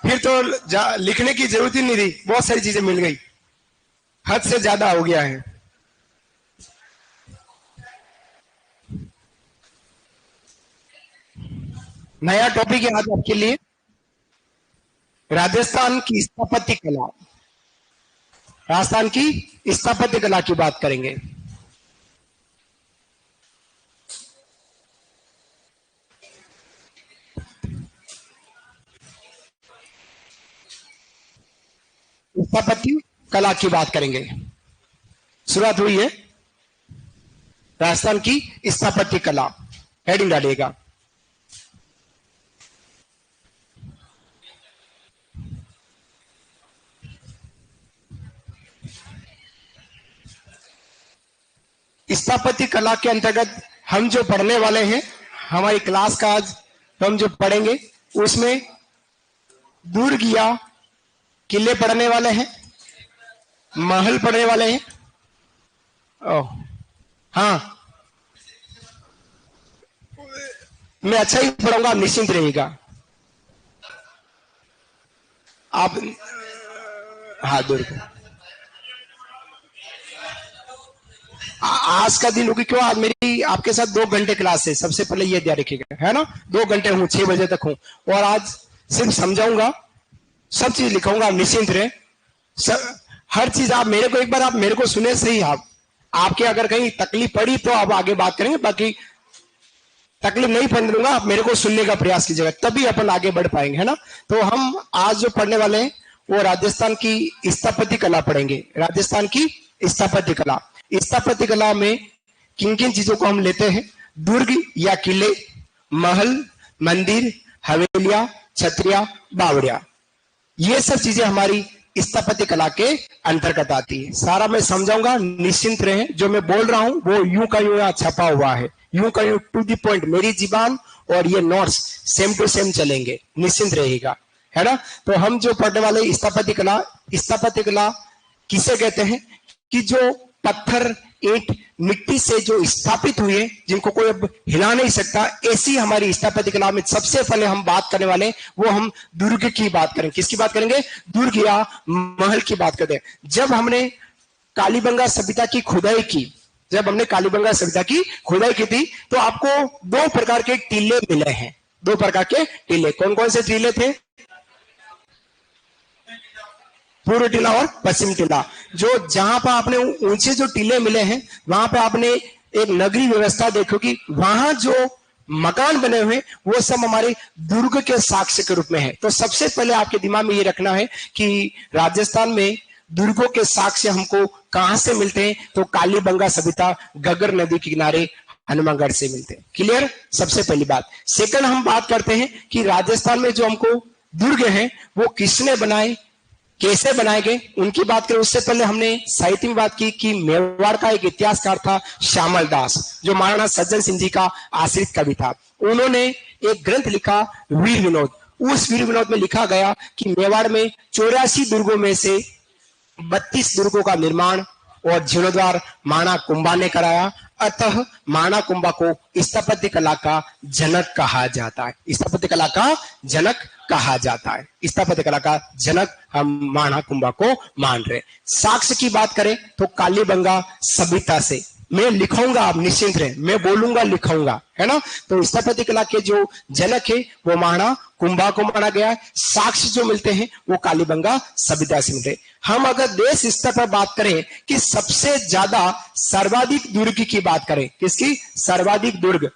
फिर तो लिखने की जरूरत ही नहीं रही, बहुत सारी चीजें मिल गई, हद से ज्यादा हो गया है। नया टॉपिक है आज आपके लिए, राजस्थान की स्थापत्य कला। राजस्थान की स्थापत्य कला की बात करेंगे। स्थापत्य कला की बात करेंगे। शुरुआत हुई है राजस्थान की स्थापत्य कला, हेडिंग डालिएगा। स्थापत्य कला के अंतर्गत हम जो पढ़ने वाले हैं, हमारी क्लास का आज हम जो पढ़ेंगे उसमें दुर्ग या किले पढ़ने वाले हैं, महल पढ़ने वाले हैं। ओह हाँ, मैं अच्छा ही पढ़ाऊंगा, आप निश्चिंत रहिएगा। आप हाँ दुर्ग आज का दिन होगी क्यों, आज मेरी आपके साथ 2 घंटे क्लास है, सबसे पहले ये ध्यान रखिएगा, है ना। 2 घंटे हूँ, 6 बजे तक हूँ, और आज सिर्फ समझाऊंगा, सब चीज लिखाऊंगा, आप निश्चिंत रहे। हर चीज आप मेरे को एक बार आप मेरे को सुने सही। आप आपके अगर कहीं तकलीफ पड़ी तो आप आगे बात करेंगे, बाकी तकलीफ नहीं पड़ने दूंगा, आप मेरे को सुनने का प्रयास कीजिएगा, तभी अपन आगे बढ़ पाएंगे, है ना। तो हम आज जो पढ़ने वाले हैं वो राजस्थान की स्थापत्य कला पढ़ेंगे। राजस्थान की स्थापत्य कला, स्थापत्य कला में किन किन चीजों को हम लेते हैं, दुर्ग या किले, महल, मंदिर, हवेलियां, छतरिया, बावड़िया, ये सब चीजें हमारी स्थापत्य कला के अंतर्गत आती है। सारा मैं समझाऊंगा, निश्चिंत रहें। जो मैं बोल रहा हूं वो यूं का यूं यहाँ छपा हुआ है, यूं का यूं टू द पॉइंट, मेरी जीबान और ये नोट्स सेम टू सेम चलेंगे, निश्चिंत रहेगा, है ना। तो हम जो पढ़ने वाले स्थापत्य कला, स्थापत्य कला किसे कहते हैं कि जो पत्थर, ईंट, मिट्टी से जो स्थापित हुए, जिनको कोई अब हिला नहीं सकता, ऐसी हमारी स्थापत्य कला में सबसे पहले हम बात करने वाले वो हम दुर्ग की बात करेंगे। किसकी बात करेंगे, दुर्ग या महल की बात करते हैं। जब हमने कालीबंगा सभ्यता की खुदाई की, जब हमने कालीबंगा सभ्यता की खुदाई की थी, तो आपको 2 प्रकार के टीले मिले हैं। 2 प्रकार के टीले, कौन कौन से टीले थे, पूर्व टीला और पश्चिम टीला। जो जहां पर आपने ऊंचे जो टीले मिले हैं, वहां पे आपने एक नगरी व्यवस्था देखो कि वहां जो मकान बने हुए वो सब हमारे दुर्ग के साक्ष्य के रूप में है। तो सबसे पहले आपके दिमाग में ये रखना है कि राजस्थान में दुर्गों के साक्ष्य हमको कहां से मिलते हैं, तो कालीबंगा सभ्यता, घग्गर नदी के किनारे, हनुमानगढ़ से मिलते हैं। क्लियर, सबसे पहली बात। सेकंड हम बात करते हैं कि राजस्थान में जो हमको दुर्ग है वो किसने बनाए, कैसे बनाए गए, उनकी बात करें। उससे पहले हमने साहित्य में बात की कि मेवाड़ का एक इतिहासकार था श्यामल दास, जो महाराणा सज्जन सिंह जी का आश्रित कवि था। उन्होंने एक ग्रंथ लिखा वीर विनोद। उस वीर विनोद में लिखा गया कि मेवाड़ में 84 दुर्गों में से 32 दुर्गों का निर्माण और जीर्णोद्धार माणा कुंभा ने कराया। अतः माणा कुंभा को स्थापत्य कला का जनक कहा जाता है। स्थापत्य कला का जनक कहा जाता है। स्थापत्य कला का जनक हम माणा कुंभा को मान रहे। साक्ष्य की बात करें तो कालीबंगा सभ्यता से मैं लिखाऊंगा, आप निश्चिंत रहे, मैं बोलूंगा लिखाऊंगा, है ना। तो स्थापत्य कला के जो जनक है वो माणा कुंभा को माना गया है। साक्ष्य जो मिलते हैं वो कालीबंगा सभ्यता से मिलते हैं। हम अगर देश स्तर पर बात करें कि सबसे ज्यादा सर्वाधिक दुर्ग की बात करें, किसकी, सर्वाधिक दुर्ग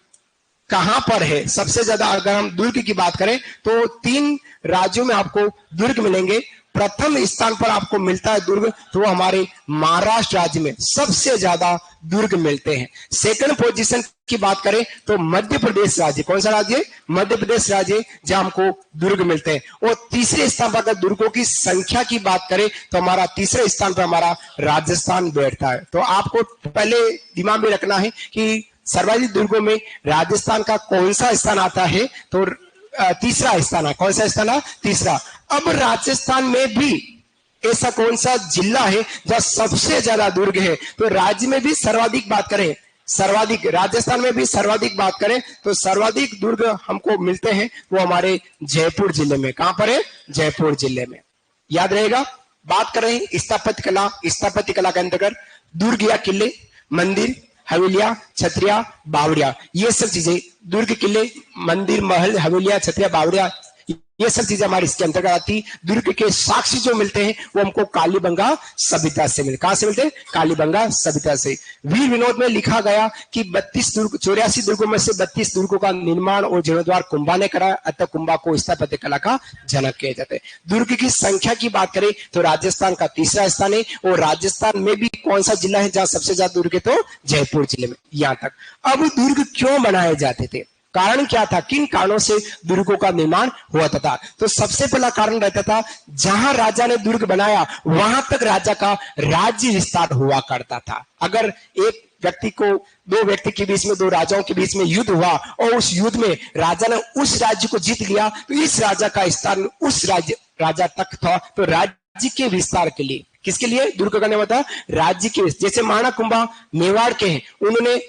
कहां पर है, सबसे ज्यादा अगर हम दुर्ग की बात करें तो 3 राज्यों में आपको दुर्ग मिलेंगे। प्रथम स्थान पर आपको मिलता है दुर्ग, तो हमारे महाराष्ट्र राज्य में सबसे ज्यादा दुर्ग मिलते हैं। सेकंड पोजीशन की बात करें तो मध्य प्रदेश राज्य, कौन सा राज्य, मध्य प्रदेश राज्य, जहां हमको दुर्ग मिलते हैं। और तीसरे स्थान पर अगर दुर्गों की संख्या की बात करें तो हमारा तीसरे स्थान पर हमारा राजस्थान बैठता है। तो आपको पहले दिमाग में रखना है कि सर्वाधिक दुर्गों में राजस्थान का कौन सा स्थान आता है, तो तीसरा स्थान है। कौन सा स्थान है, तीसरा। अब राजस्थान में भी ऐसा कौन सा जिला है जहां सबसे ज्यादा दुर्ग है, तो राज्य में भी सर्वाधिक बात करें, सर्वाधिक राजस्थान में भी सर्वाधिक बात करें तो सर्वाधिक दुर्ग हमको मिलते हैं वो हमारे जयपुर जिले में। कहां पर है, जयपुर जिले में। याद रहेगा, बात कर रहे हैं स्थापत्य कला। स्थापत्य कला के अंतर्गत दुर्ग या किले, मंदिर, हवेलियां, छतरिया, बावड़िया, ये सब चीजें, दुर्ग, किले, मंदिर, महल, हवेलियां, छतरिया, बावड़िया, ये सब चीजें हमारे इसके अंतर्गत आती। दुर्ग के साक्षी जो मिलते हैं वो हमको कालीबंगा सभ्यता से मिलते। कहां से मिलते हैं? कालीबंगा सभ्यता से। वीर विनोद में लिखा गया कि 82 दुर्ग, 84 दुर्गों में से 32 दुर्गों का निर्माण और जीर्णोद्धार कुंभा ने करा, अतः कुंभा को स्थापत्य कला का जनक कहे जाते हैं। दुर्ग की संख्या की बात करें तो राजस्थान का तीसरा स्थान है, और राजस्थान में भी कौन सा जिला है जहां सबसे ज्यादा दुर्ग है? तो जयपुर जिले में। यहां तक। अब दुर्ग क्यों बनाए जाते थे, कारण क्या था, किन कारणों से दुर्गों का निर्माण हुआ था? तो सबसे पहला कारण रहता था, जहां राजा ने दुर्ग बनाया वहां तक राजा का राज्य विस्तार हुआ करता था। अगर एक व्यक्ति को, दो व्यक्ति के बीच में, दो राजाओं के बीच में युद्ध हुआ और उस युद्ध में राजा ने उस राज्य को जीत लिया, तो इस राजा का स्थान उस राजा तक था। तो राज्य के विस्तार के लिए, किसके लिए दुर्ग करने होता? राज्य के। जैसे महाराणा कुंभा मेवाड़ के हैं, उन्होंने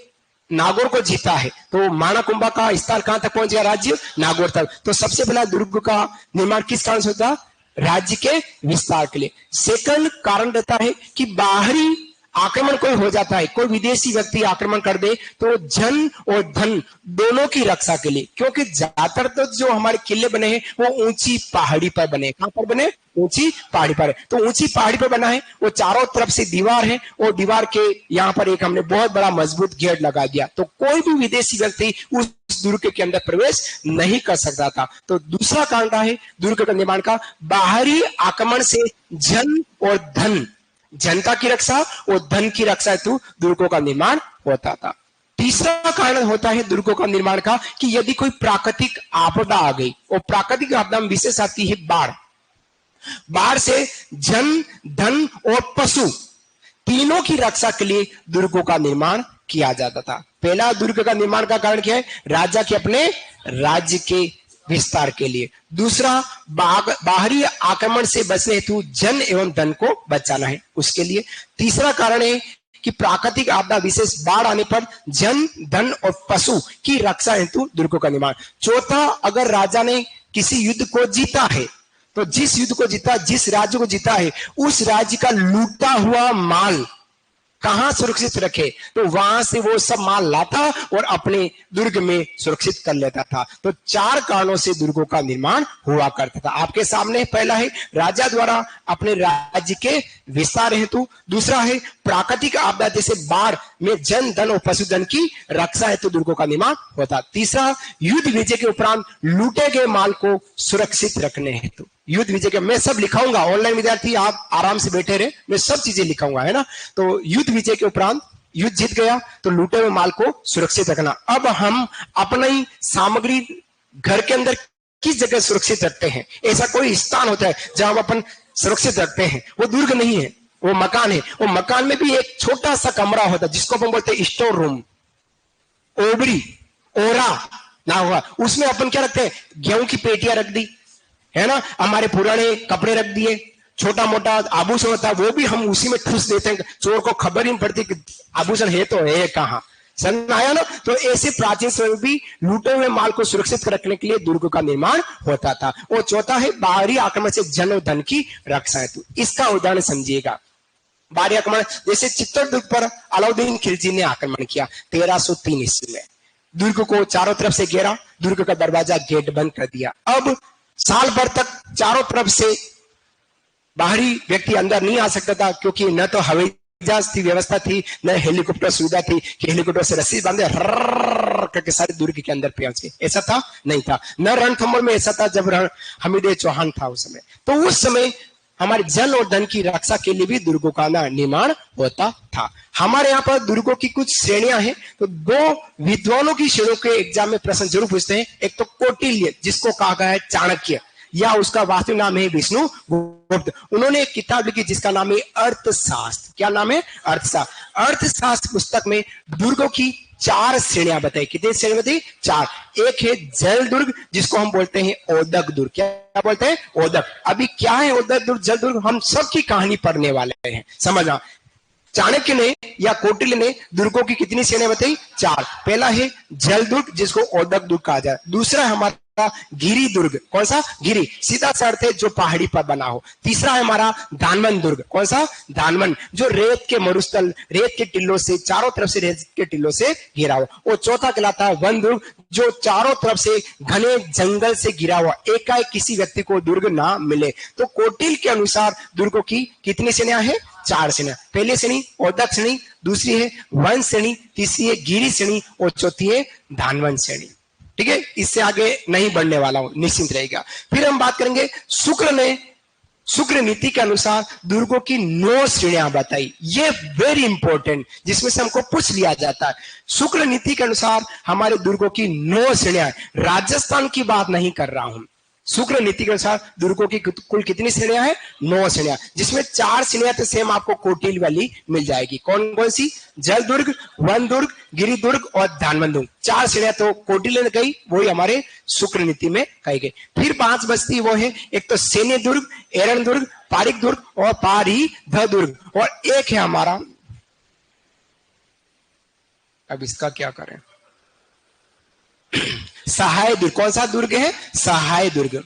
नागौर को जीता है, तो माणा कुंभा का स्थान कहां तक पहुंच गया? राज्य नागौर तक। तो सबसे पहला दुर्ग का निर्माण किस कारण से होता? राज्य के विस्तार के लिए। सेकंड कारण रहता है कि बाहरी आक्रमण कोई हो जाता है, कोई विदेशी व्यक्ति आक्रमण कर दे तो जन और धन दोनों की रक्षा के लिए, क्योंकि ज्यादातर तो जो हमारे किले बने हैं वो ऊंची पहाड़ी पर बने। कहां पर बने? ऊंची पहाड़ी पर। तो ऊंची पहाड़ी पर बना है, वो चारों तरफ से दीवार है, और दीवार के यहाँ पर एक हमने बहुत बड़ा मजबूत गेट लगा दिया, तो कोई भी विदेशी व्यक्ति उस दुर्ग के अंदर प्रवेश नहीं कर सकता था। तो दूसरा कारण रहा है दुर्ग का निर्माण का, बाहरी आक्रमण से जन और धन, जनता की रक्षा और धन की रक्षा हेतु दुर्गों का निर्माण होता था। तीसरा कारण होता है दुर्गों का निर्माण का कि यदि कोई प्राकृतिक आपदा आ गई, और प्राकृतिक आपदा में विशेष आती है बाढ़। बाढ़ से जन, धन और पशु तीनों की रक्षा के लिए दुर्गों का निर्माण किया जाता था। पहला दुर्ग का निर्माण का कारण क्या है? राजा के अपने राज्य के विस्तार के लिए। दूसरा, बाहरी आक्रमण से बचने हेतु जन एवं धन को बचाना है, उसके लिए। तीसरा कारण है कि प्राकृतिक आपदा विशेष बाढ़ आने पर जन, धन और पशु की रक्षा हेतु दुर्गों का निर्माण। चौथा, अगर राजा ने किसी युद्ध को जीता है, तो जिस युद्ध को जीता, जिस राज्य को जीता है, उस राज्य का लूटा हुआ माल कहां सुरक्षित रखे, तो वहां से वो सब माल लाता और अपने दुर्ग में सुरक्षित कर लेता था। तो चार कारणों से दुर्गों का निर्माण हुआ करता था। आपके सामने पहला है राजा द्वारा अपने राज्य के विस्तार हेतु। दूसरा है प्राकृतिक आपदा जैसे बाढ़ में जन, धन और पशुधन की रक्षा हेतु दुर्गों का निर्माण होता। तीसरा, युद्ध विजय के उपरांत लूटे गए माल को सुरक्षित रखने हेतु। युद्ध विजय के मैं सब लिखाऊंगा, ऑनलाइन विद्यार्थी आप आराम से बैठे रहे, मैं सब चीजें लिखाऊंगा, है ना। तो युद्ध विजय के उपरांत युद्ध जीत गया तो लूटे हुए माल को सुरक्षित रखना। अब हम अपनी सामग्री घर के अंदर किस जगह सुरक्षित रखते हैं? ऐसा कोई स्थान होता है जहां हम अपन सुरक्षित रखते हैं, वो दुर्ग नहीं है, वो मकान है। वो मकान में भी एक छोटा सा कमरा होता है जिसको अपन बोलते हैं स्टोर रूम, ओबरी, ओरा ना हुआ, उसमें अपन क्या रखते हैं? गेहूं की पेटियां रख दी, है ना, हमारे पुराने कपड़े रख दिए, छोटा मोटा आभूषण होता है वो भी हम उसी में ठूस देते हैं, चोर को खबर ही नहीं पड़ती कि आभूषण है तो है कहां। समझ आया ना। तो ऐसे प्राचीन समय में भी लूटे हुए माल को सुरक्षित रखने के लिए दुर्ग का निर्माण होता था। और चौथा है बाहरी आक्रमण से जन और धन की रक्षा हेतु। इसका उदाहरण समझिएगा। बाहरी आक्रमण जैसे चित्तौड़गढ़ पर अलाउद्दीन खिलजी ने आक्रमण किया 1303 ईस्वी में, दुर्ग को चारों तरफ से घेरा, दुर्ग का दरवाजा गेट बंद कर दिया। अब साल भर तक चारों तरफ से बाहरी व्यक्ति अंदर नहीं आ सकता था, क्योंकि न तो हवाई जहाज की व्यवस्था थी, न हेलीकॉप्टर सुविधा थी कि हेलीकॉप्टर से रस्सी बांधे करके सारे दुर्ग के अंदर पहुंचे, ऐसा था नहीं था। न रणथंभौर में ऐसा था जब हमीद चौहान था उस समय। तो उस समय हमारे जन और धन की रक्षा के लिए भी दुर्गों का निर्माण होता था। हमारे यहाँ पर दुर्गों की कुछ श्रेणियां हैं, तो दो विद्वानों की श्रेणियों के एग्जाम में प्रश्न जरूर पूछते हैं। एक तो कौटिल्य, जिसको कहा गया है चाणक्य, या उसका वास्तविक नाम है विष्णुगुप्त। उन्होंने एक किताब लिखी जिसका नाम है अर्थशास्त्र। क्या नाम है? अर्थशास्त्र। अर्थशास्त्र पुस्तक में दुर्गों की 4 श्रेणियां बताई। कितनी श्रेणी बताई? 4। एक है जल दुर्ग, जिसको हम बोलते हैं ओदक दुर्ग। क्या बोलते हैं? ओदक। अभी क्या है ओदक दुर्ग, जल दुर्ग, हम सबकी कहानी पढ़ने वाले हैं, समझना। चाणक्य ने या कौटिल्य ने दुर्गों की कितनी श्रेणियां बताई? 4। पहला है जल दुर्ग, जिसको ओदक दुर्ग कहा जाए। दूसरा है हमारा गिरी दुर्ग। कौन सा? गिरी, सीधा सा अर्थ है जो पहाड़ी पर बना हो। तीसरा है हमारा दानवन दुर्ग। कौन सा? दानवन, जो रेत के मरुस्थल, रेत के टिल्लों से, चारों तरफ से रेत के टिल्लों से घिरा हुआ। और चौथा कहलाता है वन दुर्ग, जो चारों तरफ से घने जंगल से घिरा हुआ, एकाएक किसी व्यक्ति को दुर्ग ना मिले। तो कौटिल्य के अनुसार दुर्गों की कितनी श्रेणियां हैं? 4 श्रेणियां। पहली श्रेणी औदक श्रेणी, दूसरी है वन श्रेणी, तीसरी है गिरी श्रेणी और चौथी है दानवन श्रेणी। ठीक है, इससे आगे नहीं बढ़ने वाला हूं, निश्चिंत रहेगा। फिर हम बात करेंगे शुक्र नीति के अनुसार दुर्गों की 9 श्रेणियां बताई। ये वेरी इंपॉर्टेंट, जिसमें से हमको पूछ लिया जाता है। शुक्र नीति के अनुसार हमारे दुर्गों की 9 श्रेणियां, राजस्थान की बात नहीं कर रहा हूं। शुक्र नीति के अनुसार दुर्गों की कुल कितनी श्रेणियां हैं? 9 श्रेणियां, जिसमें 4 श्रेणियां तो सेम आपको कौटिल्य वाली मिल जाएगी। कौन कौन सी? जल दुर्ग, वन दुर्ग, गिरी दुर्ग और दानवन दुर्ग। 4 श्रेणियां तो कौटिल्य ने कही, वही हमारे शुक्र नीति में कही गई। फिर 5 बचती वो है, एक तो सैन्य दुर्ग, एरण दुर्ग, पारिक दुर्ग और पारिध दुर्ग, और एक है हमारा, अब इसका क्या करें, सहाय दुर्ग। कौन सा दुर्ग है? सहाय दुर्ग।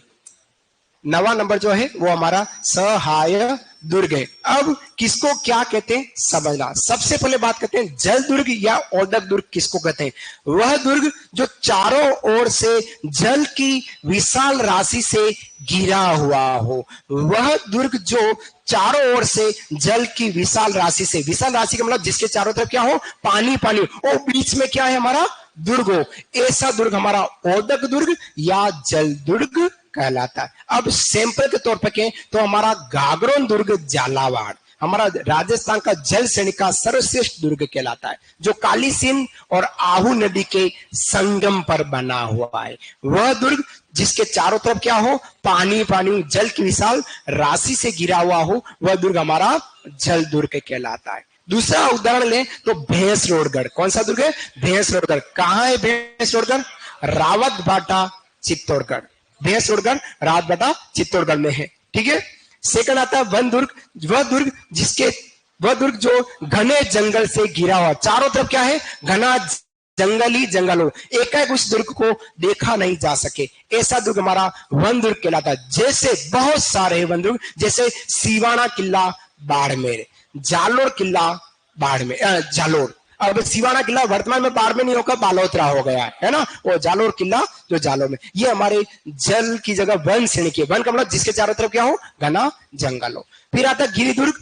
9वां नंबर जो है वो हमारा सहाय दुर्ग है। अब किसको क्या कहते हैं समझना। सबसे पहले बात करते हैं जल दुर्ग या औदक दुर्ग किसको कहते हैं। वह दुर्ग जो चारों ओर से जल की विशाल राशि से घिरा हुआ हो। वह दुर्ग जो चारों ओर से जल की विशाल राशि से, विशाल राशि का मतलब जिसके चारों तरफ क्या हो? पानी पानी, और बीच में क्या है? हमारा दुर्ग हो। ऐसा दुर्ग हमारा औदक दुर्ग या जल दुर्ग कहलाता है। अब सैंपल के तौर पर कहें तो हमारा गागरोन दुर्ग झालावाड़ हमारा राजस्थान का जल श्रेणी का सर्वश्रेष्ठ दुर्ग कहलाता है, जो काली सिंध और आहू नदी के संगम पर बना हुआ है। वह दुर्ग जिसके चारों तरफ क्या हो? पानी पानी, जल की विशाल राशि से घिरा हुआ हो, वह दुर्ग हमारा जल दुर्ग कहलाता है। दूसरा उदाहरण ले तो भैंसरोडगढ़। कौन सा दुर्ग है? भैंसरोडगढ़। कहां है भैंसरोडगढ़? रावतबाटा चित्तौड़गढ़। भैंसरोडगढ़ रावतबाटा चित्तौड़गढ़ में है। ठीक है। सेकंड आता है वन दुर्ग। वह दुर्ग जो घने जंगल से घिरा हुआ, चारों तरफ क्या है? घना जंगल ही जंगल हो, एकाएक उस दुर्ग को देखा नहीं जा सके, ऐसा दुर्ग हमारा वन दुर्ग कहलाता है। जैसे बहुत सारे वन दुर्ग, जैसे सिवाना किला बाड़मेर, जालोर किला बाड़मेर, जालोर। अब सिवाना किला वर्तमान में बाड़मेर नहीं होकर बालोतरा हो गया है ना, वो जालोर किला जो जालोर में, ये हमारे जल की जगह वन श्रेणी की। वन का मतलब जिसके चारों तरफ क्या हो? घना जंगल हो। फिर आता है गिरिदुर्ग।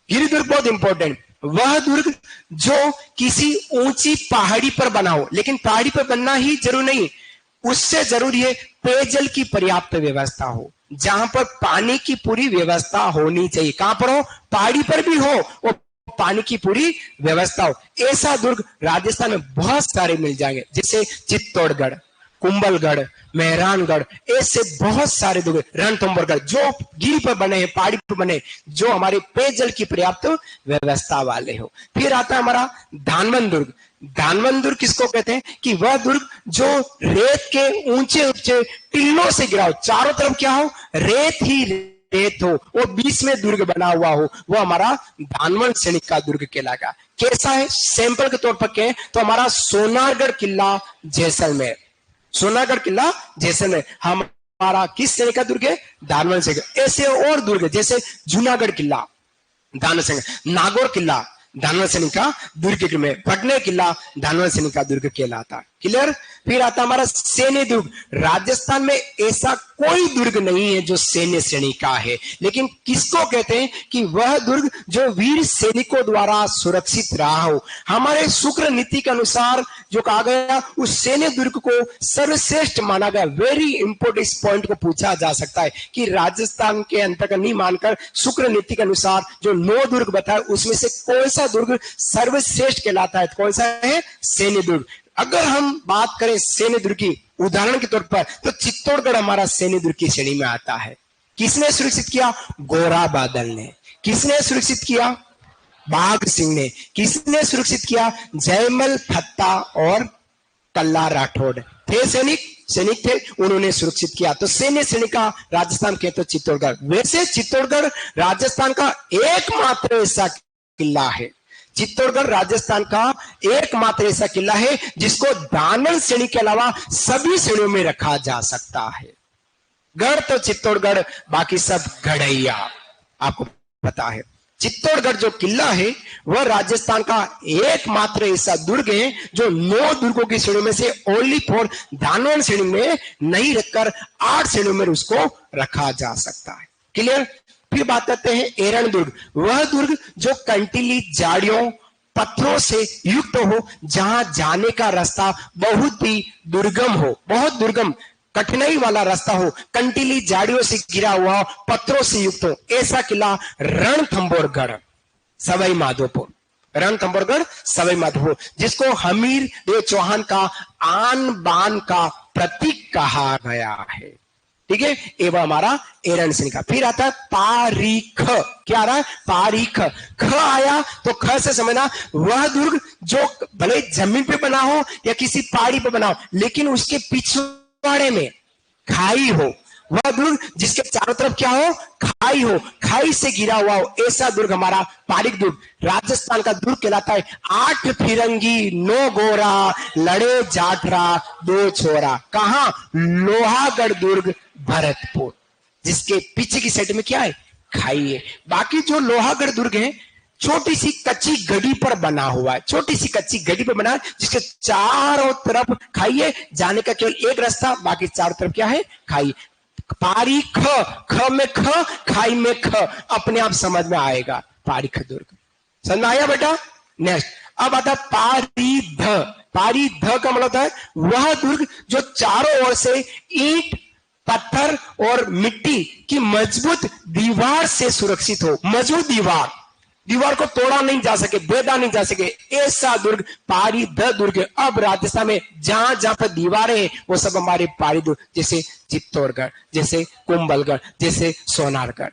गिरिदुर्ग बहुत इंपॉर्टेंट, वह दुर्ग जो किसी ऊंची पहाड़ी पर बना हो, लेकिन पहाड़ी पर बनना ही जरूरी नहीं, उससे जरूरी है पेयजल की पर्याप्त व्यवस्था हो, जहां पर पानी की पूरी व्यवस्था होनी चाहिए। कहां पर हो? पहाड़ी पर भी हो, वो पानी की पूरी व्यवस्था हो। ऐसा दुर्ग राजस्थान में बहुत सारे मिल जाएंगे, जैसे चित्तौड़गढ़, कुंभलगढ़, मेहरानगढ़, ऐसे बहुत सारे दुर्ग, रणथंभौरगढ़, जो गिरी पर बने हैं, पहाड़ी पर बने, जो हमारे पेयजल की पर्याप्त व्यवस्था वाले हो। फिर आता है हमारा धानवन दुर्ग। धानवन दुर्ग किसको कहते हैं? कि वह दुर्ग जो रेत के ऊंचे ऊंचे टिल्लों से घिरा हो, चारों तरफ क्या हो? रेत ही रेत हो, और बीच में दुर्ग बना हुआ हो, वो हमारा धानवन श्रेणी का दुर्ग कहलाएगा। कैसा है? सैंपल के तौर पर कहें तो हमारा सोनारगढ़ किला जैसलमेर, सोनारगढ़ किला जैसलमेर हमारा किस श्रेणी का दुर्ग है? धानवन श्रेणी। ऐसे और दुर्ग जैसे जूनागढ़ किला धानवन श्रेणी, नागौर किला धानवन श्रेणी का दुर्ग में, पटने किला धानवन श्रेणी का दुर्ग कहलाता है। क्लियर? फिर आता हमारा सैन्य दुर्ग। राजस्थान में ऐसा कोई दुर्ग नहीं है जो सैन्य श्रेणी का है, लेकिन किसको कहते हैं? कि वह दुर्ग जो वीर सैनिकों द्वारा सुरक्षित रहा हो। हमारे शुक्र नीति के अनुसार जो कहा गया, उस सैन्य दुर्ग को सर्वश्रेष्ठ माना गया। वेरी इंपोर्टेंट, इस पॉइंट को पूछा जा सकता है कि राजस्थान के अंतर्गत नहीं मानकर शुक्र नीति के अनुसार जो 9 दुर्ग बताए, उसमें से कौन सा दुर्ग सर्वश्रेष्ठ कहलाता है? कौन सा है? सैन्य दुर्ग। अगर हम बात करें सैन्य दुर्ग की, उदाहरण के तौर पर, तो चित्तौड़गढ़ हमारा सैन्य दुर्ग की श्रेणी में आता है। किसने सुरक्षित किया? गोरा बादल ने। किसने सुरक्षित किया? बाघ सिंह ने। किसने सुरक्षित किया? जयमल फत्ता और कल्ला राठौड़ थे सैनिक थे, उन्होंने सुरक्षित किया। तो सैन्य श्रेणी का राजस्थान के तो चित्तौड़गढ़। वैसे चित्तौड़गढ़ राजस्थान का एकमात्र ऐसा किला है, चित्तौड़गढ़ राजस्थान का एकमात्र ऐसा किला है जिसको दानन श्रेणी के अलावा सभी श्रेणियों में रखा जा सकता है। गढ़ तो चित्तौड़गढ़, बाकी सब गढ़ैया। आपको पता है चित्तौड़गढ़ जो किला है वह राजस्थान का एकमात्र ऐसा दुर्ग है जो 9 दुर्गों की श्रेणी में से ओनली फॉर दानवन श्रेणी में नहीं रखकर 8 श्रेणियों में उसको रखा जा सकता है। क्लियर। फिर बात करते हैं एरण दुर्ग। वह दुर्ग जो कंटीली झाड़ियों पत्थरों से युक्त हो, जहां जाने का रास्ता बहुत ही दुर्गम हो, बहुत दुर्गम कठिनाई वाला रास्ता हो, कंटीली झाड़ियों से घिरा हुआ, पत्थरों से युक्त हो, ऐसा किला रणथंभौरगढ़ सवाई माधोपुर, रणथंभौरगढ़ सवाई माधोपुर, जिसको हमीर देव चौहान का आन बान का प्रतीक कहा गया है। ठीक है, ये वो हमारा एरण श्रेणी का। फिर आता है पारीख। क्या आ रहा है? पारीख। ख आया तो ख से समझना वह दुर्ग जो भले जमीन पे बना हो या किसी पहाड़ी पे बना हो, लेकिन उसके पिछवाड़े में खाई हो, वह दुर्ग जिसके चारों तरफ क्या हो? खाई हो, खाई से घिरा हुआ हो, ऐसा दुर्ग हमारा पारीख दुर्ग राजस्थान का दुर्ग कहलाता है। 8 फिरंगी 9 गोरा लड़े जाठरा 2 छोरा। कहा? लोहागढ़ दुर्ग भरतपुर, जिसके पीछे की साइड में क्या है? खाई है। बाकी जो लोहागढ़ दुर्ग है छोटी सी कच्ची गढ़ी पर बना हुआ है, छोटी सी कच्ची गढ़ी पर बना है, जिसके चारों तरफ खाई है, जाने का केवल एक रास्ता, बाकी चारों तरफ क्या है? खाई। पारीख, ख में ख, खाई में ख, अपने आप समझ में आएगा पारीख दुर्ग। समझ में आया बेटा? नेक्स्ट अब आता पारीध। पारीध का मतलब है वह दुर्ग जो चारों ओर से ईंट पत्थर और मिट्टी की मजबूत दीवार से सुरक्षित हो। मजबूत दीवार, दीवार को तोड़ा नहीं जा सके, भेदा नहीं जा सके, ऐसा दुर्ग पारीध दुर्ग। अब राजस्थान में जहां जहां पर दीवारें हैं वो सब हमारे पारी दुर्ग, जैसे चित्तौड़गढ़, जैसे कुंभलगढ़, जैसे सोनारगढ़,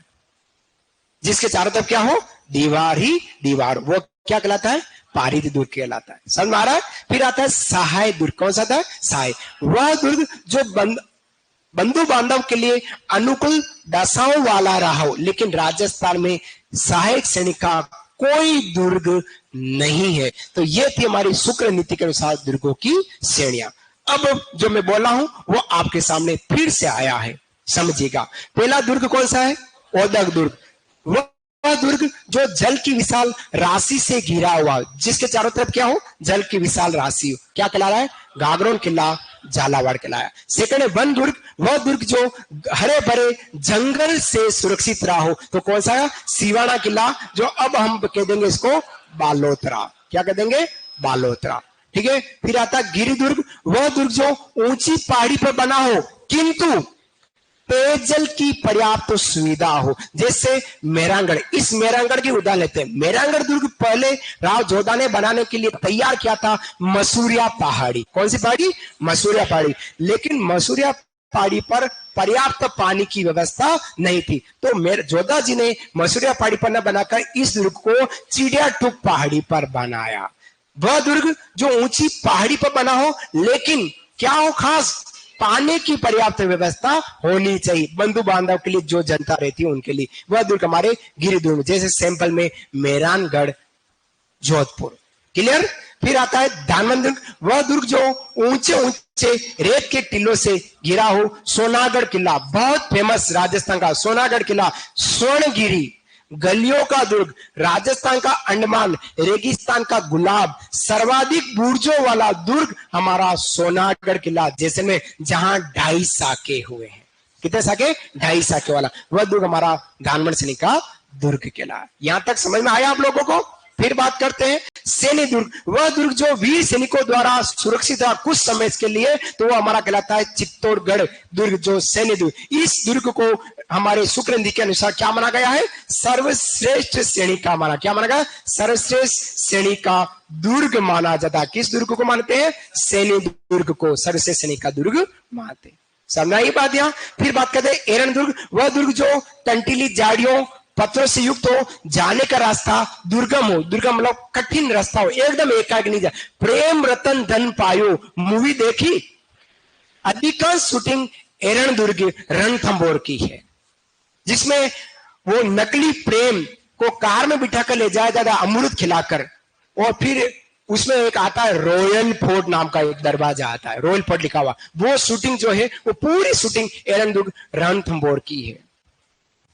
जिसके चारों तरफ क्या हो? दीवार ही दीवार, वो क्या कहलाता है? पारीध दुर्ग कहलाता है। समझ में आ रहा है? फिर आता है सहाय दुर्ग। कौन सा था? सहाय। वह दुर्ग जो बंधु बांधव के लिए अनुकूल दशाओं वाला रहा हो, लेकिन राजस्थान में सहायक श्रेणी का कोई दुर्ग नहीं है। तो ये थी हमारी शुक्र नीति के अनुसार दुर्गों की श्रेणियां। अब जो मैं बोला हूं वो आपके सामने फिर से आया है, समझिएगा। पहला दुर्ग कौन सा है? ओदक दुर्ग। वह दुर्ग जो जल की विशाल राशि से घिरा हुआ, जिसके चारों तरफ क्या हो? जल की विशाल राशि हो। क्या कहला रहा है? गागरोन किला, झालावाड़ कहलाया। सेकंड है वन दुर्ग। वह दुर्ग जो हरे भरे जंगल से सुरक्षित रहा हो, तो कौन सा है? सिवाना किला, जो अब हम कह देंगे इसको बालोतरा। क्या कह देंगे? बालोतरा। ठीक है। फिर आता गिरि दुर्ग। वह दुर्ग जो ऊंची पहाड़ी पर बना हो किंतु पेयजल की पर्याप्त सुविधा हो, जैसे मेहरानगढ़। इस मेहरानगढ़ की उदाहरण लेते हैं। मेहरानगढ़ दुर्ग पहले राव जोधा ने बनाने के लिए तैयार किया था मसूरिया पहाड़ी। कौन सी पहाड़ी? मसूरिया पहाड़ी। लेकिन मसूरिया पहाड़ी पर पर्याप्त पानी की व्यवस्था नहीं थी, तो जोधा जी ने मसूरिया पहाड़ी पर न बनाकर इस दुर्ग को चिड़ियाटूक पहाड़ी पर बनाया। वह दुर्ग जो ऊंची पहाड़ी पर बना हो, लेकिन क्या हो खास? पानी की पर्याप्त व्यवस्था होनी चाहिए बंधु बांधव के लिए, जो जनता रहती है उनके लिए। वह दुर्ग हमारे गिरि दुर्ग, जैसे सैंपल में मेहरानगढ़, जोधपुर। क्लियर। फिर आता है दानवन दुर्ग। वह दुर्ग जो ऊंचे ऊंचे रेत के टिल्लों से घिरा हो। सोनागढ़ किला, बहुत फेमस राजस्थान का सोनागढ़ किला। स्वर्णगिरी, गलियों का दुर्ग, राजस्थान का अंडमान, रेगिस्तान का गुलाब, सर्वाधिक बुर्जों वाला दुर्ग हमारा सोनागढ़ किला, जैसलमेर, जहां 2.5 साके हुए हैं। कितने साके? 2.5 साके वाला वह दुर्ग हमारा दानवन श्रेणी का दुर्ग किला। यहां तक समझ में आया आप लोगों को? फिर बात करते हैं सैन्य दुर्ग। वह दुर्ग जो वीर सैनिकों द्वारा सुरक्षित रहा कुछ समय के लिए, तो वह हमारा कहलाता है चित्तौड़गढ़ दुर्ग, जो सैन्य दुर्ग। इस दुर्ग को हमारे शुक्र नीति के अनुसार क्या माना गया है? सर्वश्रेष्ठ श्रेणी का माना। क्या माना गया? सर्वश्रेष्ठ श्रेणी का दुर्ग माना जाता है। किस दुर्ग को मानते हैं? सैन्य दुर्ग को सर्वश्रेष्ठ श्रेणी का दुर्ग मानते हैं। समझना ये बात? यहां फिर बात करते हैं एरण दुर्ग। वह दुर्ग जो कंटीली झाड़ियों पत्थरों से युक्त हो, जाने का रास्ता दुर्गम हो। दुर्गम मतलब कठिन रास्ता हो, एकदम एकाएक नहीं जा। प्रेम रतन धन पायो मूवी देखी? अधिकांश शूटिंग एरण दुर्ग रणथंभौर की है, जिसमें वो नकली प्रेम को कार में बिठाकर ले जाया जाता, अमृत खिलाकर। और फिर उसमें एक आता है रॉयल फोर्ट नाम का एक दरवाजा आता है, रॉयल फोर्ट लिखा हुआ। वो शूटिंग जो है वो पूरी शूटिंग एरन दुर्ग रणथंभौर की है।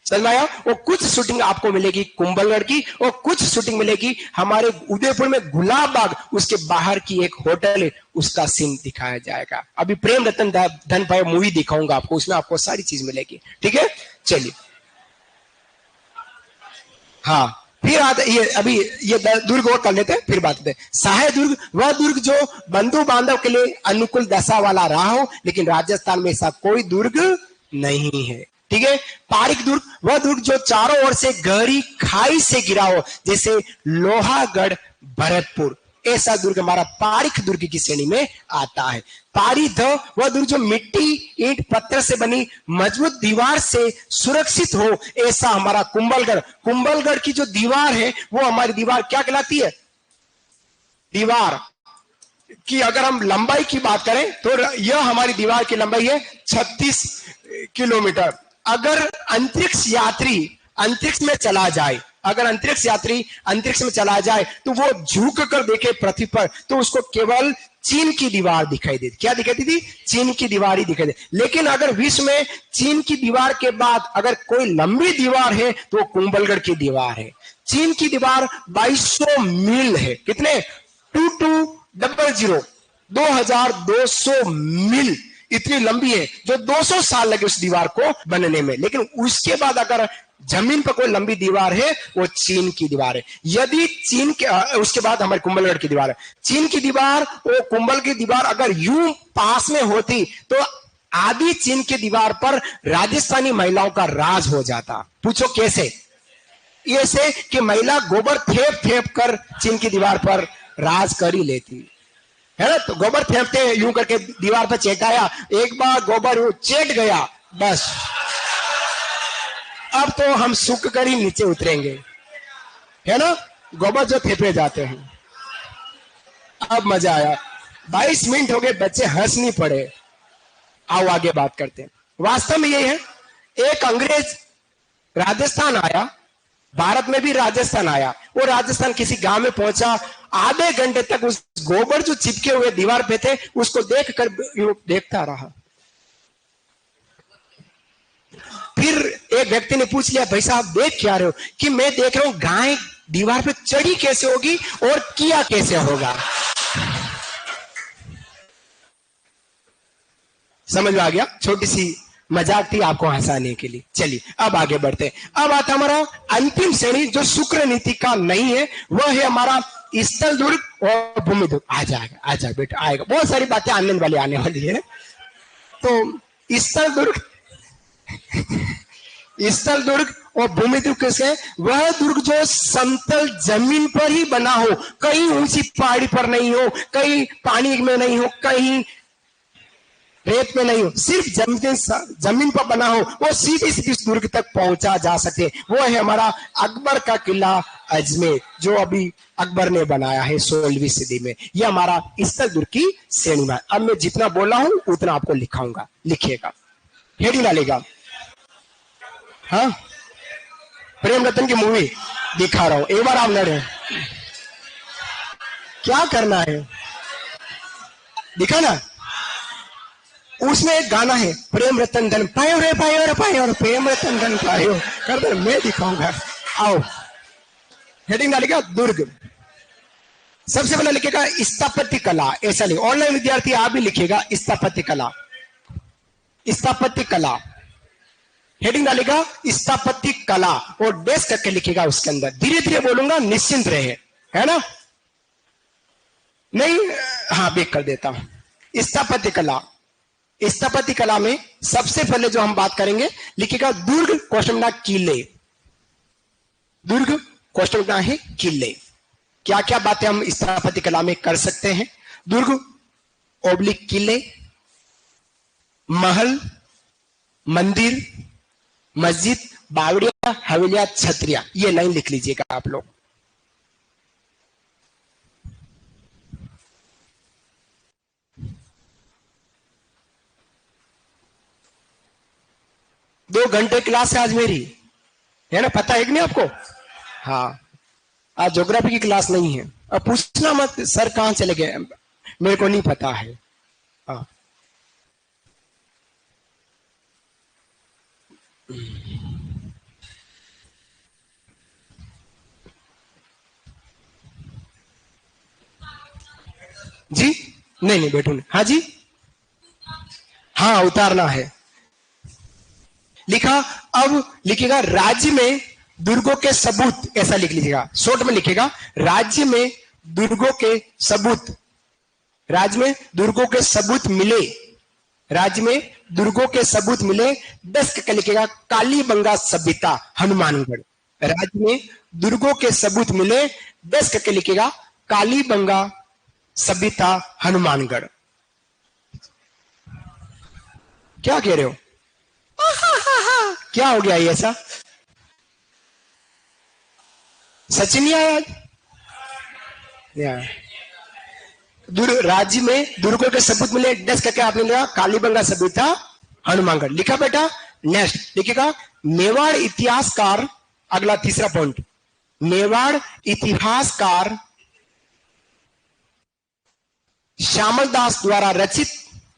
समझ में आया? वो कुछ शूटिंग आपको मिलेगी कुंभलगढ़ की और कुछ शूटिंग मिलेगी हमारे उदयपुर में गुलाब बाग, उसके बाहर की एक होटल है, उसका सीन दिखाया जाएगा। अभी प्रेम रतन धन भाई मूवी दिखाऊंगा आपको, उसमें आपको सारी चीज मिलेगी। ठीक है, चलिए। हाँ, फिर आते ये अभी ये दुर्ग और कर लेते हैं, फिर बात करते हैं। सहाय दुर्ग, वह दुर्ग जो बंधु बांधव के लिए अनुकूल दशा वाला रहा हो, लेकिन राजस्थान में ऐसा कोई दुर्ग नहीं है। ठीक है। पारिक दुर्ग, वह दुर्ग जो चारों ओर से गहरी खाई से घिरा हो, जैसे लोहागढ़ भरतपुर, ऐसा दुर्ग हमारा पारिक दुर्ग की श्रेणी में आता है। पारिध, वह दुर्ग जो मिट्टी ईंट पत्थर से बनी मजबूत दीवार से सुरक्षित हो, ऐसा हमारा कुंभलगढ़। कुंभलगढ़ की जो दीवार है वो हमारी दीवार क्या कहलाती है? दीवार की अगर हम लंबाई की बात करें तो यह हमारी दीवार की लंबाई है 36 किलोमीटर। अगर अंतरिक्ष यात्री अंतरिक्ष में चला जाए, अगर अंतरिक्ष यात्री अंतरिक्ष में चला जाए तो वो झुक कर देखे पृथ्वी पर, तो उसको केवल चीन की दीवार दिखाई देती। क्या दिखाई थी? चीन की दीवार ही दिखाई देती। लेकिन अगर विश्व में चीन की दीवार के बाद अगर कोई लंबी दीवार है तो वो कुंभलगढ़ की दीवार है। चीन की दीवार 2200 मील है। कितने? 2200 2200 मील, इतनी लंबी है, जो 200 साल लगे उस दीवार को बनने में। लेकिन उसके बाद अगर जमीन पर कोई लंबी दीवार है वो चीन की दीवार है। यदि चीन के उसके बाद हमारे कुंभलगढ़ की दीवार है। चीन की दीवार और कुंभल की दीवार अगर यूं पास में होती तो आदि चीन की दीवार पर राजस्थानी महिलाओं का राज हो जाता। पूछो कैसे? ऐसे कि महिला गोबर थेप थेप कर चीन की दीवार पर राज कर ही लेती है ना। तो गोबर फेंकते यूं करके दीवार पर चेटाया, एक बार गोबर चेट गया, बस अब तो हम सूख कर ही नीचे उतरेंगे, है ना। गोबर जो थेपे जाते हैं। अब मजा आया। 22 मिनट हो गए, बच्चे हंस नहीं पड़े। आओ आगे बात करते हैं। वास्तव में यही है, एक अंग्रेज राजस्थान आया, भारत में भी राजस्थान आया। वो राजस्थान किसी गांव में पहुंचा, आधे घंटे तक उस गोबर जो चिपके हुए दीवार पे थे उसको देखकर देखता रहा। फिर एक व्यक्ति ने पूछ लिया, भाई साहब देख क्या रहे हो? कि मैं देख रहा हूं गाय दीवार पे चढ़ी कैसे होगी और किया कैसे होगा। समझ में आ गया? छोटी सी मजाक थी आपको हंसाने के लिए। चलिए अब आगे बढ़ते हैं। अब आता हमारा अंतिम श्रेणी जो शुक्र नीति का नहीं है, वह है हमारा स्थल दुर्ग और भूमि दुर्ग। आ जाएगा बेटा, आएगा। बहुत सारी बातें आनंद वाली आने वाली है। तो स्थल दुर्ग स्थल दुर्ग और भूमि दुर्ग कैसे? वह दुर्ग जो समतल जमीन पर ही बना हो, कहीं ऊंची पहाड़ी पर नहीं हो, कहीं पानी में नहीं हो, कहीं रेत में नहीं हो, सिर्फ जमीन पर बना हो, वो सीधी सीधी दुर्ग तक पहुंचा जा सके। वो है हमारा अकबर का किला अजमेर, जो अभी अकबर ने बनाया है 16वीं सदी में। यह हमारा स्थल दुर्ग की श्रेणी में। अब मैं जितना बोला हूं उतना आपको लिखाऊंगा, लिखिएगा, हेडिंग डालेगा। हाँ, प्रेम रतन की मूवी दिखा रहा हूं, एक बार आप लड़े। क्या करना है, दिखा ना। उसमें एक गाना है, प्रेम रतन धन पायो रे पायो रे पायो रे, प्रेम रतन धन पायो कर दे, मैं दिखाऊंगा। आओ, हेडिंग डालेगा दुर्ग। सबसे पहले लिखेगा स्थापत्य कला, ऐसा लिखे। ऑनलाइन विद्यार्थी आप भी लिखिएगा स्थापत्य कला, स्थापत्य कला। हेडिंग डालेगा स्थापत्य कला और डैश करके लिखेगा उसके अंदर। धीरे धीरे बोलूंगा, निश्चिंत रहे, है ना। नहीं, हाँ बेक कर देता हूं। स्थापत्य कला, स्थापत्य कला में सबसे पहले जो हम बात करेंगे, लिखिएगा दुर्ग क्वेश्चन किले। दुर्ग क्वेश्चन है किले। क्या क्या बातें हम स्थापत्य कला में कर सकते हैं? दुर्ग ओब्लिक किले, महल, मंदिर, मस्जिद, बावड़िया, हवेलिया, छतरिया। ये लाइन लिख लीजिएगा आप लोग। दो घंटे क्लास है आज मेरी, है ना, पता है कि नहीं आपको? हाँ, आज ज्योग्राफी की क्लास नहीं है, अब पूछना मत सर कहां चले गए, मेरे को नहीं पता है। हाँ। जी नहीं नहीं बैठो नहीं। हाँ जी, हाँ उतारना है लिखा। अब लिखेगा राज्य में दुर्गों के सबूत, ऐसा लिख लीजिएगा, शॉर्ट में लिखेगा राज्य में दुर्गों के सबूत, राज्य में दुर्गों के सबूत मिले, राज्य में दुर्गों के सबूत मिले। 10 का लिखेगा कालीबंगा सभ्यता हनुमानगढ़, राज्य में दुर्गों के सबूत मिले 10 का लिखेगा कालीबंगा सभ्यता हनुमानगढ़। क्या कह रहे हो? क्या हो गया ये ऐसा? सच नहीं आया आज? राज्य में दुर्गों के सबूत मिले 10 का क्या आपने लिखा कालीबंगा सभ्यता हनुमानगढ़ लिखा बेटा। नेक्स्ट लिखेगा मेवाड़ इतिहासकार, अगला तीसरा पॉइंट, मेवाड़ इतिहासकार श्यामल दास द्वारा रचित,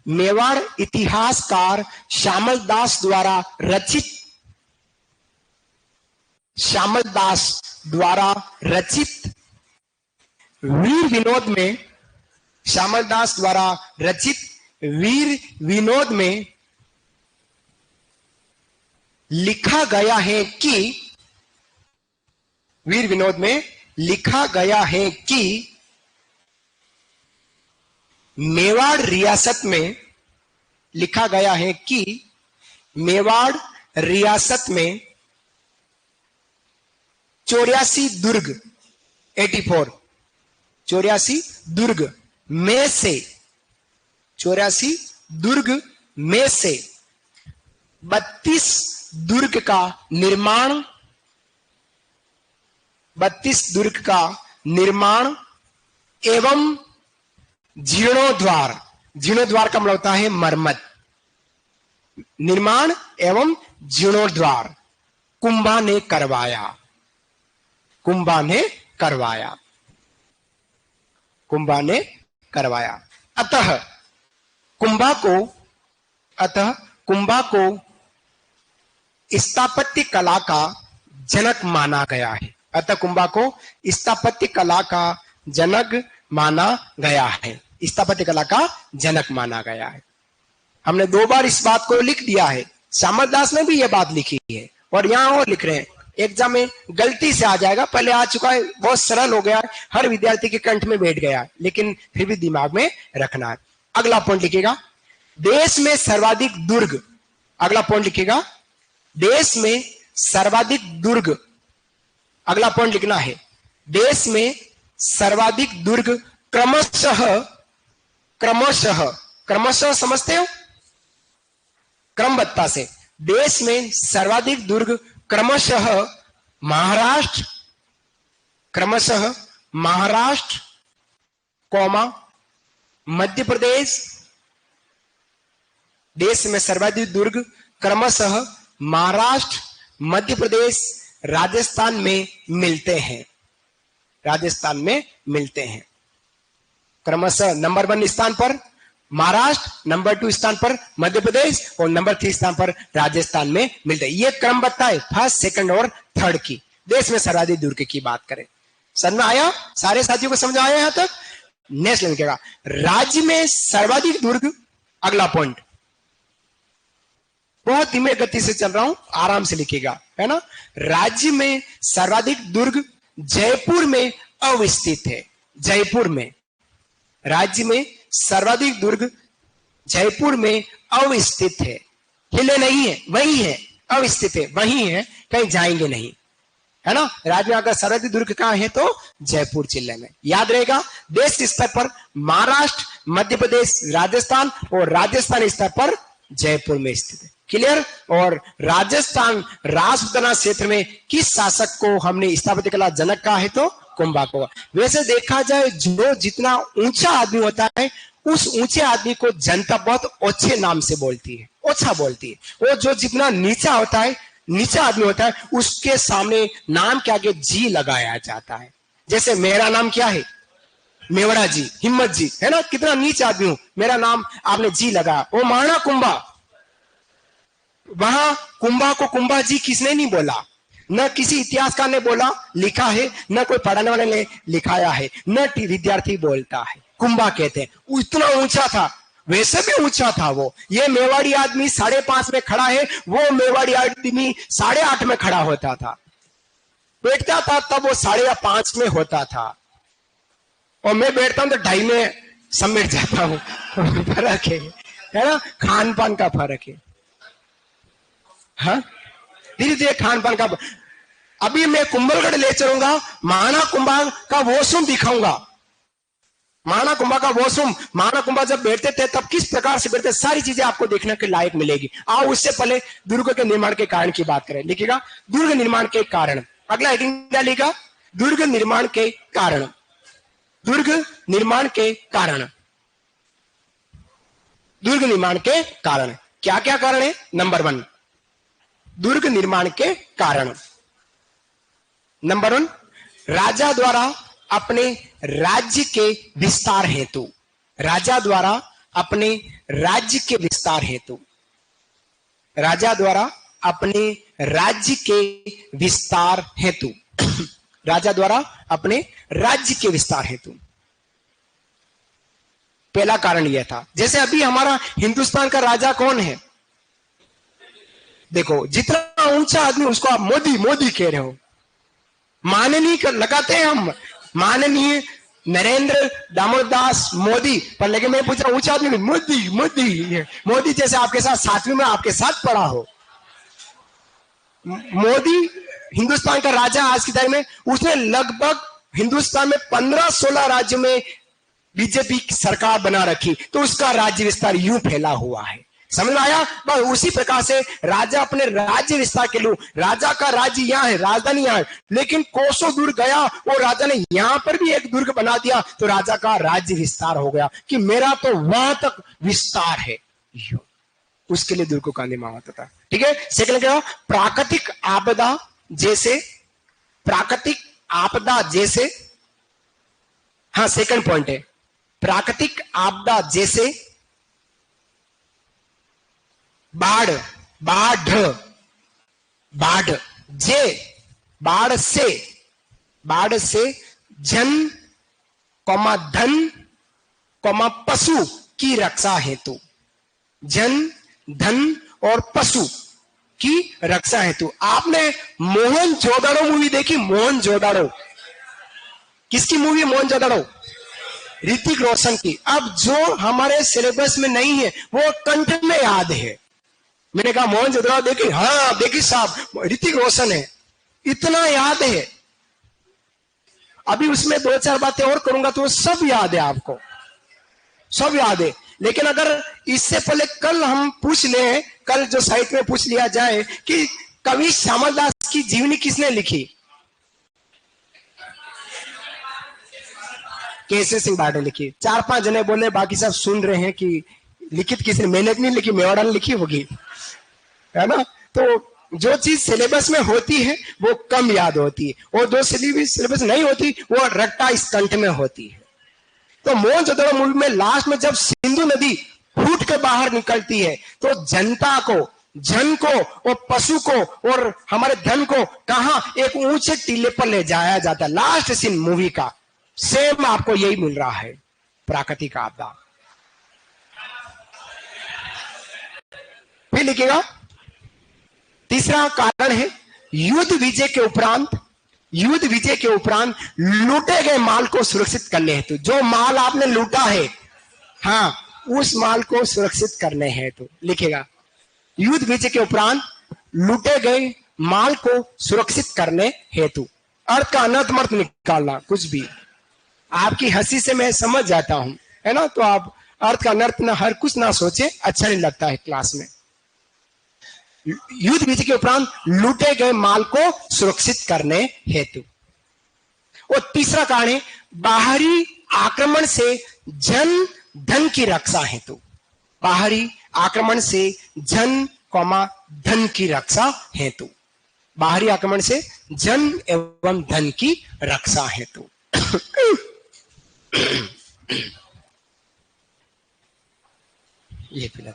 मेवाड़ इतिहासकार श्यामल दास द्वारा रचित, श्यामल दास द्वारा रचित वीर विनोद में, श्यामल दास द्वारा रचित वीर विनोद में लिखा गया है कि, वीर विनोद में लिखा गया है कि मेवाड़ रियासत में, लिखा गया है कि मेवाड़ रियासत में 84 दुर्ग, 84 84 दुर्ग में से, 84 दुर्ग में से 32 दुर्ग का निर्माण, 32 दुर्ग का निर्माण एवं जीर्णोद्वार, जीर्णोद्वार का मतलब होता है मरम्मत, निर्माण एवं जीर्णोद्वार कुंभा ने करवाया, कुंभा ने करवाया, कुंभा ने करवाया। अतः कुंभा को, अतः कुंभा को स्थापत्य कला का जनक माना गया है, अतः कुंभा को स्थापत्य कला का जनक माना गया है, स्थापत्य कला का जनक माना गया है। हमने 2 बार इस बात को लिख दिया है, श्यामल दास ने भी यह बात लिखी है और यहां और लिख रहे हैं, एग्जाम में गलती से आ जाएगा, पहले आ चुका है, बहुत सरल हो गया है, हर विद्यार्थी के कंठ में बैठ गया है, लेकिन फिर भी दिमाग में रखना है। अगला पॉइंट लिखेगा देश में सर्वाधिक दुर्ग, अगला पॉइंट लिखेगा देश में सर्वाधिक दुर्ग, अगला पॉइंट लिखना है देश में सर्वाधिक दुर्ग क्रमशः, क्रमशः, क्रमशः समझते हो, क्रमबद्धता से, देश में सर्वाधिक दुर्ग क्रमशः महाराष्ट्र, क्रमशः महाराष्ट्र कौमा मध्य प्रदेश, देश में सर्वाधिक दुर्ग क्रमशः महाराष्ट्र, मध्य प्रदेश, राजस्थान में मिलते हैं, राजस्थान में मिलते हैं। क्रमशः नंबर 1 स्थान पर महाराष्ट्र, नंबर 2 स्थान पर मध्य प्रदेश और नंबर 3 स्थान पर राजस्थान में मिलते हैं। ये क्रमबद्धता है फर्स्ट, सेकंड और थर्ड की, देश में सर्वाधिक दुर्ग की बात करें। समझ में आया? सारे साथियों को समझ आया यहां तक? नेक्स्ट लिखेगा राज्य में सर्वाधिक दुर्ग, अगला पॉइंट, बहुत धीमे गति से चल रहा हूं, आराम से लिखेगा, है ना। राज्य में सर्वाधिक दुर्ग जयपुर में अवस्थित है, जयपुर में, राज्य में सर्वाधिक दुर्ग जयपुर में अवस्थित है, हिले नहीं है, वही है, अवस्थित है, वही है, कहीं जाएंगे नहीं, है ना। राज्य में अगर सर्वाधिक दुर्ग कहां है तो जयपुर जिले में। याद रहेगा देश स्तर पर महाराष्ट्र, मध्य प्रदेश, राजस्थान और राजस्थान स्तर पर जयपुर में स्थित है। क्लियर? और राजस्थान राजपूताना क्षेत्र में किस शासक को हमने स्थापत्य कला जनक कहा है तो कुंभा को। वैसे देखा जाए जो जितना ऊंचा आदमी होता है उस ऊंचे आदमी को जनता बहुत ओछे नाम से बोलती है, ओछा बोलती है। वो जो जितना नीचा होता है, नीचा आदमी होता है, उसके सामने नाम के आगे जी लगाया जाता है। जैसे मेरा नाम क्या है? मेवाड़ा जी, हिम्मत जी, है ना, कितना नीच आदमी हूं, मेरा नाम आपने जी लगा, वो महाना कुंभा। वहां कुंभा को कुंभा जी किसने नहीं बोला, न किसी इतिहासकार ने बोला, लिखा है, न कोई पढ़ाने वाले ने लिखाया है, न विद्यार्थी बोलता है, कुंभा कहते हैं। इतना ऊंचा था, वैसे भी ऊंचा था वो। ये मेवाड़ी आदमी 5.5 में खड़ा है, वो मेवाड़ी आदमी 8.5 में खड़ा होता था, बैठता था तब वो 5.5 में होता था, और मैं बैठता हूं तो 2.5 में समेट जाता हूं। फर्क है ना, खान पान का फर्क है। हाँ, धीरे धीरे खान पान का। अभी मैं कुंभलगढ़ ले चलूंगा, महाना कुंभा का वॉशरूम दिखाऊंगा, महाना कुंभा का वॉशरूम। महाना कुंभा जब बैठते थे तब किस प्रकार से बैठते, सारी चीजें आपको देखने के लायक मिलेगी। आओ उससे पहले दुर्ग के निर्माण के कारण की बात करें। लिखिएगा दुर्ग निर्माण के कारण, अगला हेडिंग क्या लिखा, दुर्ग निर्माण के कारण, दुर्ग निर्माण के कारण, दुर्ग निर्माण के कारण। क्या क्या कारण है? नंबर 1 दुर्ग निर्माण के कारण। नंबर 1 राजा द्वारा अपने राज्य के विस्तार हेतु, राजा द्वारा अपने राज्य के विस्तार हेतु, राजा द्वारा अपने राज्य के विस्तार हेतु, राजा द्वारा अपने राज्य के विस्तार हेतु। पहला कारण यह था। जैसे अभी हमारा हिंदुस्तान का राजा कौन है? देखो, जितना ऊंचा आदमी उसको आप मोदी मोदी कह रहे हो, माननीय लगाते हैं हम, माननीय नरेंद्र दामोदर दास मोदी, पर लेकिन मैं पूछ रहा हूं ऊंचा आदमी मोदी मोदी, मोदी जैसे आपके साथ 7वीं में आपके साथ पढ़ा हो। मोदी हिंदुस्तान का राजा आज की तारीख में, उसने लगभग हिंदुस्तान में 15-16 राज्यों में बीजेपी की सरकार बना रखी, तो उसका राज्य विस्तार यूं फैला हुआ है। समझ में आया? बस उसी प्रकार से राजा अपने राज्य विस्तार के लिए, राजा का राज्य यहाँ है, राजधानी यहाँ है, लेकिन कोसों दूर गया और राजा ने यहां पर भी एक दुर्ग बना दिया, तो राजा का राज्य विस्तार हो गया कि मेरा तो वहां तक विस्तार है, उसके लिए दुर्ग का निर्माण होता था। ठीक है। सेकंड क्या, प्राकृतिक आपदा जैसे, प्राकृतिक आपदा जैसे, हाँ सेकंड पॉइंट है, प्राकृतिक आपदा जैसे बाढ़, बाढ़, बाढ़, जे बाढ़ से जन कौमा धन कौमा पशु की रक्षा हेतु, जन धन और पशु की रक्षा हेतु। आपने मोहनजोदड़ो मूवी देखी? मोहनजोदड़ो किसकी मूवी? मोहनजोदड़ो ऋतिक रोशन की। अब जो हमारे सिलेबस में नहीं है वो कंठ में याद है। मैंने कहा मोहनजोदड़ो देखी? हाँ देखी साहब, ऋतिक रोशन है, इतना याद है। अभी उसमें 2-4 बातें और करूंगा तो सब याद है, आपको सब याद है। लेकिन अगर इससे पहले कल हम पूछ लें, कल जो साहित्य में पूछ लिया जाए कि कवि श्यामल दास की जीवनी किसने लिखी? केसरी सिंह बार्डे लिखी। 4-5 जने बोले, बाकी सब सुन रहे हैं कि लिखित किसने, मैंने नहीं लिखी, मेवाड़ा ने लिखी होगी, है ना। तो जो चीज सिलेबस में होती है वो कम याद होती है, और जो सिलेबस नहीं होती वो रट्टा इस कंठ में होती है। तो मोहनजोदड़ो मूवी में लास्ट में जब सिंधु नदी फूट कर बाहर निकलती है तो जनता को, जन को और पशु को और हमारे धन को कहां, एक ऊंचे टीले पर ले जाया जाता है। लास्ट सीन मूवी का सेम आपको यही मिल रहा है, प्राकृतिक आपदा। फिर लिखिएगा तीसरा कारण है युद्ध विजय के उपरांत, युद्ध विजय के उपरांत लूटे गए माल को सुरक्षित करने हेतु। जो माल आपने लूटा है, हाँ उस माल को सुरक्षित करने हेतु। लिखेगा युद्ध विजय के उपरांत लूटे गए माल को सुरक्षित करने हेतु। अर्थ का अनर्थ मर्थ निकालना, कुछ भी आपकी हंसी से मैं समझ जाता हूं, है ना, तो आप अर्थ का अनर्थ ना हर कुछ ना सोचे, अच्छा नहीं लगता है क्लास में। युद्ध विजय के उपरांत लूटे गए माल को सुरक्षित करने हेतु। और तीसरा कारण है बाहरी आक्रमण से जन धन की रक्षा हेतु। बाहरी आक्रमण से जन कौमा धन की रक्षा हेतु। बाहरी आक्रमण से जन एवं धन की रक्षा हेतु। ये पिला।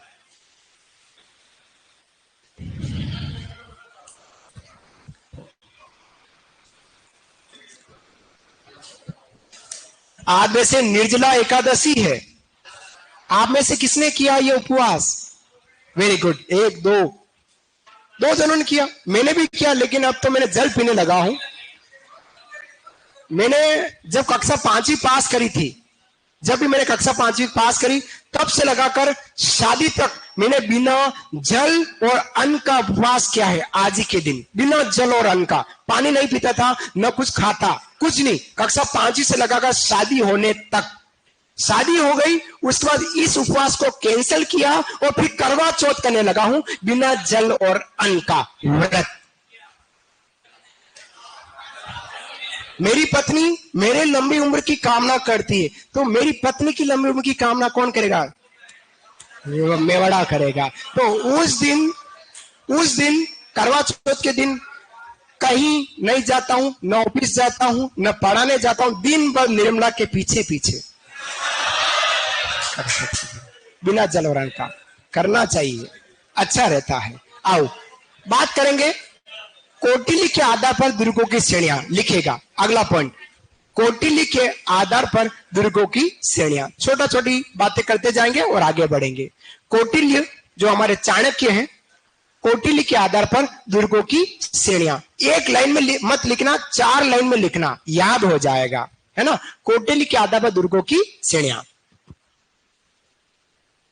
आज में से निर्जला एकादशी है। आप में से किसने किया ये उपवास? Very good. एक दो दो जनों ने किया, मैंने भी किया, लेकिन अब तो मैंने जल पीने लगा हूं। मैंने जब कक्षा 5वीं पास करी थी, जब भी मैंने कक्षा 5वीं पास करी, तब से लगाकर शादी तक मैंने बिना जल और अन्न का उपवास किया है। आज ही के दिन बिना जल और अन्न का, पानी नहीं पीता था, न कुछ खाता, कुछ नहीं। कक्षा 5वीं से लगाकर शादी होने तक। शादी हो गई, उसके बाद इस उपवास को कैंसिल किया और फिर करवा चौथ करने लगा हूं बिना जल और अन्न का व्रत। मेरी पत्नी मेरे लंबी उम्र की कामना करती है, तो मेरी पत्नी की लंबी उम्र की कामना कौन करेगा? मेवाड़ा करेगा। तो उस दिन करवा चौथ के दिन कहीं नहीं जाता हूं, न ऑफिस जाता हूं, न पढ़ाने जाता हूं, दिन भर निर्मला के पीछे पीछे बिना जल और अन्न का करना चाहिए, अच्छा रहता है। आओ बात करेंगे कौटिल्य के आधार पर दुर्गों की श्रेणियां। लिखेगा अगला पॉइंट, कौटिल्य के आधार पर दुर्गों की श्रेणियां। छोटा छोटी बातें करते जाएंगे और आगे बढ़ेंगे। कौटिल्य जो हमारे चाणक्य हैं, कौटिल्य के आधार पर दुर्गों की श्रेणियां। एक लाइन में मत लिखना, 4 लाइन में लिखना, याद हो जाएगा, है ना। कौटिल्य के आधार पर दुर्गों की श्रेणियां।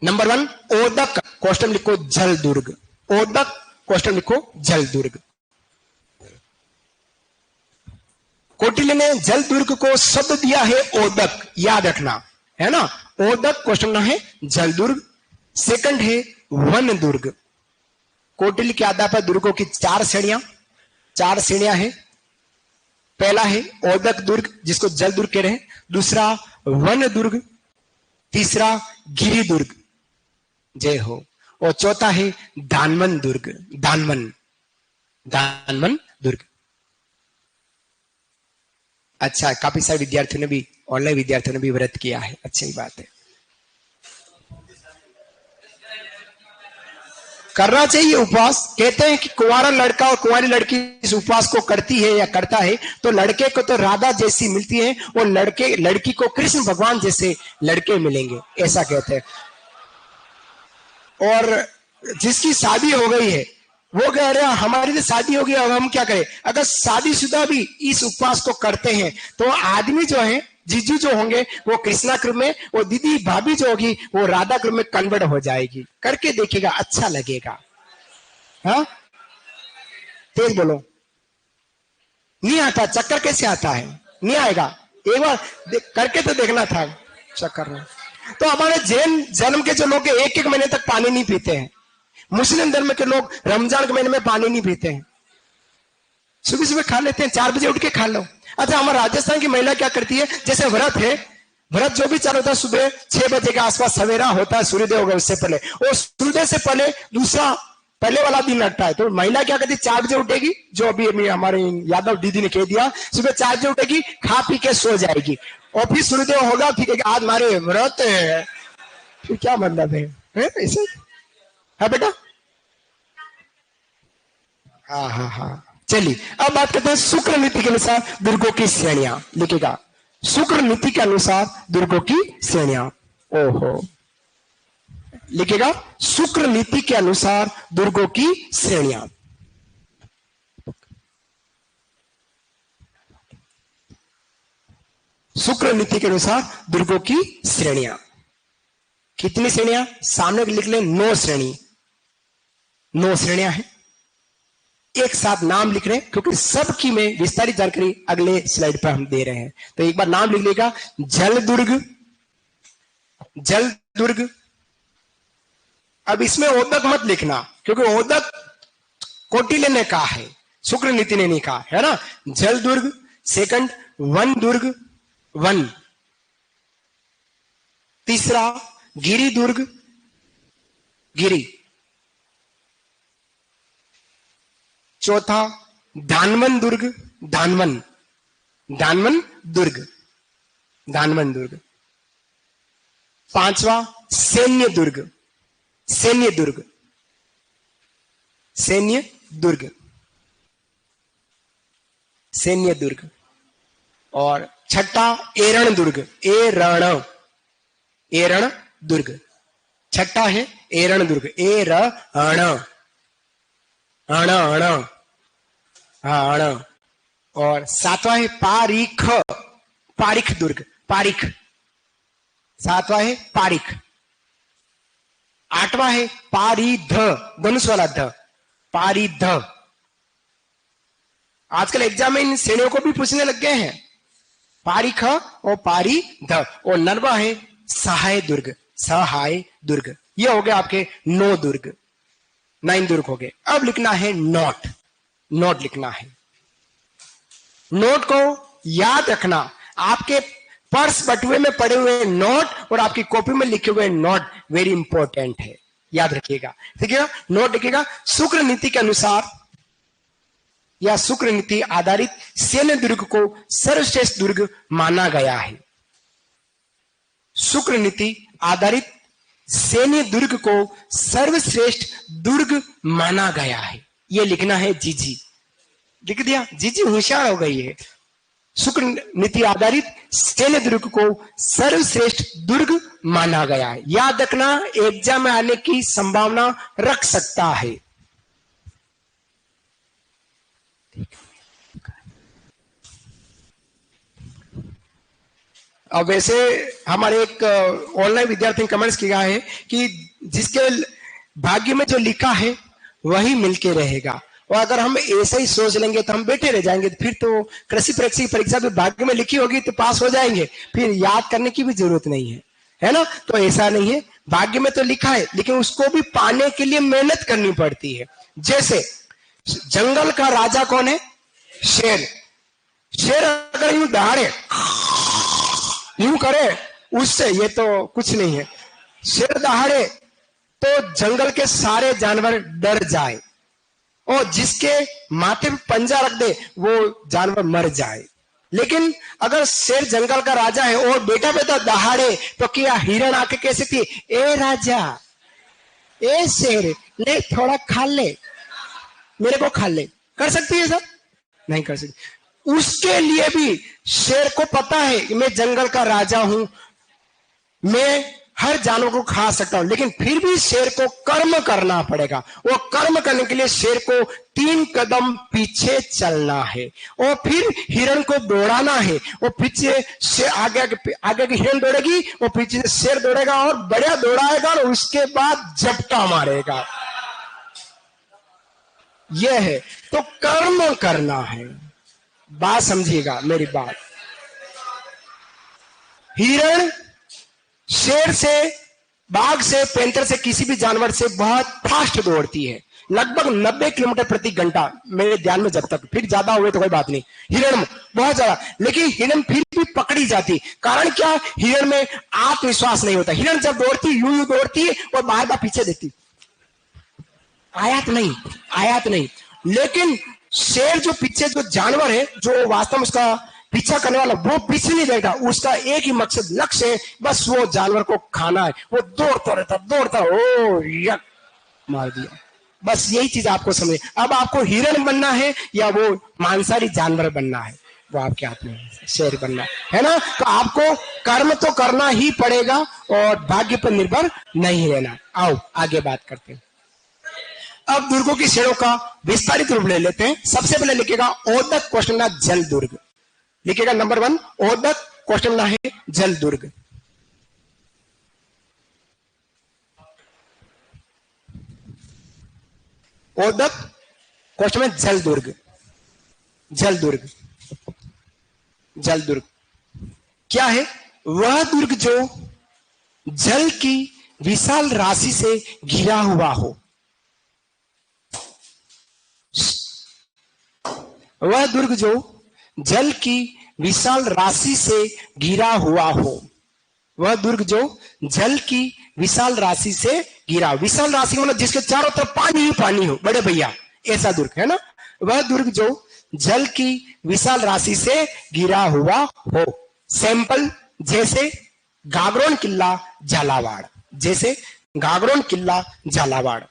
नंबर 1 ओदक, क्वेश्चन लिखो जल दुर्ग। ओदक क्वेश्चन लिखो जल दुर्ग। कौटिल्य ने जल दुर्ग को शब्द दिया है ओदक, याद रखना, है ना। ओदक क्वेश्चन है जल दुर्ग। सेकंड है वन दुर्ग। कौटिल्य के आधार पर दुर्गों की 4 श्रेणियां है। पहला है ओदक दुर्ग, जिसको जल दुर्ग कह रहे हैं। दूसरा वन दुर्ग। तीसरा गिरि दुर्ग, जय हो। और चौथा है दानवन दुर्ग, दानवन दुर्ग। अच्छा, काफी सारे विद्यार्थियों ने भी, ऑनलाइन विद्यार्थियों ने भी व्रत किया है, अच्छी बात है। करना चाहिए उपवास। कहते हैं कि कुंवारा लड़का और कुंवारी लड़की इस उपवास को करती है या करता है तो लड़के को तो राधा जैसी मिलती है और लड़की को कृष्ण भगवान जैसे लड़के मिलेंगे, ऐसा कहते हैं। और जिसकी शादी हो गई है वो कह रहे हैं हमारी तो शादी हो गई, अब हम क्या करें। अगर शादीशुदा भी इस उपवास को करते हैं तो आदमी जो है, जीजू जो होंगे वो कृष्णा क्रम में, वो दीदी भाभी जो होगी वो राधा क्रम में कन्वर्ट हो जाएगी। करके देखिएगा, अच्छा लगेगा। हाँ तेज बोलो। नहीं आता चक्कर, कैसे आता है? नहीं आएगा, एक बार करके तो देखना था चक्कर में। तो हमारे जैन जन्म के जो लोग 1-1 महीने तक पानी नहीं पीते हैं। मुस्लिम धर्म के लोग रमजान के महीने में पानी नहीं पीते हैं, सुबह सुबह खा लेते हैं, 4 बजे उठ के खा लो। अच्छा, हमारे राजस्थान की महिला क्या करती है, जैसे व्रत है, व्रत जो भी चालू होता है सुबह 6 बजे के आसपास सवेरा होता है, सूर्योदय होगा उससे पहले, और सूर्योदय से पहले दूसरा पहले वाला दिन लगता है। तो महिला क्या करती है, 4 बजे उठेगी, जो अभी हमारे यादव दीदी ने कह दिया, सुबह 4 बजे उठेगी, खा पी के सो जाएगी, और फिर सूर्योदय होगा, फिर आज हमारे व्रत है। फिर क्या मतलब है ऐसे? है बेटा? हाँ हाँ हाँ। चलिए अब बात करते हैं शुक्र नीति के अनुसार दुर्गों की श्रेणियां। लिखेगा शुक्र नीति के अनुसार दुर्गों की श्रेणियां। ओहो, लिखेगा शुक्र नीति के अनुसार दुर्गों की श्रेणियां। शुक्र नीति के अनुसार दुर्गों की श्रेणियां। कितनी श्रेणियां? सामने लिख ले 9 श्रेणी, 9 श्रेणियां हैं। एक साथ नाम लिख रहे हैं क्योंकि सबकी में विस्तारित जानकारी अगले स्लाइड पर हम दे रहे हैं। तो एक बार नाम लिख लेगा, जल दुर्ग, जल दुर्ग। अब इसमें ओदक मत लिखना क्योंकि ओदक कौटिल्य ने कहा है, शुक्र नीति ने नहीं कहा, है ना। जल दुर्ग। सेकंड वन दुर्ग, वन। तीसरा गिरि दुर्ग, गिरि। चौथा दानवन दुर्ग, दानवन, दानवन दुर्ग। दानवन दुर्ग। पांचवा सैन्य दुर्ग, सैन्य दुर्ग, सैन्य दुर्ग, सैन्य दुर्ग। और छठा एरण दुर्ग, एरण, एरण दुर्ग। छठा है एरण दुर्ग, एरण, अण, अण, हाँ अण। और सातवां है पारीख, पारीख दुर्ग, पारीख, सातवां है पारीख। आठवां है पारिध, धनुष वाला ध, पारिध। आजकल एग्जाम में इन श्रेणियों को भी पूछने लग गए हैं, पारीख और पारिध। और नरवा है सहाय दुर्ग, सहाय दुर्ग। ये हो गए आपके 9 दुर्ग, 9 दुर्ग हो गए। अब लिखना है नोट, नोट लिखना है। नोट को याद रखना, आपके पर्स बटुए में पड़े हुए नोट और आपकी कॉपी में लिखे हुए नोट वेरी इंपॉर्टेंट है, याद रखिएगा। ठीक है, नोट लिखिएगा। शुक्र नीति के अनुसार या शुक्र नीति आधारित सैन्य दुर्ग को सर्वश्रेष्ठ दुर्ग माना गया है। शुक्र नीति आधारित सैन्य दुर्ग को सर्वश्रेष्ठ दुर्ग माना गया है। यह लिखना है जीजी, लिख दिया, जीजी होशियार हो गई है। शुक्र नीति आधारित सैन्य दुर्ग को सर्वश्रेष्ठ दुर्ग माना गया है। याद रखना, एग्जाम में आने की संभावना रख सकता है। अब वैसे हमारे एक ऑनलाइन विद्यार्थी ने कमेंट्स किया है कि जिसके भाग्य में जो लिखा है वही मिलके रहेगा। और अगर हम ऐसे ही सोच लेंगे तो हम बैठे रह जाएंगे। फिर तो कृषि परीक्षा भी भाग्य में लिखी होगी तो पास हो जाएंगे, फिर याद करने की भी जरूरत नहीं है, है ना। तो ऐसा नहीं है, भाग्य में तो लिखा है लेकिन उसको भी पाने के लिए मेहनत करनी पड़ती है। जैसे जंगल का राजा कौन है? शेर। शेर अगर यूं दहाड़े, यूं करे, उससे ये तो कुछ नहीं है। शेर दहाड़े तो जंगल के सारे जानवर डर जाए, और जिसके माथे पे पंजा रख दे वो जानवर मर जाए। लेकिन अगर शेर जंगल का राजा है और बेटा बेटा दहाड़े तो क्या हिरण आके कह सकती है, ए राजा, ए शेर, ले थोड़ा खा ले, मेरे को खा ले? कर सकती है सर? नहीं कर सकती। उसके लिए भी शेर को पता है कि मैं जंगल का राजा हूं, मैं हर जानवर को खा सकता हूं, लेकिन फिर भी शेर को कर्म करना पड़ेगा। वो कर्म करने के लिए शेर को 3 कदम पीछे चलना है और फिर हिरण को दौड़ाना है। वो पीछे से आगे की हिरण दौड़ेगी, वो पीछे से शेर दौड़ेगा और बढ़िया दौड़ाएगा और उसके बाद झपटा मारेगा। यह है, तो कर्म करना है। बात समझिएगा मेरी बात। हिरण शेर से, बाघ से, पैंथर से, किसी भी जानवर से बहुत फास्ट दौड़ती है, लगभग 90 किलोमीटर प्रति घंटा मेरे ध्यान में जब तक, फिर ज्यादा हुए तो कोई बात नहीं। हिरण बहुत ज्यादा, लेकिन हिरण फिर भी पकड़ी जाती। कारण क्या? हिरण में आत्मविश्वास नहीं होता। हिरण जब दौड़ती यूं दौड़ती है और बार बार पीछे देखती, आयात नहीं, आयात नहीं। लेकिन शेर जो पीछे जो जानवर है, जो वास्तव में उसका पीछा करने वाला, वो पीछे नहीं रहेगा। उसका एक ही मकसद, लक्ष्य है, बस वो जानवर को खाना है। वो दौड़ता रहता, दौड़ता, ओ यक, मार दिया। बस यही चीज आपको समझे। अब आपको हिरण बनना है या वो मांसाहारी जानवर बनना है, वो आपके हाथ में है। शेर बनना है ना, तो आपको कर्म तो करना ही पड़ेगा और भाग्य पर निर्भर नहीं रहना। आओ आगे बात करते हैं। अब दुर्गों की श्रेणियों का विस्तारित रूप ले लेते हैं। सबसे पहले लिखेगा ओदक क्वेश्चन जल दुर्ग, लिखेगा नंबर 1 ओदक क्वेश्चन है जल दुर्ग। ओदक क्वेश्चन में जल दुर्ग, जल दुर्ग, जल दुर्ग क्या है? वह दुर्ग जो जल की विशाल राशि से घिरा हुआ हो। वह दुर्ग जो जल की विशाल राशि से घिरा हुआ हो। वह दुर्ग जो जल की विशाल राशि से घिरा, विशाल राशि मतलब जिसके चारों तरफ पानी ही पानी हो, बड़े भैया, ऐसा दुर्ग है ना। वह दुर्ग जो जल की विशाल राशि से घिरा हुआ हो। सैंपल जैसे गागरोन किला झालावाड़, जैसे गागरोन किला झालावाड़।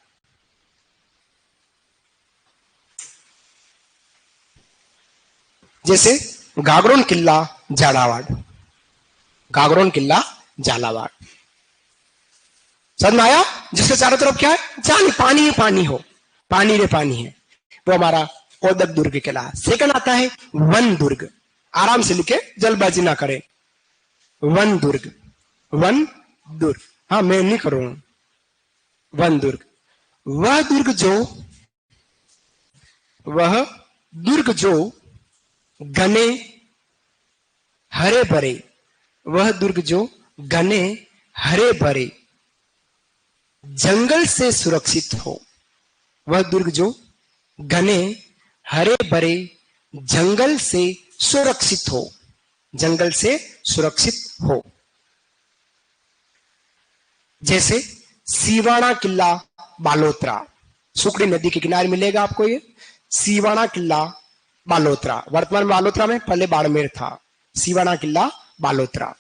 जैसे गागरोन किला झालावाड़, गागरोन किला झालावाड़। समझ में आया? जिसके चारों तरफ क्या है? जानी पानी ही पानी हो, पानी रे पानी है, वो हमारा कोदक दुर्ग किला। सेकंड आता है वन दुर्ग। आराम से लिखे, जल्दबाजी ना करें। वन दुर्ग, वन दुर्ग, हाँ मैं नहीं करूं। वन दुर्ग, वह दुर्ग जो, वह दुर्ग जो घने हरे भरे, वह दुर्ग जो घने हरे भरे जंगल से सुरक्षित हो। वह दुर्ग जो घने हरे भरे जंगल से सुरक्षित हो, जंगल से सुरक्षित हो। जैसे सीवाना किला बालोतरा, सुकड़ी नदी के किनारे मिलेगा आपको ये सीवाना किला बालोतरा। वर्तमान में बालोतरा में, पहले बाड़मेर था। सीवाना किला बालोतरा।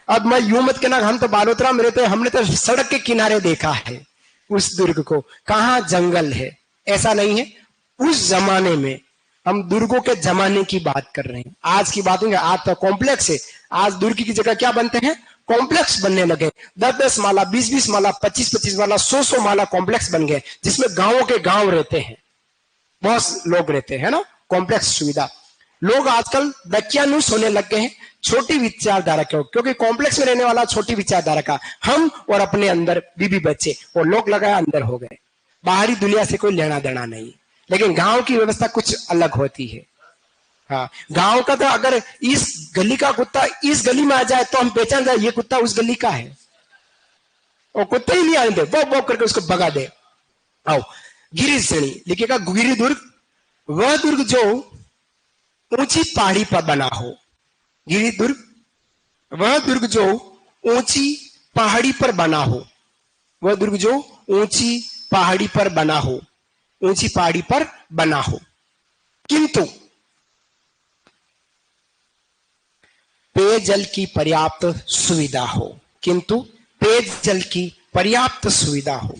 अब मैं यूं मत कहना हम तो बालोतरा में रहते, हमने तो सड़क के किनारे देखा है उस दुर्ग को, कहां जंगल है, ऐसा नहीं है। उस जमाने में, हम दुर्गों के जमाने की बात कर रहे हैं, आज की बात नहीं। आज तो कॉम्प्लेक्स है। आज दुर्ग की जगह क्या बनते हैं? कॉम्प्लेक्स बनने लगे। 10-10 माला, 20-20 माला, 25-25 माला, 100-100 माला कॉम्प्लेक्स बन गए, जिसमें गांवों के गांव रहते हैं, बहुत लोग रहते हैं ना। कॉम्प्लेक्स सुविधा, लोग आजकल दकियानुस होने लग गए हैं, छोटी विचारधारा के, क्योंकि कॉम्प्लेक्स में रहने वाला छोटी विचारधारा का, हम और अपने अंदर बीबी बच्चे और लोग लगाए अंदर हो गए, बाहरी दुनिया से कोई लेना देना नहीं। लेकिन गांव की व्यवस्था कुछ अलग होती है। हाँ, गांव का तो अगर इस गली का कुत्ता इस गली में आ जाए तो हम पहचान जाए ये कुत्ता उस गली का है, और कुत्ते ही नहीं आने दे, वो करके उसको भगा दे। आओ, गिरी श्रेणी लिखेगा गिरी दुर्ग, वह दुर्ग जो ऊंची पहाड़ी पर बना हो। गिरी दुर्ग, वह दुर्ग जो ऊंची पहाड़ी पर बना हो, वह दुर्ग जो ऊंची पहाड़ी पर बना हो, ऊंची पहाड़ी पर बना हो, किंतु पेयजल की पर्याप्त सुविधा हो, किंतु पेयजल की पर्याप्त सुविधा हो,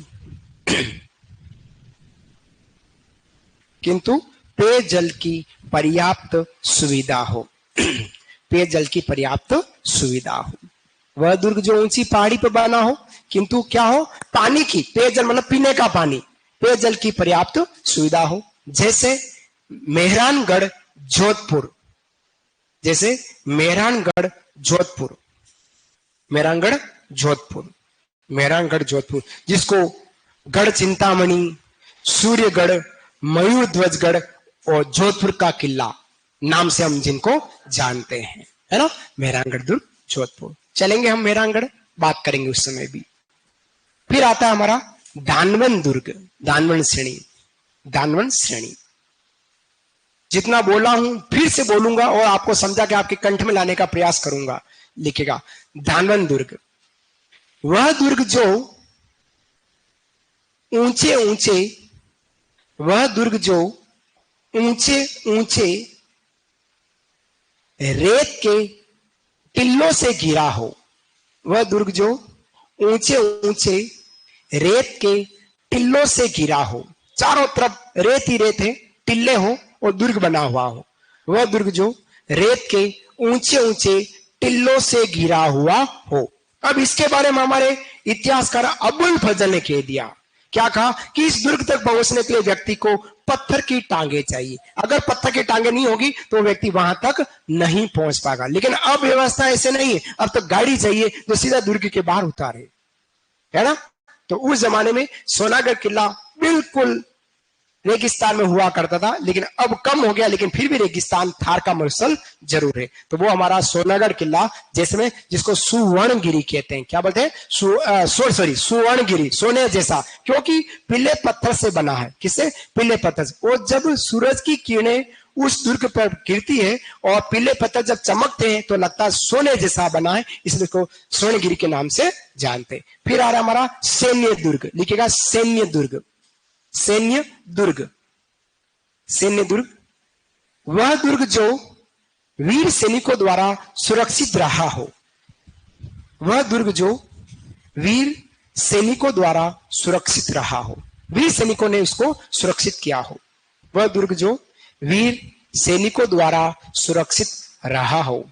किंतु पेयजल की पर्याप्त सुविधा हो, पेयजल की पर्याप्त सुविधा हो। वह दुर्ग जो ऊंची पहाड़ी पर बना हो, किंतु क्या हो? पानी की, पेयजल मतलब पीने का पानी, पेयजल की पर्याप्त सुविधा हो। जैसे मेहरानगढ़ जोधपुर, जैसे मेहरानगढ़ जोधपुर, मेहरानगढ़ जोधपुर, मेहरानगढ़ जोधपुर, जिसको गढ़ चिंतामणि, सूर्यगढ़, मयूरध्वजगढ़ और जोधपुर का किला नाम से हम जिनको जानते हैं, है ना, मेहरानगढ़ दुर्ग जोधपुर। चलेंगे हम मेहरानगढ़, बात करेंगे उस समय भी। फिर आता है हमारा धानवन दुर्ग, धानवन श्रेणी, धानवन श्रेणी। जितना बोला हूं फिर से बोलूंगा और आपको समझा के आपके कंठ में लाने का प्रयास करूंगा। लिखेगा धानवन दुर्ग, वह दुर्ग जो ऊंचे ऊंचे, वह दुर्ग जो ऊंचे ऊंचे रेत के टिल्लों से घिरा हो, वह दुर्ग जो ऊंचे ऊंचे रेत के टिल्लों से घिरा हो, चारों तरफ रेत ही रेत है, टिल्ले हो और दुर्ग बना हुआ हो। वह दुर्ग जो रेत के ऊंचे ऊंचे टिल्लों से घिरा हुआ हो। अब इसके बारे में हमारे इतिहासकार अबुल फजल ने कह दिया, क्या कहा कि इस दुर्ग तक पहुंचने के लिए व्यक्ति को पत्थर की टांगे चाहिए। अगर पत्थर की टांगे नहीं होगी तो व्यक्ति वहां तक नहीं पहुंच पाएगा। लेकिन अब व्यवस्था ऐसे नहीं है, अब तो गाड़ी चाहिए जो सीधा दुर्ग के बाहर उतारे, है ना। तो उस जमाने में सोनागढ़ किला बिल्कुल रेगिस्तान में हुआ करता था, लेकिन अब कम हो गया, लेकिन फिर भी रेगिस्तान थार का मसल जरूर है। तो वो हमारा सोनागढ़ किला, जिसमें जिसको सुवर्णगिरी कहते हैं, क्या बोलते हैं? सुवर्णगिरी, सोने जैसा, क्योंकि पीले पत्थर से बना है। किससे? पीले पत्थर से। और जब सूरज की किरणें उस दुर्ग पर गिरती है और पीले पत्थर जब चमकते हैं तो लगता है सोने जैसा बना है, इसलिए इसको स्वर्णगिरी के नाम से जानते हैं। फिर आ रहा हमारा सैन्य दुर्ग, लिखेगा सैन्य दुर्ग, सैन्य दुर्ग, सैन्य दुर्ग, वह दुर्ग जो वीर सैनिकों द्वारा सुरक्षित रहा हो। वह दुर्ग जो वीर सैनिकों द्वारा सुरक्षित रहा हो, वीर सैनिकों ने उसको सुरक्षित किया हो। वह दुर्ग जो वीर सैनिकों द्वारा सुरक्षित रहा हो।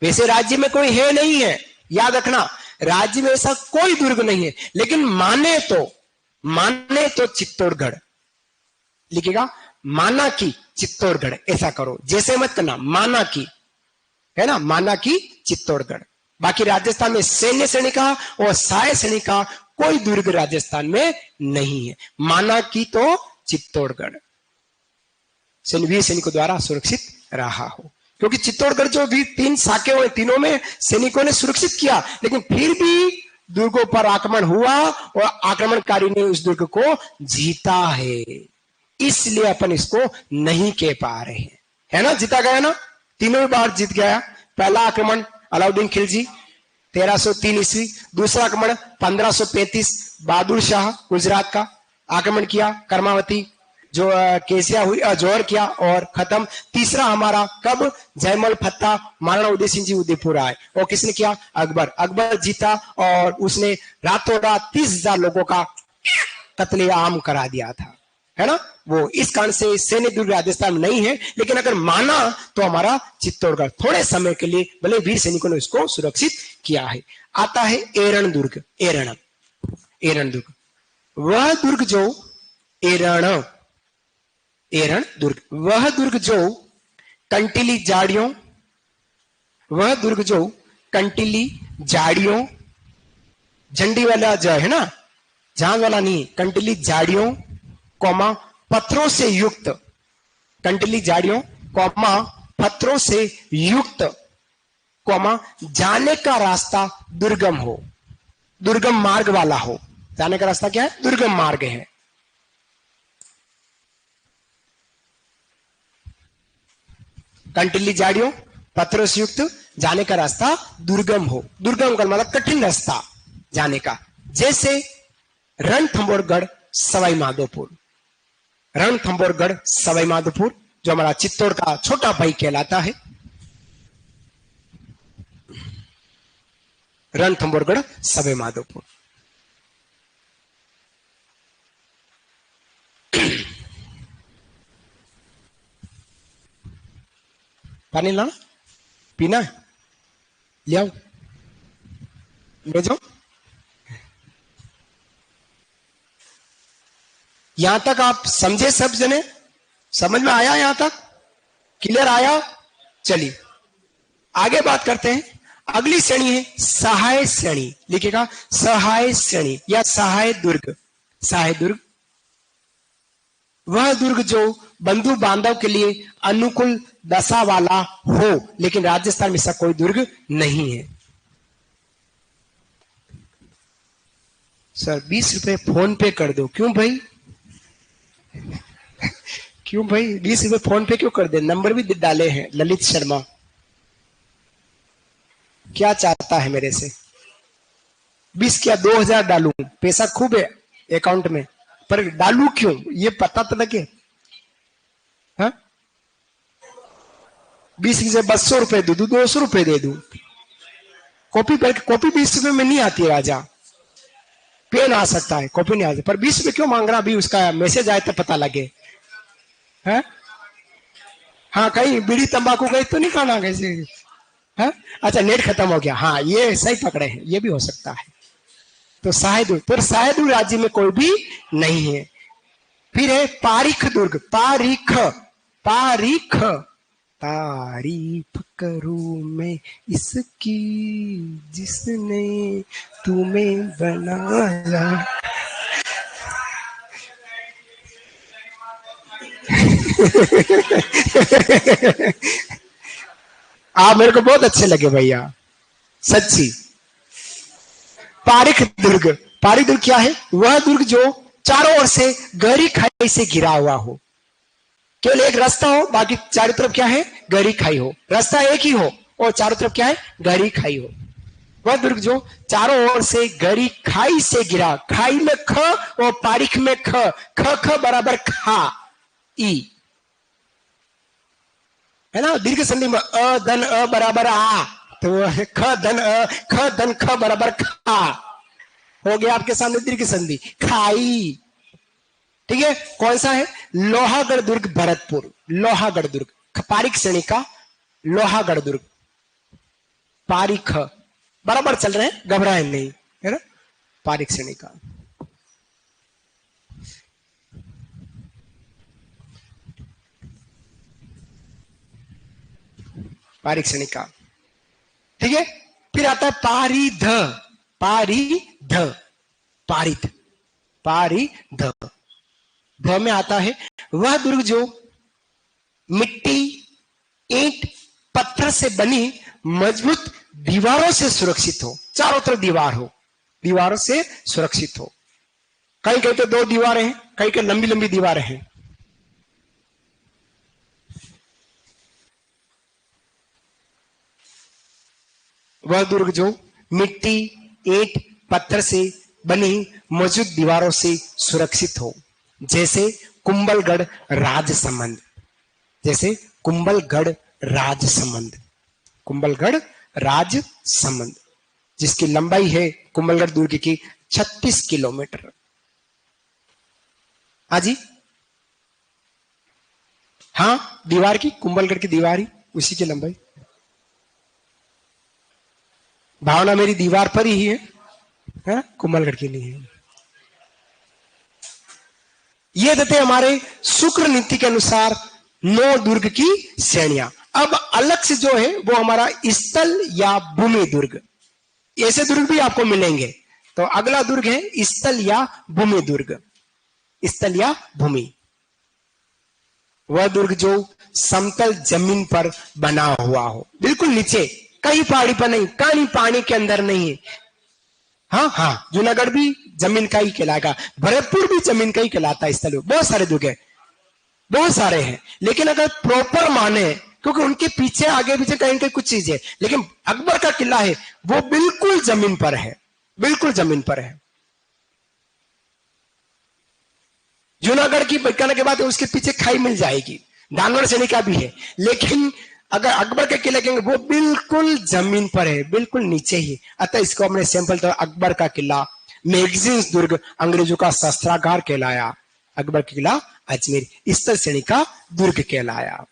वैसे राज्य में कोई है नहीं है, याद रखना, राज्य में ऐसा कोई दुर्ग नहीं है, लेकिन माने तो चित्तौड़गढ़ लिखेगा, माना की चित्तौड़गढ़, ऐसा करो, जैसे मत करना, माना की है ना, माना की चित्तौड़गढ़। बाकी राजस्थान में सैन्य सैनिका और सहाय सैनिका कोई दुर्ग राजस्थान में नहीं है। माना की तो चित्तौड़गढ़ वीर सैनिकों द्वारा सुरक्षित रहा हो, क्योंकि चित्तौड़गढ़ जो भी 3 साके हुए, तीनों में सैनिकों ने सुरक्षित किया, लेकिन फिर भी दुर्गों पर आक्रमण हुआ और आक्रमणकारी ने उस दुर्ग को जीता है, इसलिए अपन इसको नहीं कह पा रहे हैं, है ना। जीता गया ना, तीनों बार जीत गया। पहला आक्रमण अलाउद्दीन खिलजी 1303 ईस्वी, दूसरा आक्रमण 1535 बहादुर शाह गुजरात का आक्रमण किया, कर्मावती जो केसिया हुई, जोहर किया और खत्म। तीसरा हमारा कब, जयमल फत्ता महाराणा उदय सिंह जी उदयपुर आए, और किसने किया, अकबर जीता, और उसने रातों रात 30,000 लोगों का कत्लेआम करा दिया था, है ना। वो इस कारण से सैन्य दुर्ग राजस्थान में नहीं है, लेकिन अगर माना तो हमारा चित्तौड़गढ़ थोड़े समय के लिए, भले वीर सैनिकों ने उसको सुरक्षित किया है। आता है एरण दुर्ग, एरण दुर्ग, वह दुर्ग जो एरण दुर्ग, वह दुर्ग जो कंटीली झाड़ियों, वह दुर्ग जो कंटीली झाड़ियों, झंडी वाला जो है ना, झांग वाला नहीं, कंटीली झाड़ियों कौमा पत्थरों से युक्त, कंटीली झाड़ियों कौमा पत्थरों से युक्त कौमा जाने का रास्ता दुर्गम हो, दुर्गम मार्ग वाला हो। जाने का रास्ता क्या है, दुर्गम मार्ग है। कंटीली झाड़ियों पत्थरों से युक्त, जाने का रास्ता दुर्गम हो, दुर्गम का मतलब कठिन रास्ता जाने का, जैसे रणथंभौरगढ़ सवाई माधोपुर, रणथंभौरगढ़ सवाई माधोपुर जो हमारा चित्तौड़ का छोटा भाई कहलाता है, रणथंभौरगढ़ सवाई माधोपुर। पानी लाना, पीना है, ले आओ, ले जाओ। यहां तक आप समझे, सब जने समझ में आया, यहां तक क्लियर आया। चलिए आगे बात करते हैं। अगली श्रेणी है सहाय श्रेणी, लिखेगा सहाय श्रेणी या सहाय दुर्ग। सहाय दुर्ग वह दुर्ग जो बंधु बांधव के लिए अनुकूल दशा वाला हो, लेकिन राजस्थान में ऐसा कोई दुर्ग नहीं है। सर 20 रुपए फोन पे कर दो। क्यों भाई, क्यों भाई 20 रुपए फोन पे क्यों कर दे, नंबर भी डाले हैं, ललित शर्मा। क्या चाहता है मेरे से, 20 क्या 2000 डालूं, पैसा खूब है अकाउंट में, पर डालू क्यों ये पता तो लगे। हाँ 20 से 200 रुपए दे दू, 200 रुपए दे दू। कॉपी पर कॉपी 20 रुपए में नहीं आती है राजा, पेन आ सकता है, कॉपी नहीं आ सकती, पर 20 रुपए क्यों मांग रहा, अभी उसका मैसेज आए तो पता लगे। है हाँ कहीं बीड़ी तंबाकू गई तो नहीं खाना कैसे। है अच्छा नेट खत्म हो गया, हाँ ये सही पकड़े हैं, ये भी हो सकता है। तो सहायदुर्ग, पर सहायदुर्ग राज्य में कोई भी नहीं है। फिर है पारीख दुर्ग, पारीख, पारीख, तारीफ करूं मैं इसकी जिसने तुम्हें बनाया। आप मेरे को बहुत अच्छे लगे भैया, सच्ची। पारीख दुर्ग, पारीख दुर्ग क्या है, वह दुर्ग जो चारों ओर से गहरी खाई से घिरा हुआ हो, केवल एक रास्ता हो, बाकी चारों तरफ क्या है, गहरी खाई हो, रास्ता एक ही हो और चारों तरफ क्या है, गहरी खाई हो। वह दुर्ग जो चारों ओर से गहरी खाई से घिरा, खाई में ख और पारीख में ख, ख ख बराबर खा ई, है ना, दीर्घ संधि में अ धन अ बराबर आ, तो ख धन अ, ख धन ख बराबर खा, हो गया आपके सामने दीर्घ संधि, खाई। ठीक है, कौन सा है? लोहागढ़ दुर्ग भरतपुर, लोहागढ़ दुर्ग, पारिक श्रेणी का लोहागढ़ दुर्ग, पारिख, बराबर चल रहे हैं, घबराए नहीं, है ना, पारिक श्रेणी का। पारिक श्रेणी का। ठीक है, फिर आता है पारिध, पारिध, पारिध, पारिध, ध में आता है वह दुर्ग जो मिट्टी, ईंट, पत्थर से बनी मजबूत दीवारों से सुरक्षित हो, चारों तरफ दीवार हो, दीवारों से सुरक्षित हो। कहीं कहीं तो 2 दीवारें हैं, कहीं कहीं लंबी लंबी दीवारें हैं। वह दुर्ग जो मिट्टी, ईंट, पत्थर से बनी मजबूत दीवारों से सुरक्षित हो, जैसे कुंभलगढ़ राजसमंद, जैसे कुंभलगढ़ राजसमंद, कुंभलगढ़ राजसमंद, जिसकी लंबाई है कुंभलगढ़ दुर्ग की 36 किलोमीटर। हाँ जी, हाँ, दीवार की, कुंभलगढ़ की दीवार ही उसी की लंबाई। भावना मेरी दीवार पर ही है, कुंभलगढ़ के लिए। ये देते हमारे शुक्र नीति के अनुसार 9 दुर्ग की श्रेणियां। अब अलग से जो है वो हमारा स्थल या भूमि दुर्ग, ऐसे दुर्ग भी आपको मिलेंगे। तो अगला दुर्ग है स्थल या भूमि दुर्ग, स्थल या भूमि, वह दुर्ग जो समतल जमीन पर बना हुआ हो, बिल्कुल नीचे, कहीं पहाड़ी पर नहीं, कहीं पानी के अंदर नहीं है। हाँ हाँ, जूनागढ़ भी जमीन का ही कहलाएगा, भरतपुर भी जमीन का ही कहलाता है स्थल। बहुत सारे दुर्ग है, बहुत सारे हैं, लेकिन अगर प्रॉपर माने, क्योंकि उनके पीछे आगे पीछे कहीं कहीं कुछ चीज है, लेकिन अकबर का किला है वो बिल्कुल जमीन पर है, बिल्कुल जमीन पर है। जूनागढ़ की कहने के बाद उसके पीछे खाई मिल जाएगी, दानवर श्रेणी का भी है, लेकिन अगर अकबर के किले कहेंगे वो बिल्कुल जमीन पर है, बिल्कुल नीचे ही। अतः इसको हमने सैंपल तो अकबर का किला, मैगजीन्स दुर्ग अंग्रेजों का शस्त्रागार कहलाया, अकबर का किला अजमेर स्तर श्रेणी का दुर्ग कहलाया।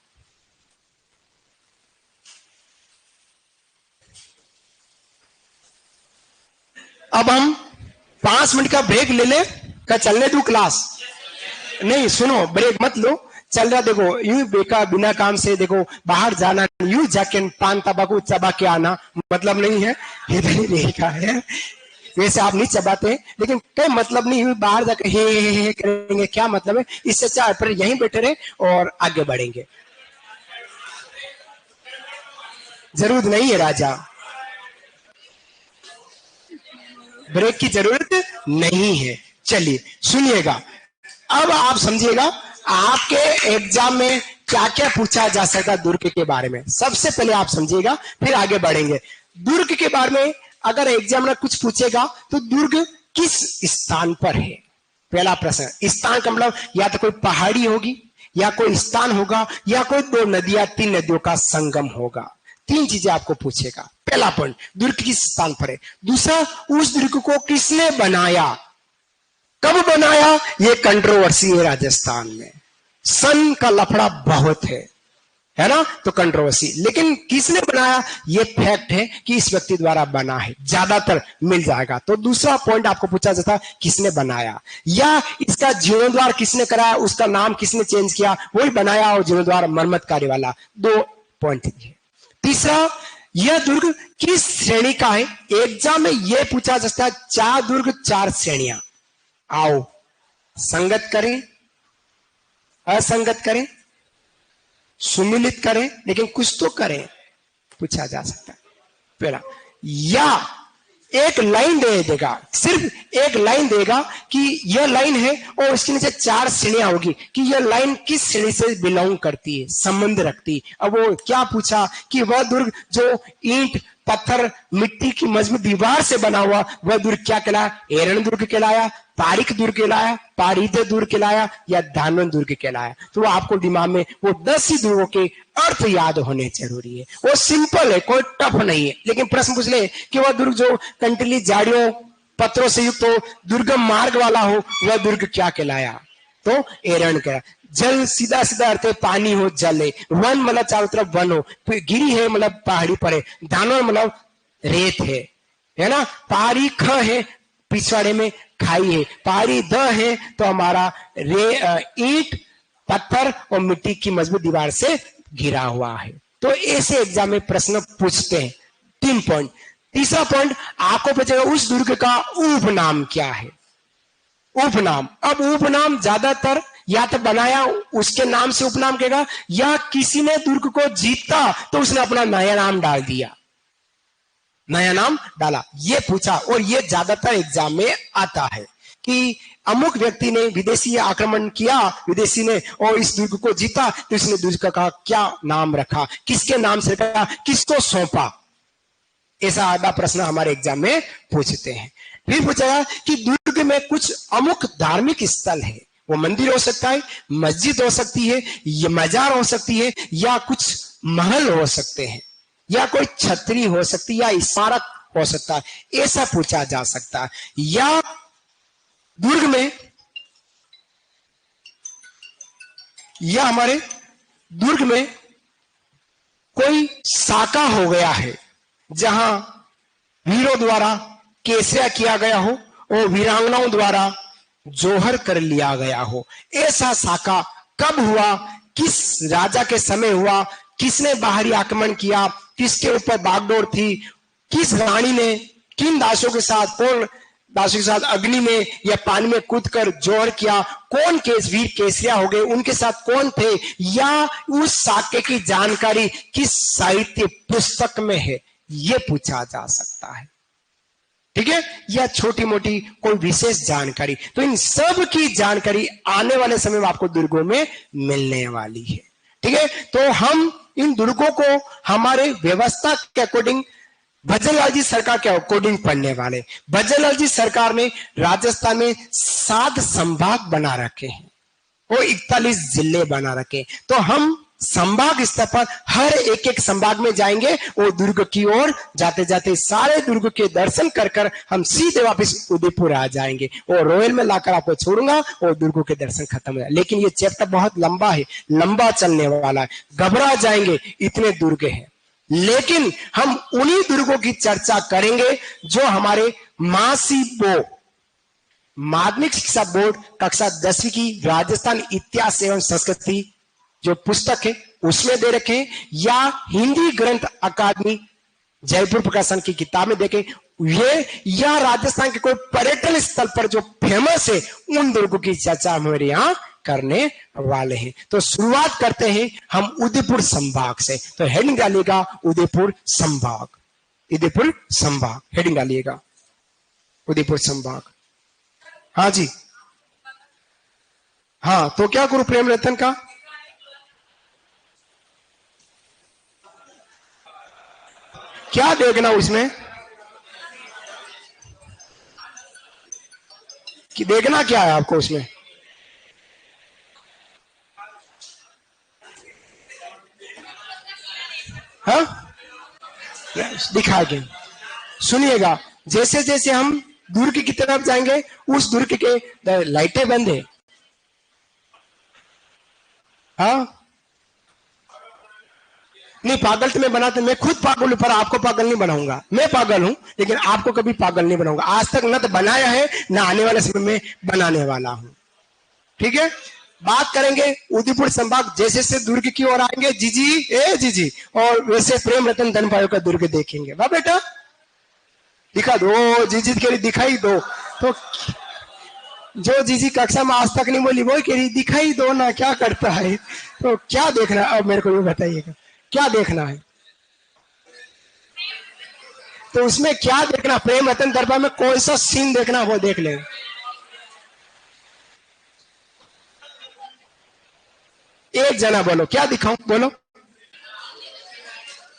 अब हम 5 मिनट का ब्रेक ले ले, क्या चलने दूं क्लास? नहीं, सुनो, ब्रेक मत लो, चल रहा। देखो यूं बेकार बिना काम से देखो बाहर जाना, यूं जाके पान तंबाकू चबा के आना मतलब नहीं है, इधर ही रहेगा है। वैसे आप नहीं चबाते, लेकिन कोई मतलब नहीं, यूं बाहर जाके हे करेंगे, क्या मतलब है? इससे अच्छा पर यहीं बैठे रहे और आगे बढ़ेंगे। जरूरत नहीं है राजा, ब्रेक की जरूरत नहीं है। चलिए सुनिएगा, अब आप समझिएगा आपके एग्जाम में क्या क्या पूछा जा सकता है दुर्ग के बारे में। सबसे पहले आप समझिएगा, फिर आगे बढ़ेंगे। दुर्ग के बारे में अगर एग्जाम में कुछ पूछेगा तो दुर्ग किस स्थान पर है, पहला प्रश्न। स्थान का मतलब या तो कोई पहाड़ी होगी, या कोई स्थान होगा, या कोई 2 नदियां 3 नदियों का संगम होगा। 3 चीजें आपको पूछेगा। पहला पॉइंट, दुर्ग किस स्थान पर है। दूसरा, उस दुर्ग को किसने बनाया, कब बनाया, ये कंट्रोवर्सी है राजस्थान में, सन का लफड़ा बहुत है ना, तो कंट्रोवर्सी। लेकिन किसने बनाया ये फैक्ट है कि इस व्यक्ति द्वारा बना है, ज्यादातर मिल जाएगा। तो दूसरा पॉइंट आपको पूछा जाता किसने बनाया, या इसका जीर्णोद्धार किसने कराया, उसका नाम किसने चेंज किया, वही बनाया, और जीर्णोद्धार मरम्मत कार्य वाला। 2 पॉइंट है। तीसरा, यह दुर्ग किस श्रेणी का है। एग्जाम में यह पूछा जाता है 4 दुर्ग 4 श्रेणियां। आओ संगत करें, असंगत करें, सुमिलित करें, लेकिन कुछ तो करें, पूछा जा सकता है। पहला, या एक लाइन दे देगा, सिर्फ एक लाइन देगा कि यह लाइन है और इसके नीचे 4 श्रेणियां होगी कि यह लाइन किस श्रेणी से बिलोंग करती है, संबंध रखती है। अब वो क्या पूछा कि वह दुर्ग जो ईंट, पत्थर मिट्टी की मजबूत दीवार से बना हुआ वह दुर्ग क्या कहलाया? एरण दुर्ग कहलाया, पारिक दुर्ग कहलाया, पारिदे दुर्ग कहलाया या धानवन दुर्ग कहलाया। तो वो आपको दिमाग में वो 10 ही दुर्गों के अर्थ याद होने जरूरी है। वो सिंपल है, कोई टफ नहीं है। लेकिन प्रश्न पूछ ले कि वह दुर्ग जो कंटीली झाड़ियों पत्थरों से युक्त हो, दुर्गम मार्ग वाला हो, वह दुर्ग क्या कहलाया? तो एरण का। जल सीधा सीधा अर्थ है पानी हो, जल है। वन मतलब चारों तरफ वन हो, गिरी है मतलब पहाड़ी पर है, धानवन मतलब रेत है ना। पहाड़ी ख है, पिछवाड़े में खाई है। पहाड़ी द है तो हमारा ईंट पत्थर और मिट्टी की मजबूत दीवार से घिरा हुआ है। तो ऐसे एग्जाम में प्रश्न पूछते हैं। 3 पॉइंट। तीसरा पॉइंट आपको पूछेगा उस दुर्ग का उपनाम क्या है? उपनाम। अब उपनाम ज्यादातर या तो बनाया उसके नाम से उपनाम कहेगा, या किसी ने दुर्ग को जीता तो उसने अपना नया नाम डाल दिया, नया नाम डाला, ये पूछा। और ये ज्यादातर एग्जाम में आता है कि अमुक व्यक्ति ने विदेशी आक्रमण किया, विदेशी ने, और इस दुर्ग को जीता तो इसने दुर्ग का क्या नाम रखा, किसके नाम से रखा, किसको सौंपा। ऐसा आधा प्रश्न हमारे एग्जाम में पूछते हैं। फिर पूछेगा कि दुर्ग में कुछ अमुक धार्मिक स्थल है, वो मंदिर हो सकता है, मस्जिद हो सकती है, ये मजार हो सकती है, या कुछ महल हो सकते हैं, या कोई छतरी हो सकती है, या स्मारक हो सकता है। ऐसा पूछा जा सकता है। या दुर्ग में, या हमारे दुर्ग में कोई साका हो गया है जहां वीरों द्वारा केसरिया किया गया हो और वीरांगनाओं द्वारा जोहर कर लिया गया हो। ऐसा साका कब हुआ, किस राजा के समय हुआ, किसने बाहरी आक्रमण किया, किसके ऊपर बागडोर थी, किस रानी ने किन दासों के साथ, कौन दासों के साथ अग्नि में या पानी में कूदकर जोहर किया, कौन वीर केसरिया हो गए, उनके साथ कौन थे, या उस साके की जानकारी किस साहित्य पुस्तक में है, ये पूछा जा सकता है। ठीक है, या छोटी मोटी कोई विशेष जानकारी। तो इन सब की जानकारी आने वाले समय में आपको दुर्गों में मिलने वाली है। ठीक है, तो हम इन दुर्गों को हमारे व्यवस्था के अकॉर्डिंग भजनलाल जी सरकार के अकॉर्डिंग पढ़ने वाले। भजनलाल जी सरकार ने राजस्थान में 7 संभाग बना रखे हैं और 41 जिले बना रखे। तो हम संभाग स्तर पर हर एक संभाग में जाएंगे और दुर्ग की ओर जाते जाते सारे दुर्ग के दर्शन कर कर हम सीधे वापस उदयपुर आ जाएंगे और रॉयल में लाकर आपको छोड़ूंगा और दुर्गों के दर्शन खत्म हो जाए। लेकिन ये चैप्टर बहुत लंबा है, लंबा चलने वाला है, घबरा जाएंगे, इतने दुर्ग हैं। लेकिन हम उन्हीं दुर्गों की चर्चा करेंगे जो हमारे मासीबो माध्यमिक शिक्षा बोर्ड कक्षा 10वीं की राजस्थान इतिहास एवं संस्कृति जो पुस्तक है उसमें दे रखे, या हिंदी ग्रंथ अकादमी जयपुर प्रकाशन की किताब में देखें ये, या राजस्थान के कोई पर्यटन स्थल पर जो फेमस है उन दुर्गों की चर्चा हमारे यहाँ करने वाले हैं। तो शुरुआत करते हैं हम उदयपुर संभाग से। तो हेडिंग डालिएगा उदयपुर संभाग, उदयपुर संभाग हेडिंग डालिएगा उदयपुर संभाग। हाँ जी, हाँ, तो क्या गुरु प्रेम रतन का क्या देखना उसमें, कि देखना क्या है आपको उसमें? हाँ, दिखा के सुनिएगा। जैसे जैसे हम दुर्ग की तरफ जाएंगे उस दुर्ग के लाइटें बंद है। हाँ, नहीं पागल तो मैं बनाते, मैं खुद पागल हूं पर आपको पागल नहीं बनाऊंगा। मैं पागल हूं लेकिन आपको कभी पागल नहीं बनाऊंगा। आज तक न तो बनाया है ना आने वाले समय में बनाने वाला हूं। ठीक है, बात करेंगे उदयपुर संभाग। जैसे जैसे दुर्ग की ओर आएंगे जीजी और वैसे प्रेम रतन धनपायो का दुर्ग देखेंगे। वाह बेटा दिखा दो, जीजी के लिए दिखाई दो। तो जो जीजी कक्षा में आज तक नहीं बोली वो कह रही दिखाई दो ना, क्या करता है। तो क्या देखना, अब मेरे को ये बताइएगा क्या देखना है। तो उसमें क्या देखना, प्रेम रतन दरबार में कौन सा सीन देखना वो देख ले। एक जना बोलो क्या दिखाऊं, बोलो।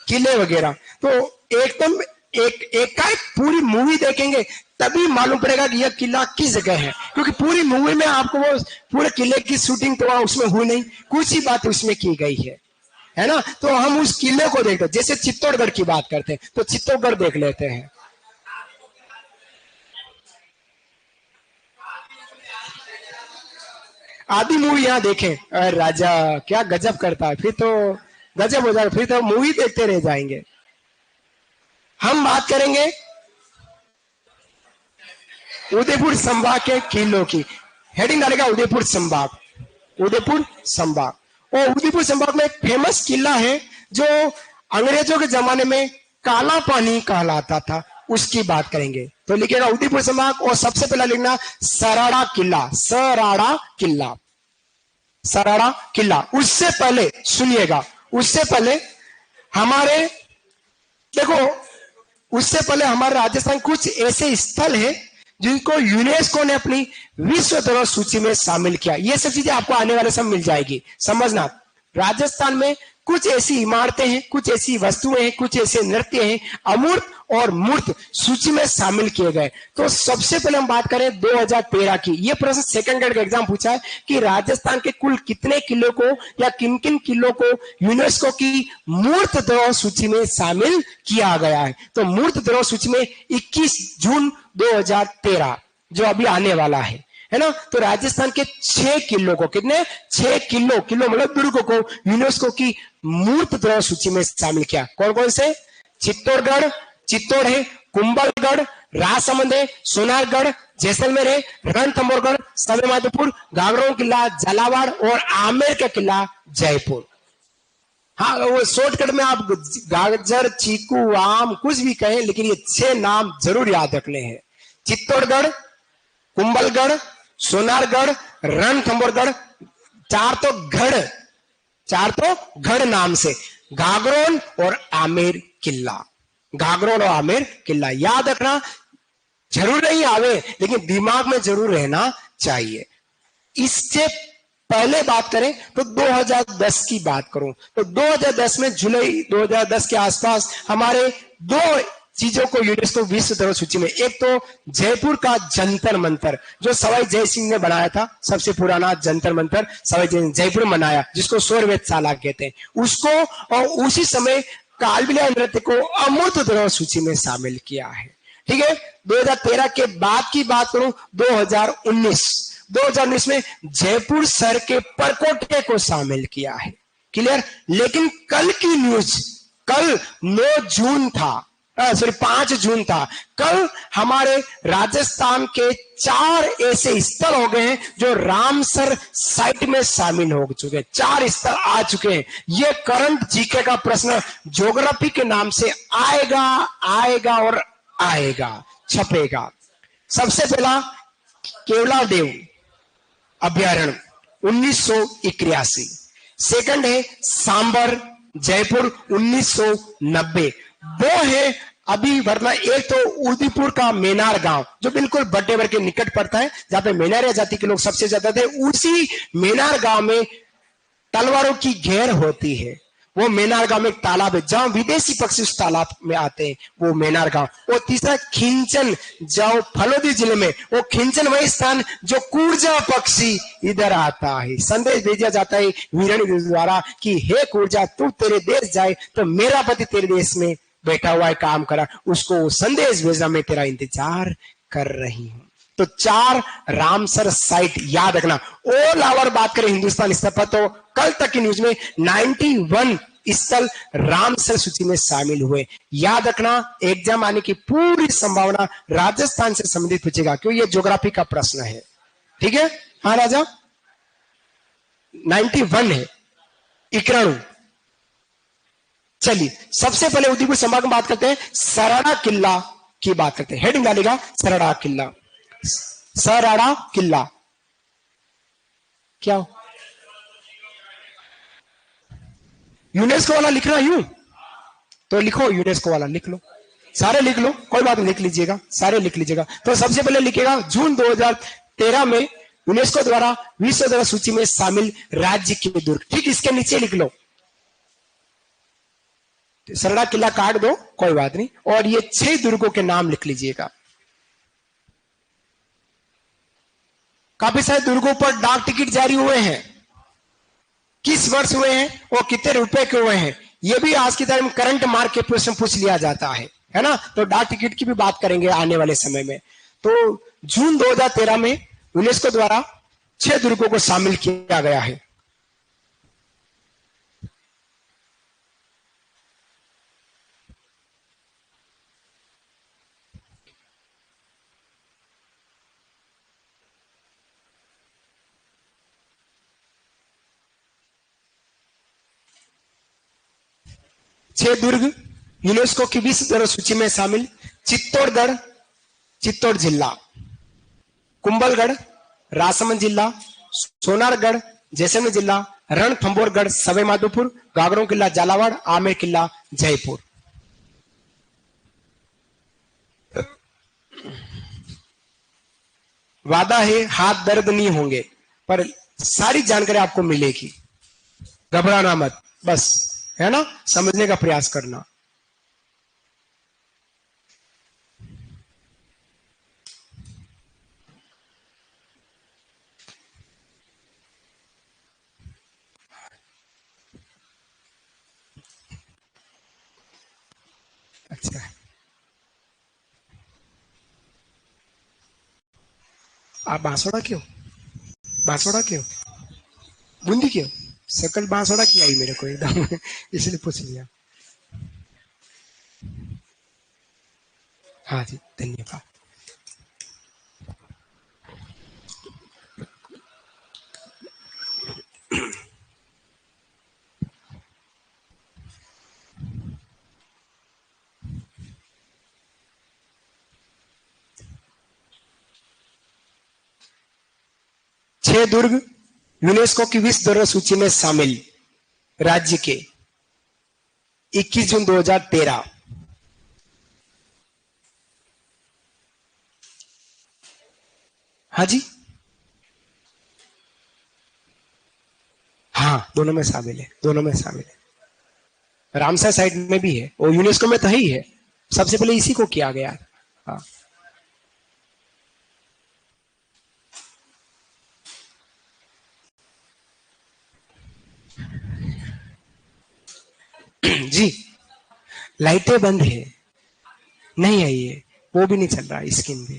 किले वगैरह। तो एकदम एक का एक पूरी मूवी देखेंगे तभी मालूम पड़ेगा कि यह किला किस जगह है, क्योंकि पूरी मूवी में आपको वो पूरे किले की शूटिंग तो वहां उसमें हुई नहीं, कुछ ही बात उसमें की गई है ना। तो हम उस किले को देखते हैं, जैसे चित्तौड़गढ़ की बात करते हैं तो चित्तौड़गढ़ देख लेते हैं। आदि मूवी यहाँ देखें, अरे राजा क्या गजब करता है, फिर तो गजब हो जाएगा, फिर तो मूवी देखते रह जाएंगे। हम बात करेंगे उदयपुर संभाग के किलों की। हेडिंग डालेगा उदयपुर संभाग, उदयपुर संभाग। और उदयपुर संभाग में एक फेमस किला है जो अंग्रेजों के जमाने में काला पानी कहलाता था, उसकी बात करेंगे। तो लिखेगा उदयपुर संभाग और सबसे पहला लिखना सराड़ा किला, सराड़ा किला, सराड़ा किला। उससे पहले सुनिएगा, उससे पहले हमारे देखो, उससे पहले हमारे राजस्थान कुछ ऐसे स्थल है जिनको यूनेस्को ने अपनी विश्व धरोहर सूची में शामिल किया। ये सब चीजें आपको आने वाले समय मिल जाएगी। समझना, राजस्थान में कुछ ऐसी इमारतें हैं, कुछ ऐसी वस्तुएं हैं, कुछ ऐसे नृत्य हैं अमूर्त और मूर्त सूची में शामिल किए गए। तो सबसे पहले हम बात करें 2013 की। यह प्रश्न सेकंड ग्रेड का एग्जाम पूछा है कि राजस्थान के कुल कितने किलों को या किन किन किलों को यूनेस्को की मूर्त धरोहर सूची में शामिल किया गया है। तो मूर्त धरोहर सूची में 21 जून 2013 जो अभी आने वाला है ना। तो राजस्थान के 6 किलों को, कितने 6 किलो, किलो मतलब दुर्ग को यूनेस्को की मूर्त धरोहर सूची में शामिल किया। कौन कौन से? चित्तौड़गढ़, चित्तौड़ है, कुंभलगढ़, राजसमंद है, सोनारगढ़, जैसलमेर है, रणथंभौरगढ़, सवाईमाधोपुर, गागरोन किला, झालावाड़ और आमेर का किला जयपुर। हाँ, वो शॉर्टकट में आप गाजर, चीकू, आम कुछ भी कहें, लेकिन ये 6 नाम जरूर याद रखने हैं। चित्तौड़गढ़, कुंभलगढ़, सोनारगढ़, रणथंभौरगढ़, चार तो गढ़ नाम से, गागरोन और आमेर किला, गागरोन और आमेर किला याद रखना। जरूर नहीं आवे, लेकिन दिमाग में जरूर रहना चाहिए। इससे पहले बात करें तो 2010 की बात करूं तो 2010 में जुलाई 2010 के आसपास हमारे 2 चीजों को यूनेस्को विश्व धरोहर सूची में, एक तो जयपुर का जंतर मंतर जो सवाई जय सिंह ने बनाया था, सबसे पुराना जंतर मंतर सवाई जय जयपुर में बनाया, जिसको स्वरवेदशाला कहते हैं, उसको, और उसी समय कालबेलिया नृत्य को अमूर्त धरोहर सूची में शामिल किया है। ठीक है, 2013 के बाद की बात करूं 2019 में जयपुर शहर के परकोटे को शामिल किया है। क्लियर? लेकिन कल की न्यूज, कल 9 जून था, सॉरी 5 जून था, कल हमारे राजस्थान के 4 ऐसे स्थल हो गए हैं जो रामसर साइट में शामिल हो चुके हैं। 4 स्थल आ चुके हैं। ये करंट जीके का प्रश्न ज्योग्राफी के नाम से आएगा और आएगा, छपेगा। सबसे पहला केवलादेव अभ्यारण्य 1981, सेकंड है सांबर जयपुर 1990, वो है अभी, वरना एक तो उदयपुर का मेनार गांव जो बिल्कुल बड्डेवर के निकट पड़ता है, जहां पे मेनारिया जाति के लोग सबसे ज्यादा थे। उसी मेनार गांव में तलवारों की घेर होती है। वो मेनार गांव में एक तालाब है जहां विदेशी पक्षी उस तालाब में आते हैं, वो मेनार गांव। और तीसरा खिंचन, जो फलोदी जिले में, वो खिंचन वही स्थान जो कूर्जा पक्षी इधर आता है। संदेश भेजा जाता है वीरणी द्वारा कि हे कूर्जा, तू तेरे देश जाए तो मेरा पति तेरे देश में बैठा हुआ है, काम करा, उसको संदेश भेजना, मैं तेरा इंतजार कर रही हूं। तो 4 रामसर साइट याद रखना। ऑल ओवर बात करें हिंदुस्तान स्तर पर तो कल तक की न्यूज में 91 स्थल रामसर सूची में शामिल हुए। याद रखना, एग्जाम आने की पूरी संभावना राजस्थान से संबंधित पूछेगा, क्योंकि ये ज्योग्राफी का प्रश्न है। ठीक है, हाँ राजा, 91 है इक्राणु। चलिए, सबसे पहले उदयपुर संभाग में बात करते हैं, सराड़ा किला की बात करते हैं। हेडिंग डालेगा सराड़ा किला, सराड़ा किला क्या? यूनेस्को वाला लिखना यूं तो लिखो, यूनेस्को वाला लिख लो, सारे लिख लो, कोई बात नहीं, लिख लीजिएगा, सारे लिख लीजिएगा। तो सबसे पहले लिखेगा जून 2013 में यूनेस्को द्वारा विश्व धरोहर सूची में शामिल राज्य के दुर्ग। ठीक, इसके नीचे लिख लो सरड़ा किला काट दो, कोई बात नहीं। और ये 6 दुर्गों के नाम लिख लीजिएगा। काफी सारे दुर्गों पर डाक टिकट जारी हुए हैं, किस वर्ष हुए हैं और कितने रुपए के हुए हैं, ये भी आज की तारीख में करंट मार्क के प्रश्न पूछ लिया जाता है ना। तो डाक टिकट की भी बात करेंगे आने वाले समय में। तो जून 2013 में यूनेस्को द्वारा 6 दुर्गों को शामिल किया गया है। छह दुर्ग यूनेस्को की विश्व धरोहर सूची में शामिल: चित्तौड़गढ़, चित्तौड़ जिला; कुंभलगढ़, राजसमंद जिला; सोनारगढ़, जैसलमेर जिला; रणथंभौरगढ़, सवाई माधोपुर; गागरों किला, झालावाड़; आमेर किला, जयपुर। वादा है हाथ दर्द नहीं होंगे, पर सारी जानकारी आपको मिलेगी, घबराना मत, बस है ना, समझने का प्रयास करना। अच्छा, आप बांसवाड़ा क्यों, बांसवाड़ा क्यों, बूंदी क्यों? सकल बांसवाड़ा की आई मेरे को एकदम इसलिए पूछ लिया। हाँ जी, धन्यवाद। छह दुर्ग यूनेस्को की विश्व धरोहर सूची में शामिल राज्य के 21 जून 2013। हाँ जी, हाँ, दोनों में शामिल है, दोनों में शामिल है। रामसर साइड में भी है, वो यूनेस्को में तो ही है, सबसे पहले इसी को किया गया। हाँ जी, लाइटें बंद है, नहीं आई है, वो भी नहीं चल रहा, स्क्रीन भी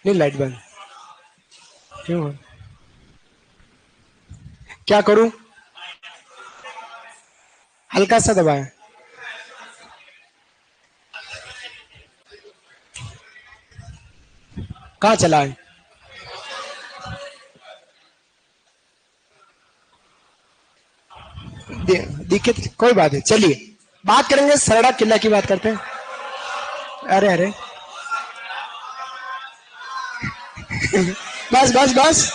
नहीं, लाइट बंद क्यों? क्या करूं? हल्का सा दबाएं। कहाँ चला है? दिक्कत कोई बात है, चलिए बात करेंगे, सरड़ा किला की बात करते हैं। अरे अरे बस बस बस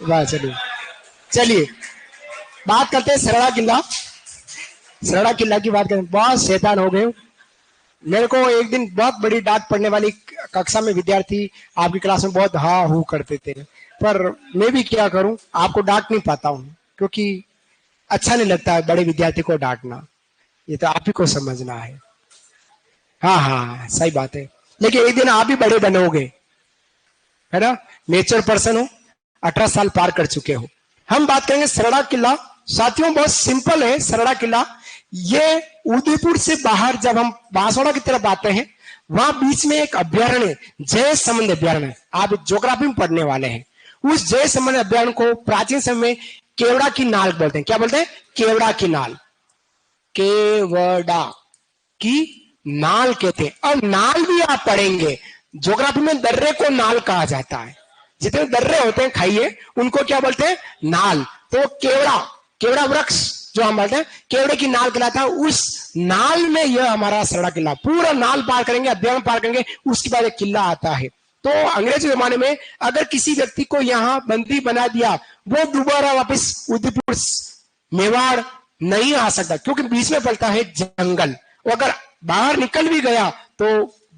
बस, चलिए चलिए बात करते हैं सरड़ा किला। सरड़ा किला की बात करें, बहुत शैतान हो गए। मेरे को एक दिन बहुत बड़ी डांट पड़ने वाली, कक्षा में विद्यार्थी आपकी क्लास में बहुत हा हू करते थे, पर मैं भी क्या करूं, आपको डांट नहीं पाता हूं, क्योंकि अच्छा नहीं लगता है बड़े विद्यार्थी को डांटना, ये तो आप ही को समझना है। हाँ हाँ, सही बात है, लेकिन एक दिन आप भी बड़े बनोगे, है ना, नेचर पर्सन हो, 18 साल पार कर चुके हो। हम बात करेंगे सरड़ा किला। साथियों, बहुत सिंपल है सरड़ा किला। ये उदयपुर से बाहर जब हम बांसवाड़ा की तरफ आते हैं, वहां बीच में एक अभ्यारण्य, जय समंद अभ्यारण्य, आप ज्योग्राफी में पढ़ने वाले हैं। उस जय समंद अभ्यारण्य को प्राचीन समय में केवड़ा की नाल बोलते हैं। क्या बोलते हैं? केवड़ा की नाल, केवड़ा की नाल कहते हैं। और नाल भी आप पढ़ेंगे ज्योग्राफी में, दर्रे को नाल कहा जाता है। जितने दर्रे होते हैं खाइए, उनको क्या बोलते हैं? नाल। तो केवड़ा, केवड़ा वृक्ष जो हम बोलते हैं, केवड़े की नाल कहलाता है। उस नाल में यह हमारा सरड़ा किला, पूरा नाल पार करेंगे, अभ्यारण्य पार करेंगे, उसके बाद एक किला आता है। तो अंग्रेजी जमाने में अगर किसी व्यक्ति को यहाँ बंदी बना दिया, वो दोबारा वापस उदयपुर मेवाड़ नहीं आ सकता, क्योंकि बीच में पड़ता है जंगल। वो अगर बाहर निकल भी गया तो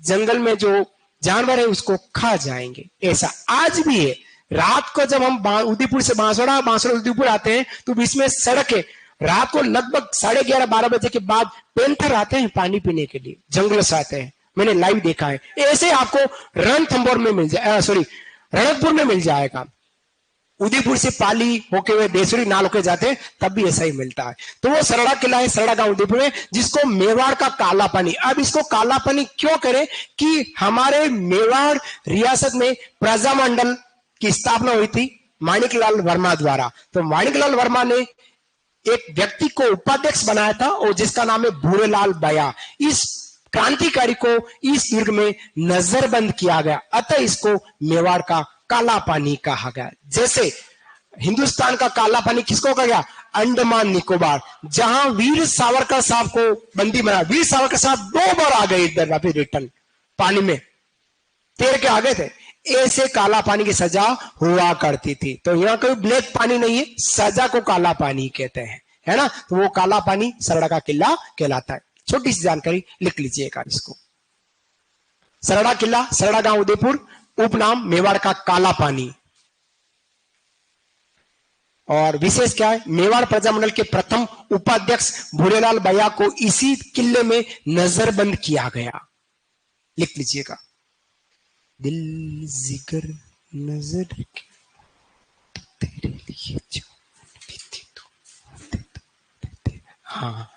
जंगल में जो जानवर है उसको खा जाएंगे। ऐसा आज भी है। रात को जब हम उदयपुर से बांसवाड़ा, बांसवाड़ा उदयपुर आते हैं, तो बीच में सड़क है, रात को लगभग 11:30-12 बजे के बाद पेंथर आते हैं पानी पीने के लिए, जंगल से आते हैं, मैंने लाइव देखा है। ऐसे आपको रणथंभौर में मिल जाए, सॉरी रणकपुर में मिल जाएगा। उदयपुर से पाली होके हुए देसुरी नाल होके जाते हैं तब भी ऐसा ही मिलता है। तो वो सरड़ा किला है, सरड़ा गांव उदयपुर में, जिसको मेवाड़ का काला पानी। अब इसको काला पानी क्यों करें कि हमारे मेवाड़ रियासत में प्रजामंडल की स्थापना हुई थी माणिकलाल वर्मा द्वारा। तो माणिकलाल वर्मा ने एक व्यक्ति को उपाध्यक्ष बनाया था और जिसका नाम है भूरेलाल बया। इस क्रांतिकारी को इस दुर्ग में नजरबंद किया गया, अतः इसको मेवाड़ का काला पानी कहा गया। जैसे हिंदुस्तान का काला पानी किसको कहा गया? अंडमान निकोबार, जहां वीर सावरकर साहब को बंदी बना। वीर सावरकर साहब 2 बार आ गए इधर वापिस रिटर्न, पानी में तैर के आ गए थे। ऐसे काला पानी की सजा हुआ करती थी। तो यहाँ कोई ब्लैक पानी नहीं है, सजा को काला पानी कहते हैं, है ना। तो वो काला पानी सरड़ा का किला कहलाता है। छोटी सी जानकारी लिख लीजिएगा इसको। सरड़ा किला, सरड़ा गांव उदयपुर, उपनाम मेवाड़ का काला पानी। और विशेष क्या है? मेवाड़ प्रजामंडल के प्रथम उपाध्यक्ष भूरेलाल बया को इसी किले में नजरबंद किया गया। लिख लीजिएगा। दिल जिगर नजर तेरे लिए जो हाँ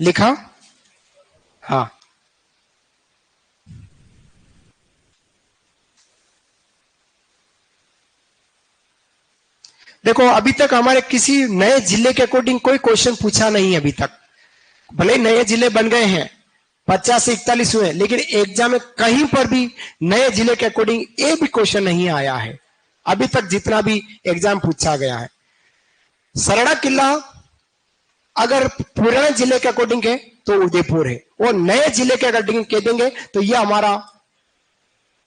लिखा। हाँ, देखो अभी तक हमारे किसी नए जिले के अकॉर्डिंग कोई क्वेश्चन पूछा नहीं है अभी तक। भले नए जिले बन गए हैं, 50 से 41 हुए, लेकिन एग्जाम में कहीं पर भी नए जिले के अकॉर्डिंग एक भी क्वेश्चन नहीं आया है अभी तक, जितना भी एग्जाम पूछा गया है। सरड़ा किला अगर पुराने जिले के अकॉर्डिंग है तो उदयपुर है, और नए जिले के अकॉर्डिंग कह देंगे तो यह हमारा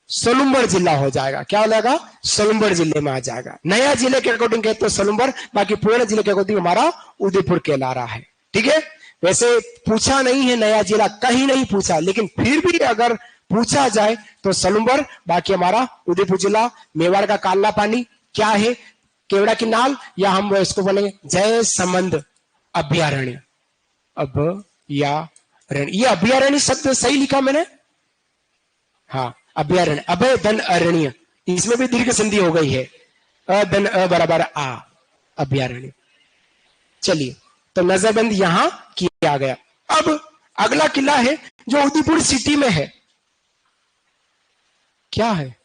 सोलुम्बर जिला हो जाएगा। क्या हो जाएगा? सोलुम्बर जिले में आ जाएगा। नया जिले के अकॉर्डिंग है तो सोलुम्बर, बाकी पुराने जिले के अकॉर्डिंग हमारा उदयपुर कहला रहा है। ठीक है, वैसे पूछा नहीं है नया जिला, कहीं नहीं पूछा, लेकिन फिर भी अगर पूछा जाए तो सोलुम्बर, बाकी हमारा उदयपुर जिला। मेवाड़ का काला पानी क्या है? केवड़ा की नाल, या हम इसको बोलेंगे जय संबंध अभ्यारण्य। अभयारण्य, ये अभयारण्य शब्द सही लिखा मैंने? हाँ, अभयारण्य, अभय धन अरण्य, इसमें भी दीर्घ संधि हो गई है, अधन अ बराबर आ, अभयारण्य। चलिए, तो नजरबंद यहां किया गया। अब अगला किला है जो उदयपुर सिटी में है। क्या है?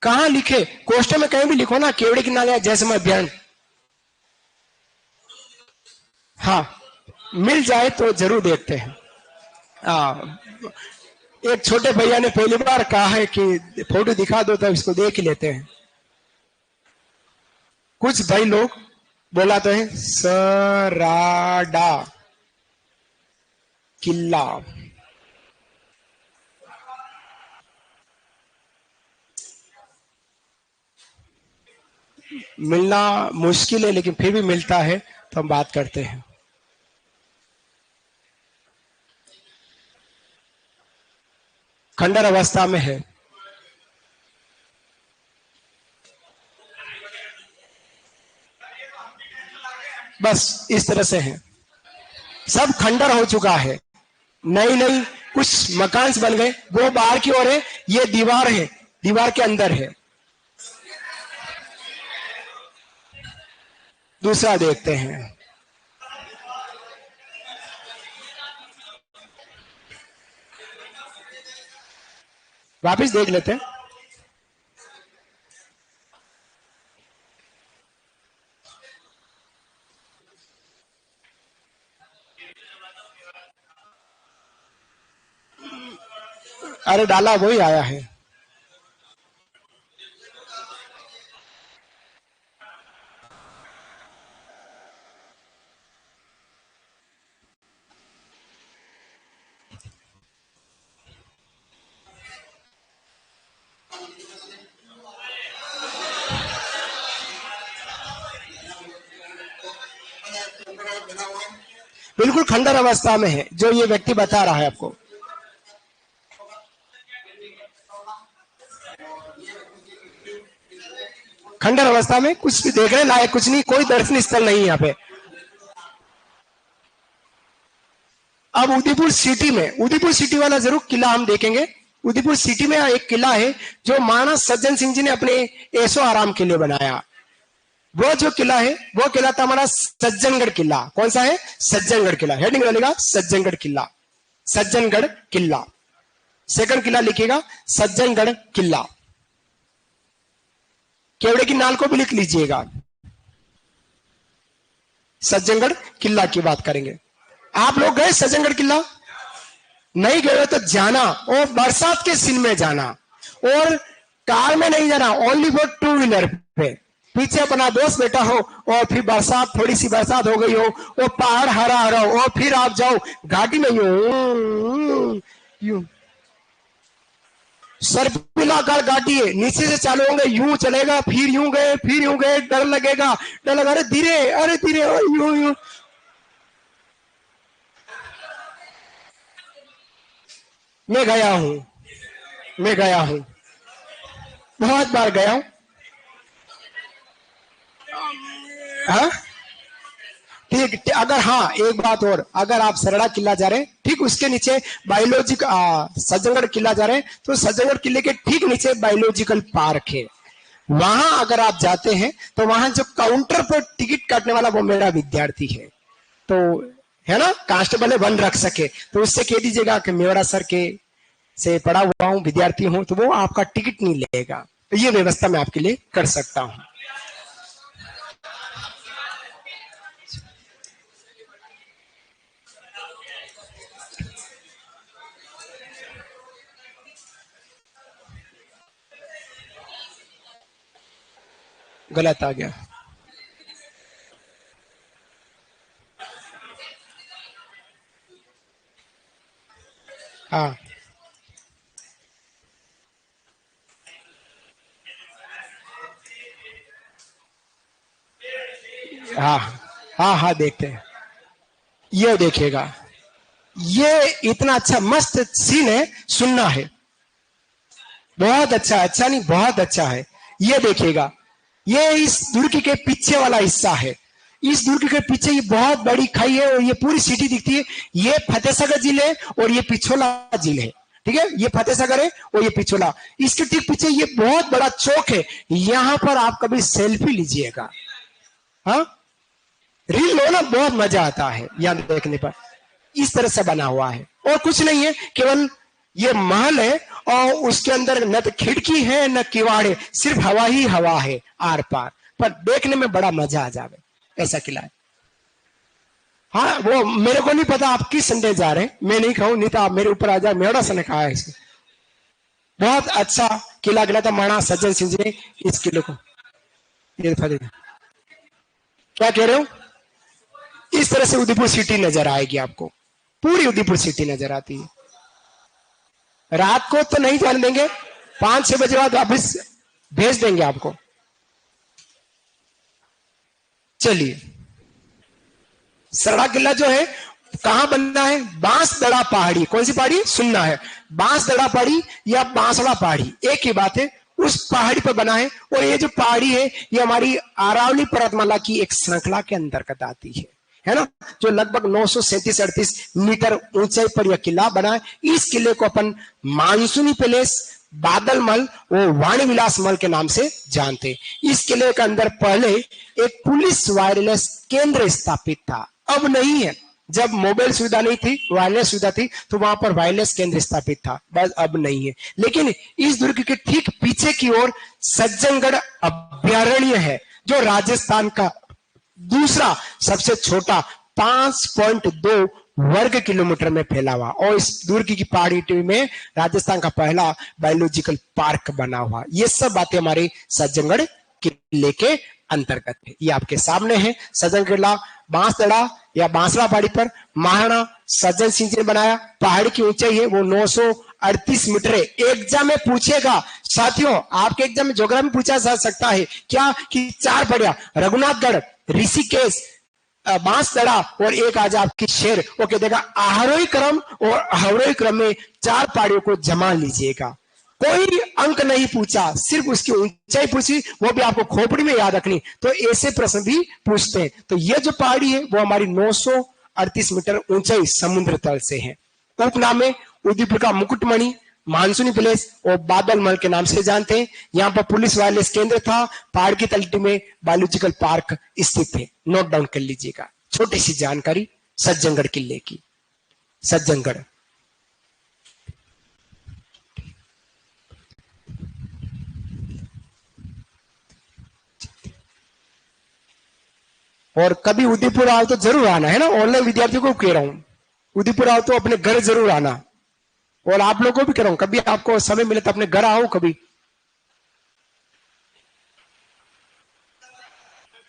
कहां लिखे? क्वेश्चन में कहीं भी लिखो ना, केवड़े की नाल या जयसमय अभ्यारण्य। हाँ, मिल जाए तो जरूर देखते हैं। एक छोटे भैया ने पहली बार कहा है कि फोटो दिखा दो, तो इसको देख ही लेते हैं। कुछ भाई लोग बोला तो है सराडा किला। मिलना मुश्किल है, लेकिन फिर भी मिलता है तो हम बात करते हैं। खंडर अवस्था में है। बस इस तरह से है, सब खंडर हो चुका है। नई नई कुछ मकान बन गए, वो बाहर की ओर है, ये दीवार है, दीवार के अंदर है। दूसरा देखते हैं। वापिस देख लेते हैं। अरे डाला वही आया है। खंडर अवस्था में है जो ये व्यक्ति बता रहा है आपको। खंडर अवस्था में कुछ भी देखने लायक कुछ नहीं, कोई दर्शनीय स्थल नहीं यहाँ पे। अब उदयपुर सिटी में, उदयपुर सिटी वाला जरूर किला हम देखेंगे। उदयपुर सिटी में एक किला है जो महाराणा सज्जन सिंह जी ने अपने ऐशो आराम के लिए बनाया। वो जो किला है वो किला था हमारा सज्जनगढ़ किला। कौन सा है? सज्जनगढ़ किला। हेडिंग डालेगा सज्जनगढ़ किला, सज्जनगढ़ किला। सेकंड किला लिखिएगा सज्जनगढ़ किला। केवड़े की नाल को भी लिख लीजिएगा। सज्जनगढ़ किला की बात करेंगे। आप लोग गए सज्जनगढ़ किला? नहीं गए तो जाना, और बरसात के सीन में जाना, और कार में नहीं जाना, ओनली फॉर टू व्हीलर पे। पीछे अपना दोस्त बैठा हो और फिर बरसात, थोड़ी सी बरसात हो गई हो, वो पहाड़ हरा हरा हो, और फिर आप जाओ घाटी में यूं सर्पिलाकार घाटी है, नीचे से चालू होंगे, यूं चलेगा, फिर यूं गए, फिर यूं गए, डर लगेगा, डर लगा, अरे धीरे, अरे धीरे, यूं यूं। मैं गया हूं, बहुत बार गया हूं। हाँ ठीक। अगर हाँ एक बात और, अगर आप सरड़ा किला जा रहे हैं, ठीक उसके नीचे सज्जनगढ़ किला जा रहे हैं, तो सज्जनगढ़ किले के ठीक नीचे बायोलॉजिकल पार्क है। वहां अगर आप जाते हैं तो वहां जो काउंटर पर टिकट काटने वाला वो मेरा विद्यार्थी है, तो है ना, कांस्टेबल है, वन रख सके, तो उससे कह दीजिएगा कि मेवड़ा सर के से पढ़ा हुआ हूं, विद्यार्थी हूं, तो वो आपका टिकट नहीं लेगा। तो ये व्यवस्था मैं आपके लिए कर सकता हूं। गलत आ गया। हाँ हाँ हाँ हाँ देखते हैं। ये देखिएगा, ये इतना अच्छा मस्त सीन है, सुनना है, बहुत अच्छा, अच्छा नहीं बहुत अच्छा है। ये देखिएगा, ये इस दुर्ग के पीछे वाला हिस्सा है। इस दुर्ग के पीछे ये बहुत बड़ी खाई है और ये पूरी सिटी दिखती है। ये फतेहसागर जिले है और ये पिछोला जिले है, ठीक है। ये फतेहसागर है और ये पिछोला। इसके ठीक पीछे ये बहुत बड़ा चौक है। यहां पर आप कभी सेल्फी लीजिएगा, हाँ रील लो ना, बहुत मजा आता है यहां देखने पर। इस तरह से बना हुआ है और कुछ नहीं है, केवल ये महल है और उसके अंदर न तो खिड़की है न किवाड़ है, सिर्फ हवा ही हवा है आर पार, पर देखने में बड़ा मजा आ जावे, ऐसा किला है। हाँ वो मेरे को नहीं पता आप किस संडे जा रहे हैं, मैं नहीं कहूं, नहीं तो आप मेरे ऊपर आ जाए। मेवड़ा सा ने कहा है इसे, बहुत अच्छा किला गिला था महाराणा सज्जन सिंह जी ने इस किले को। ये क्या कह रहे हो? इस तरह से उदयपुर सिटी नजर आएगी आपको, पूरी उदयपुर सिटी नजर आती है। रात को तो नहीं जाने देंगे, 5-6 बजे बाद वापस भेज देंगे आपको। चलिए, सरड़ा किला जो है कहां बनना है? बांसदड़ा पहाड़ी। कौन सी पहाड़ी सुनना है? बांसदड़ा पहाड़ी या बांसड़ा पहाड़ी, एक ही बात है। उस पहाड़ी पर बना है और ये जो पहाड़ी है ये हमारी अरावली पर्वतमाला की एक श्रृंखला के अंतर्गत आती है ना, जो लगभग 937-38 मीटर ऊंचाई पर यह किला बना है। इस किले को अपन मानसूनी पैलेस, बादल महल और वाणी विलास महल के नाम से जानते। इस किले के अंदर पहले एक पुलिस वायरलेस केंद्र स्थापित था, अब नहीं है। जब मोबाइल सुविधा नहीं थी, वायरलेस सुविधा थी, तो वहां पर वायरलेस केंद्र स्थापित था, बस अब नहीं है। लेकिन इस दुर्ग के ठीक पीछे की ओर सज्जनगढ़ अभ्यारण्य है, जो राजस्थान का दूसरा सबसे छोटा 5.2 वर्ग किलोमीटर में फैला हुआ, और इस दुर्ग की पहाड़ी में राजस्थान का पहला बायोलॉजिकल पार्क बना हुआ। ये सब बातें हमारे सज्जनगढ़ किले के अंतर्गत है। ये आपके सामने है सज्जनगढ़ किला, बांसदड़ा या बांसड़ा पहाड़ी पर महाराणा सज्जन सिंह जी ने बनाया। पहाड़ी की ऊंचाई है वो 938 मीटर है। एग्जाम में पूछेगा साथियों, आपके एग्जाम में ज्योग्राफी पूछा जा सकता है क्या कि 4 पढ़िया, रघुनाथगढ़, ऋषिकेश, बांस चढ़ा और एक आज आपकी शेर, वो कह देगा आरोही क्रम और अवरोही क्रम में 4 पहाड़ियों को जमा लीजिएगा। कोई अंक नहीं पूछा, सिर्फ उसकी ऊंचाई पूछी, वो भी आपको खोपड़ी में याद रखनी। तो ऐसे प्रश्न भी पूछते हैं। तो ये जो पहाड़ी है वो हमारी 938 मीटर ऊंचाई समुद्र तल से है। उपनाम में उदयपुर का मुकुटमणि, मानसूनी प्लेस और बादल महल के नाम से जानते हैं। यहाँ पर पुलिस वायरलेस केंद्र था। पहाड़ की तलहटी में बायोलॉजिकल पार्क स्थित है। नोट डाउन कर लीजिएगा। छोटी सी जानकारी सज्जनगढ़ किले की। सज्जनगढ़ और कभी उदयपुर आओ तो जरूर आना है ना। ऑनलाइन विद्यार्थियों को कह रहा हूं, उदयपुर आओ तो अपने घर जरूर आना। और आप लोगों को भी कह रहा हूं, कभी आपको समय मिले तो अपने घर आओ कभी।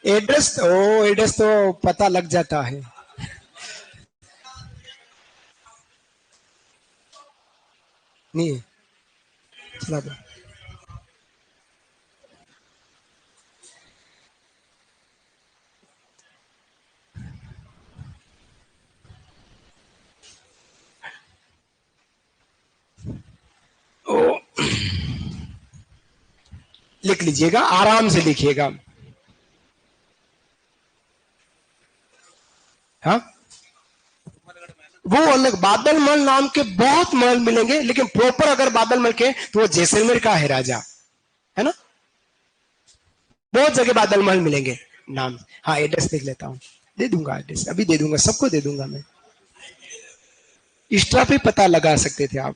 एड्रेस तो पता लग जाता है। नहीं चला दो। ओ, लिख लीजिएगा, आराम से लिखिएगा। हाँ, वो अलग बादल महल नाम के बहुत महल मिलेंगे, लेकिन प्रॉपर अगर बादल महल के तो वो जैसलमेर का है राजा, है ना। बहुत जगह बादल महल मिलेंगे नाम। हाँ, एड्रेस देख लेता हूँ, दे दूंगा एड्रेस, अभी दे दूंगा, सबको दे दूंगा मैं। इंस्टा पे पता लगा सकते थे आप।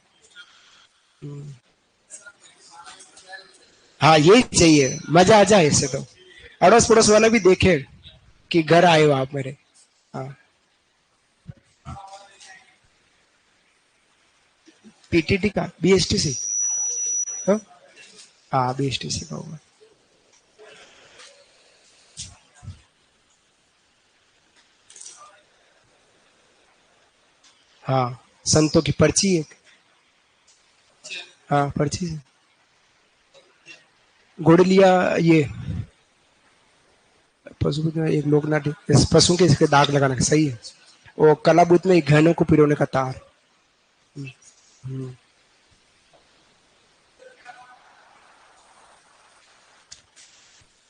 हाँ, यही चाहिए, मजा आ जाए इससे तो। अड़ोस पड़ोस वाला भी देखे कि घर आए हो आप मेरे। हाँ, पीटीटी का, बीएसटीसी। हाँ, हाँ, बीएसटीसी का होगा। हाँ, संतों की पर्ची एक। हाँ, पर्ची से घोड़लिया, ये पशु में एक लोकनाट्य, पशु के इसके दाग लगाने का सही है। वो कलाबूत में घनों को पिरोने का तार।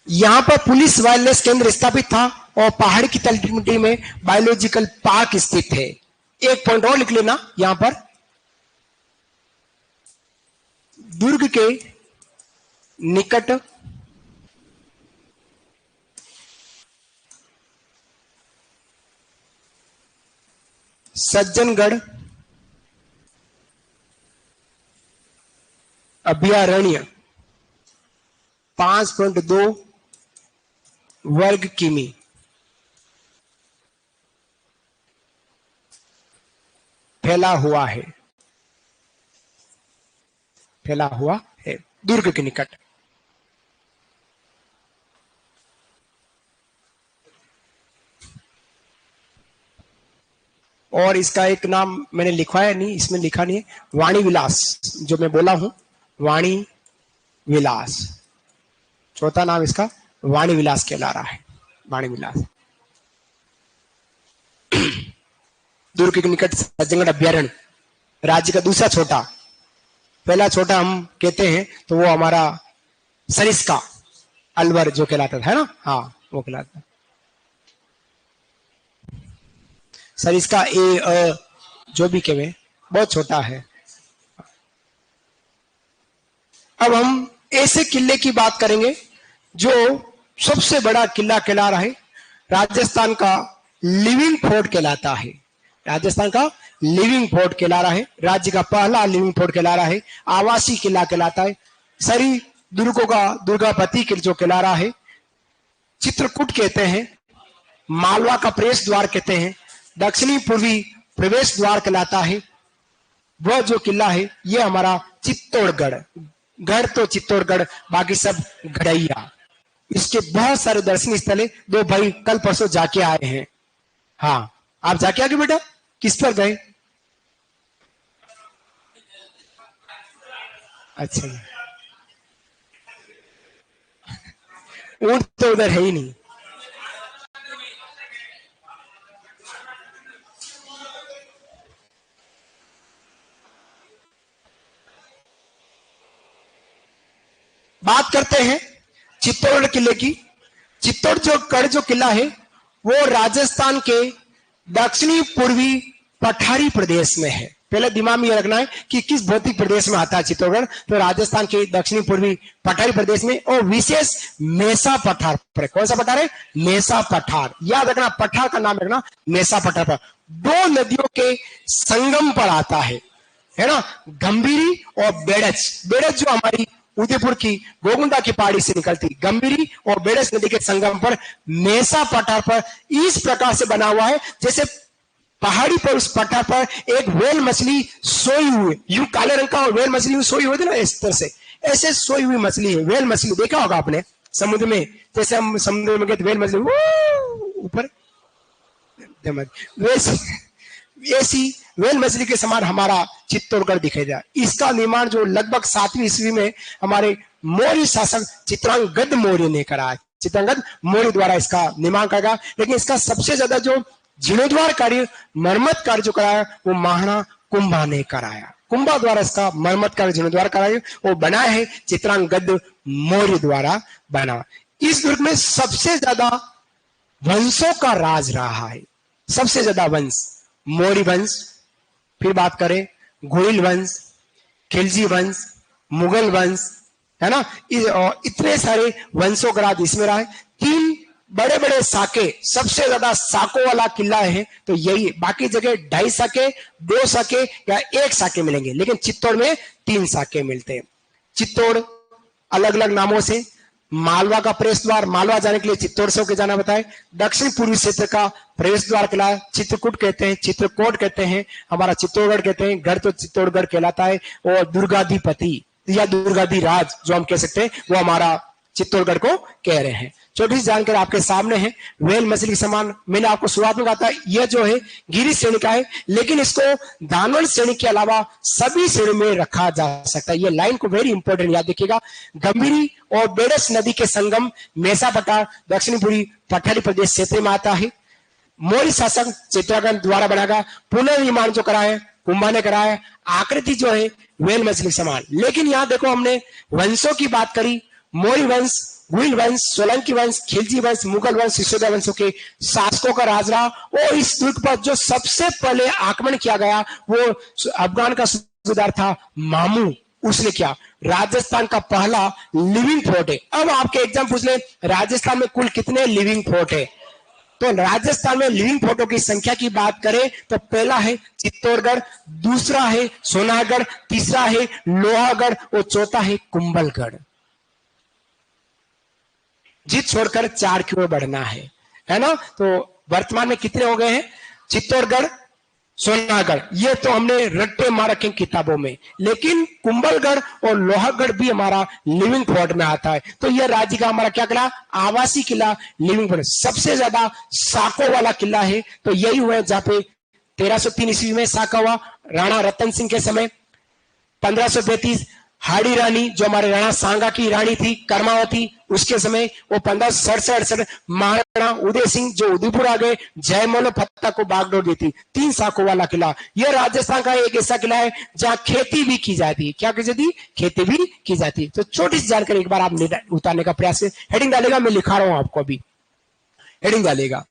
यहाँ पर पुलिस वायरलेस केंद्र स्थापित था और पहाड़ की तलहटी में बायोलॉजिकल पार्क स्थित है। एक पॉइंट और लिख लेना यहाँ पर, दुर्ग के निकट सज्जनगढ़ अभयारण्य 5.2 वर्ग किमी फैला हुआ है। फैला हुआ है दुर्ग के निकट। और इसका एक नाम मैंने लिखवाया नहीं, इसमें लिखा नहीं है, वाणी विलास, जो मैं बोला हूं, वाणी विलास। चौथा नाम इसका वाणी विलास कहला रहा है। वाणी विलास दुर्ग के निकट सज्जनगढ़ अभ्यारण्य, राज्य का दूसरा छोटा। पहला छोटा हम कहते हैं तो वो हमारा सरिस्का अलवर जो कहलाता था, है ना। हाँ, वो कहलाता है सरिस्का। जो भी कहे, बहुत छोटा है। अब हम ऐसे किले की बात करेंगे जो सबसे बड़ा किला कहला रहा है, राजस्थान का लिविंग फोर्ट कहलाता है। राजस्थान का लिविंग फोर्ट कहला रहा है, राज्य का पहला लिविंग फोर्ट कहला रहा है, आवासीय किला कहलाता है। सरी दुर्गों का दुर्गापति किला जो कहला रहा है, चित्रकूट कहते हैं, मालवा का प्रवेश द्वार कहते हैं, दक्षिणी पूर्वी प्रवेश द्वार कहलाता है। वह जो किला है ये हमारा चित्तौड़गढ़, गढ़ तो चित्तौड़गढ़, बाकी सब गढ़ैया। इसके बहुत सारे दर्शनीय स्थल है। दो भाई कल परसों जाके आए हैं। हाँ, आप जाके आगे बेटा, किस पर गए? अच्छा, ऊंट तो उधर है ही नहीं। बात करते हैं चित्तौड़गढ़ किले की। चित्तौड़गढ़ जो किला है वो राजस्थान के दक्षिणी पूर्वी पठारी प्रदेश में है। पहले दिमाग में ये रखना है कि किस भौतिक प्रदेश में आता है चित्तौड़गढ़, तो राजस्थान के दक्षिणी पूर्वी पठारी प्रदेश में, और विशेष मेसा पठार पर। कौन सा पठार है? मेसा पठार। याद रखना, पठार का नाम रखना, मेसा पठार पर। दो नदियों के संगम पर आता है ना, गंभीरी और बेड़च। बेड़च जो हमारी उदयपुर की गोगुंडा की पहाड़ी से निकलती, गंभीरी और बेड़च नदी के संगम पर मेसा पठार पर इस प्रकार से बना हुआ है जैसे पहाड़ी पर, उस पठार पर एक वेल मछली सोई हुई, यूं काले रंग का, और वेल मछली यूं सोई हुई थी ना, इस तरह से ऐसे सोई हुई मछली है। वेल मछली देखा होगा आपने समुद्र में, जैसे हम समुद्र में गए वेल मछली ऊपर, ऐसी वेल मछली के समान हमारा चित्तौड़गढ़ दिखेगा। इसका निर्माण जो लगभग 7वीं ईस्वी में हमारे मौर्य शासक चित्रांगद मौर्य ने करा। चित्रांगद मौर्य द्वारा इसका निर्माण करा। लेकिन इसका सबसे ज्यादा जो जीर्णोद्धार कार्य, मरम्मत कार्य जो कराया वो महाराणा कुंभा ने कराया। कुंभा द्वारा इसका मरम्मत कार्य, जीर्णोद्धार कराया, वो बना है चित्रांगद मौर्य द्वारा बना। इस दुर्ग में सबसे ज्यादा वंशों का राज रहा है। सबसे ज्यादा वंश, मौर्य वंश, फिर बात करें गोइल वंश, खिलजी वंश, मुगल वंश, है ना, इतने सारे वंशों का राज इसमें रहा है। 3 बड़े बड़े साके, सबसे ज्यादा साकों वाला किला है तो यही। बाकी जगह 2.5 साके, 2 साके या 1 साके मिलेंगे, लेकिन चित्तौड़ में 3 साके मिलते हैं। चित्तौड़ अलग अलग नामों से, मालवा का प्रवेश द्वार, मालवा जाने के लिए चित्तौड़ से होकर जाना बताए। दक्षिण पूर्वी क्षेत्र का प्रवेश द्वार किला चित्रकूट कहते हैं, चित्रकोट कहते हैं, हमारा चित्तौड़गढ़ कहते हैं। गढ़ तो चित्तौड़गढ़ कहलाता है। और दुर्गाधिपति या दुर्गाधिराज जो हम कह सकते हैं, वो हमारा चित्तौड़गढ़ को कह रहे हैं। छोटी सी जानकारी आपके सामने है। वेल मछली के समान, मैंने आपको शुरुआत में कहा था, यह जो है गिरी श्रेणी का है, लेकिन इसको दानव श्रेणी के अलावा सभी श्रेणी में रखा जा सकता है। ये लाइन को वेरी इंपॉर्टेंट याद रखिएगा। गंभीरी और बेड़च नदी के संगम मेसा पठार दक्षिणी पूर्वी पठारी प्रदेश क्षेत्र में आता है। मौर्य शासक चित्रांगद द्वारा बनाया, पुनर्निर्माण जो कराया कुंभा ने कराया। आकृति जो है वेल मछली समान। लेकिन यहाँ देखो, हमने वंशों की बात करी, मौर्य वंश, गुइल वंश, सोलंकी वंश, खिलजी वंश, मुगल वंश, सिसोदिया वंशों के शासकों का राज रहा। और इस दुर्ग पर जो सबसे पहले आक्रमण किया गया वो अफगान का सूबेदार था मामू। उसने क्या, राजस्थान का पहला लिविंग फोर्ट है। अब आपके एग्जाम पूछ ले, राजस्थान में कुल कितने लिविंग फोर्ट है? तो राजस्थान में लिविंग फोर्टों की संख्या की बात करें तो पहला है चित्तौड़गढ़, दूसरा है सोनागढ़, तीसरा है लोहागढ़ और चौथा है कुंभलगढ़। जीत छोड़कर 4 की ओर बढ़ना है ना। तो वर्तमान में कितने हो गए हैं? चित्तौड़गढ़, सोनागढ़, ये तो हमने रट्टे मार रखे किताबों में, लेकिन कुंभलगढ़ और लोहागढ़ भी हमारा लिविंग फोर्ट में आता है। तो यह राज्य का हमारा क्या किला? आवासीय किला, लिविंग फोर्ट। सबसे ज्यादा साकों वाला किला है तो यही हुआ जहां पे 1303 ईस्वी में साका हुआ, राणा रतन सिंह के समय। 1535 हाड़ी रानी जो हमारे राणा सांगा की रानी थी, कर्मावती, उसके समय। वो 1567 महाराणा उदय सिंह जो उदयपुर आ गए, जयमल फत्ता को बागडोर दी थी। 3 साकों वाला किला। यह राजस्थान का एक ऐसा किला है जहां खेती भी की जाती है। क्या की जाती? खेती भी की जाती है। तो छोटी सी जानकारी एक बार आप उतारने का प्रयास करें। हेडिंग डालेगा, मैं लिखा रहा हूं आपको, अभी हेडिंग डालेगा।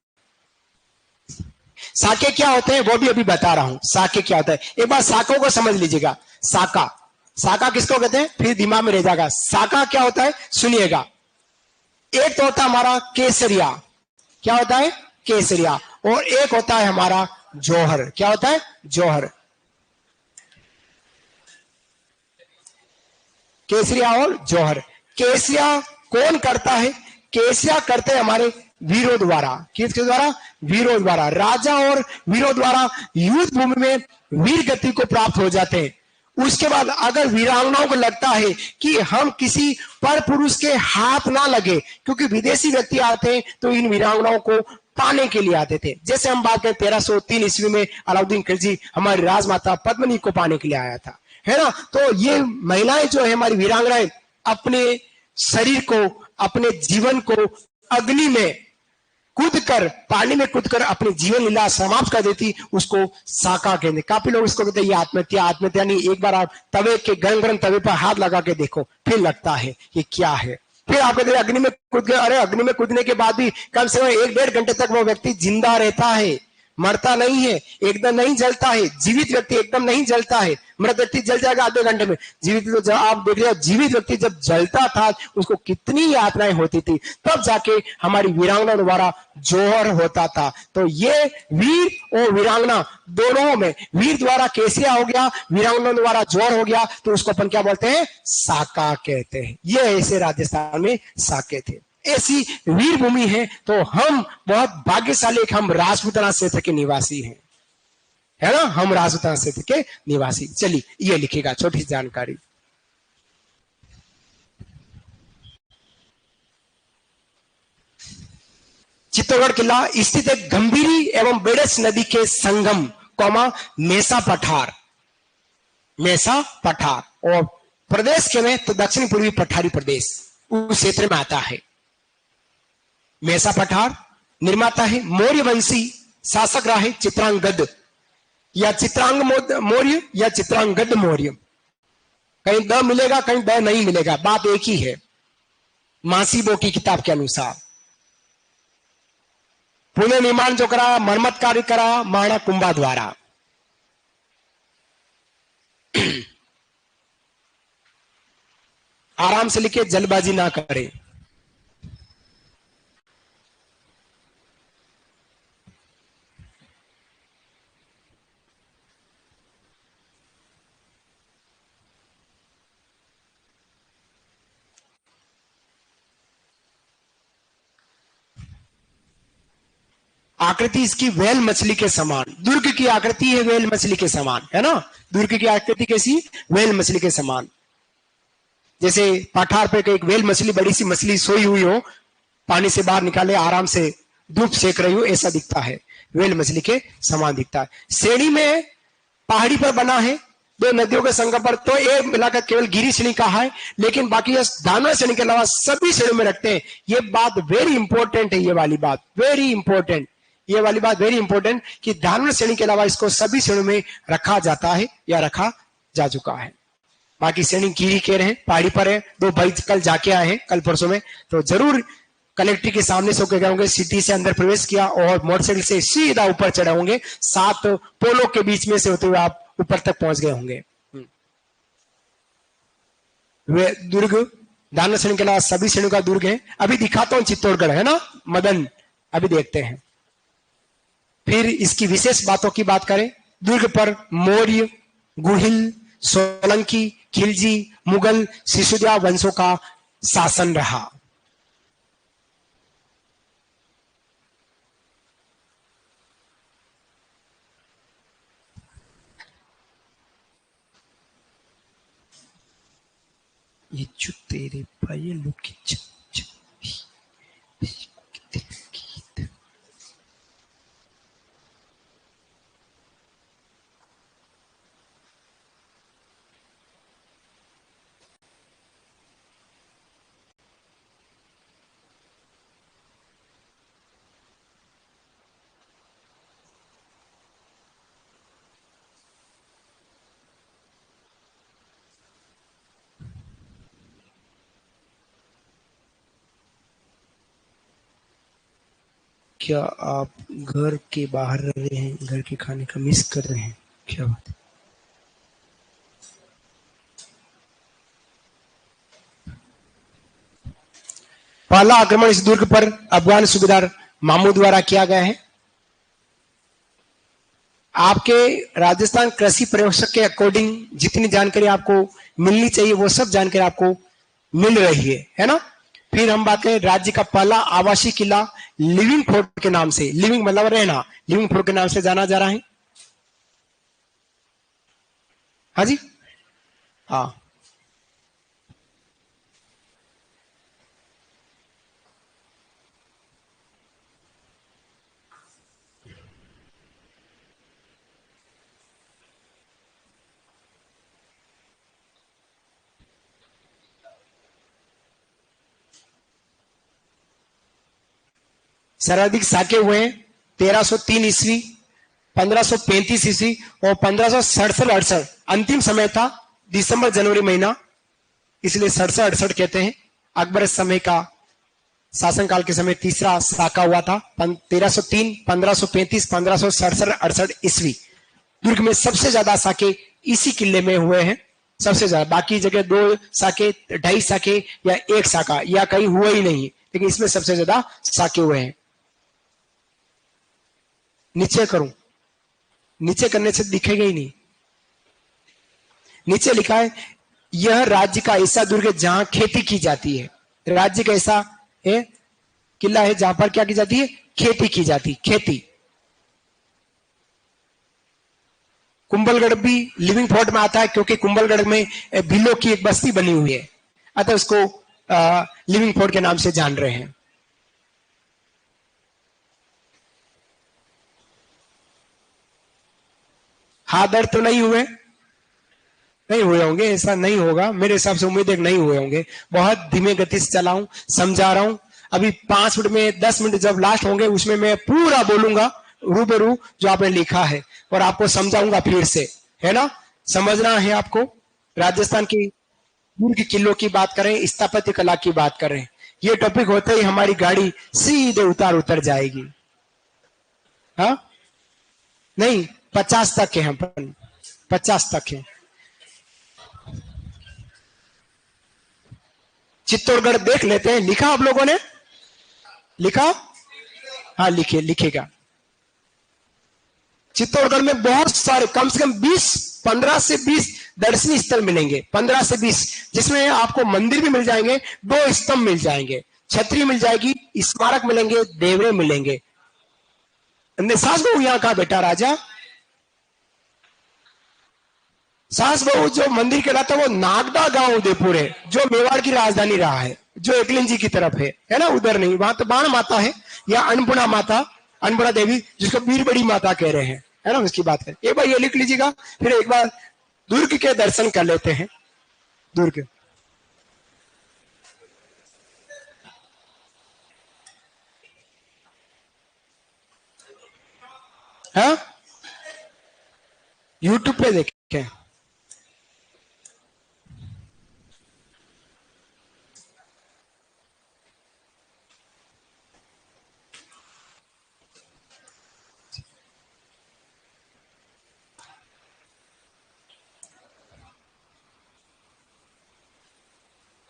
साके क्या होते हैं वो भी अभी बता रहा हूं। साके क्या होता है, एक बार साकों को समझ लीजिएगा। साका, साका किसको कहते हैं, फिर दिमाग में रह जाएगा। साका क्या होता है सुनिएगा। एक तो होता है हमारा केसरिया, क्या होता है? केसरिया। और एक होता है हमारा जौहर। क्या होता है? जौहर। केसरिया और जौहर। केसरिया कौन करता है? केसरिया करते हैं हमारे वीरों द्वारा। किसके द्वारा? वीरों द्वारा। राजा और वीरों द्वारा युद्ध भूमि में वीर गति को प्राप्त हो जाते हैं। उसके बाद अगर वीरांगनाओं को लगता है कि हम किसी पर पुरुष के हाथ ना लगे, क्योंकि विदेशी व्यक्ति आते हैं तो इन वीरांगनाओं को पाने के लिए आते थे। जैसे हम बात करें 1303 ईस्वी में अलाउद्दीन खिलजी हमारी राजमाता पद्मिनी को पाने के लिए आया था, है ना। तो ये महिलाएं जो है हमारी वीरांगनाएं अपने शरीर को, अपने जीवन को अग्नि में कूद कर, पानी में कूद कर अपनी जीवन लीला समाप्त कर देती, उसको साका कहते। काफी लोग इसको कहते हैं ये आत्महत्या। आत्महत्या नहीं, एक बार आप तवे के, गरम गरम तवे पर हाथ लगा के देखो, फिर लगता है ये क्या है। फिर आप कहते अग्नि में कूद गए, अरे अग्नि में कूदने के बाद भी कम से कम 1-1.5 घंटे तक वो व्यक्ति जिंदा रहता है, मरता नहीं है, एकदम नहीं जलता है। जीवित व्यक्ति एकदम नहीं जलता है, मृत व्यक्ति जल जाएगा आधे घंटे में। जीवित तो जब आप देख रहे हो, जीवित व्यक्ति जब जलता था उसको कितनी यातनाएं होती थी, तब जाके हमारी वीरांगना द्वारा जोहर होता था। तो ये वीर और वीरांगना दोनों में, वीर द्वारा केसिया हो गया, वीरांगना द्वारा जोहर हो गया, तो उसको अपन क्या बोलते हैं, साका कहते हैं। ये ऐसे राजस्थान में साके थे, ऐसी वीर भूमि है। तो हम बहुत भाग्यशाली, हम राजपूताना क्षेत्र के निवासी हैं, है ना, हम राजपूताना क्षेत्र के निवासी। चलिए ये लिखेगा छोटी जानकारी। चित्तौड़गढ़ किला स्थित है गंभीरी एवं बेड़स नदी के संगम, मेसा पठार, मेसा पठार, और प्रदेश के में तो दक्षिण पूर्वी पठारी प्रदेश उस क्षेत्र में आता है। मेसा पठार निर्माता है मौर्य वंशी शासक रहा है चित्रांगद, या चित्रांग मौर्य या चित्रांगद मौर्य। कहीं द मिलेगा, कहीं द नहीं मिलेगा, बात एक ही है मासीबो की किताब के अनुसार। पुनर्निर्माण जो करा, मरम्मत कार्य करा महाराणा कुंभा द्वारा। आराम से लिखे, जल्दबाजी ना करें। आकृति इसकी वेल मछली के समान, दुर्ग की आकृति है वेल मछली के समान, है ना। दुर्ग की आकृति कैसी, वेल मछली के समान। जैसे पठार पे एक वेल मछली, बड़ी सी मछली सोई हुई हो, पानी से बाहर निकाले, आराम से धूप सेक रही हो, ऐसा दिखता है, वेल मछली के समान दिखता है। श्रेणी में पहाड़ी पर बना है, दो नदियों के संगम पर, तो ये मिलाकर केवल गिरी श्रेणी का है, लेकिन बाकी दानव श्रेणी के अलावा सभी श्रेणी में रखते हैं। ये बात वेरी इंपॉर्टेंट है, ये वाली बात वेरी इंपॉर्टेंट, ये वाली बात वेरी इंपॉर्टेंट कि दानव श्रेणी के अलावा इसको सभी श्रेणी में रखा जाता है या रखा जा चुका है। बाकी श्रेणी गिरी कह रहे हैं, पहाड़ी पर है। दो भाई कल जाके आए हैं, कल परसों में, तो जरूर कलेक्ट्री के सामने से होकर गए होंगे, सिटी से अंदर प्रवेश किया और मोटरसाइकिल से सीधा ऊपर चढ़े होंगे, 7 पोलों के बीच में से होते हुए आप ऊपर तक पहुंच गए होंगे। वे दुर्ग दानव श्रेणी के अलावा सभी श्रेणियों का दुर्ग है। अभी दिखाता हूं चित्तौड़गढ़, है ना मदन, अभी देखते हैं। फिर इसकी विशेष बातों की बात करें, दुर्ग पर मौर्य, गुहिल, सोलंकी, खिलजी, मुगल, सिसोदिया वंशों का शासन रहा। ये चुप तेरे भाई लुकी क्या आप घर के बाहर रह रहे हैं, घर के खाने का मिस कर रहे हैं, क्या बात है? पहला आक्रमण इस दुर्ग पर अफगान सूबेदार मामू द्वारा किया गया है। आपके राजस्थान कृषि पर्यवेक्षक के अकॉर्डिंग जितनी जानकारी आपको मिलनी चाहिए वो सब जानकारी आपको मिल रही है ना। फिर हम बात करें, राज्य का पहला आवासीय किला लिविंग फोर्ट के नाम से, लिविंग मतलब रहना, लिविंग फोर्ट के नाम से जाना जा रहा है। हाँ जी, हाँ सर्वाधिक साके हुए हैं 1303 ईस्वी, 1535 ईस्वी और 1567-68 अंतिम समय था, दिसंबर जनवरी महीना, इसलिए 67-68 कहते हैं। अकबर समय का शासनकाल के समय तीसरा साका हुआ था 1303, 1535, 1567-68 ईस्वी। दुर्ग में सबसे ज्यादा साके इसी किले में हुए हैं, सबसे ज्यादा। बाकी जगह 2 साके, 2.5 साके या 1 साका या कहीं हुआ ही नहीं, लेकिन इसमें सबसे ज्यादा साके हुए हैं। नीचे करूं, नीचे करने से दिखेगा ही नहीं। नीचे लिखा है यह राज्य का ऐसा दुर्ग है जहां खेती की जाती है। राज्य का ऐसा है किला है जहां पर क्या की जाती है, खेती की जाती, खेती। कुंभलगढ़ भी लिविंग फोर्ट में आता है क्योंकि कुंभलगढ़ में भीलों की एक बस्ती बनी हुई है, अतः उसको लिविंग फोर्ट के नाम से जान रहे हैं। हाथ दर्द तो नहीं हुए, नहीं हुए होंगे, ऐसा नहीं होगा मेरे हिसाब से, उम्मीद है नहीं हुए होंगे। बहुत धीमे गति से चलाऊं, समझा रहा हूं। अभी 5 मिनट में 10 मिनट जब लास्ट होंगे उसमें मैं पूरा बोलूंगा रूबरू जो आपने लिखा है और आपको समझाऊंगा फिर से, है ना। समझना है आपको। राजस्थान की दुर्ग किलों की बात करें, स्थापत्य कला की बात करें, ये टॉपिक होते ही हमारी गाड़ी सीधे उतर जाएगी। हाँ नहीं, 50 तक है, हम 50 तक है। चित्तौड़गढ़ देख लेते हैं, लिखा आप लोगों ने, लिखा? हाँ लिखे, लिखेगा। चित्तौड़गढ़ में बहुत सारे, कम से कम 15 से 20 दर्शनीय स्थल मिलेंगे, 15 से 20, जिसमें आपको मंदिर भी मिल जाएंगे, 2 स्तंभ मिल जाएंगे, छतरी मिल जाएगी, स्मारक मिलेंगे, देवरे मिलेंगे। सास बहू यहाँ का बेटा राजा, सास बहू जो मंदिर कहलाता है वो नागदा गांव उदयपुर है, जो मेवाड़ की राजधानी रहा है, जो एकलिंग जी की तरफ है ना, उधर नहीं, वहां तो बाण माता है या अन्नपूर्णा माता, अन्नपूर्णा देवी, जिसको वीर बड़ी माता कह रहे हैं, है ना, उसकी बात करें। एक बार ये लिख लीजिएगा, फिर एक बार दुर्ग के दर्शन कर लेते हैं। दुर्ग हाँ, यूट्यूब पे देखें।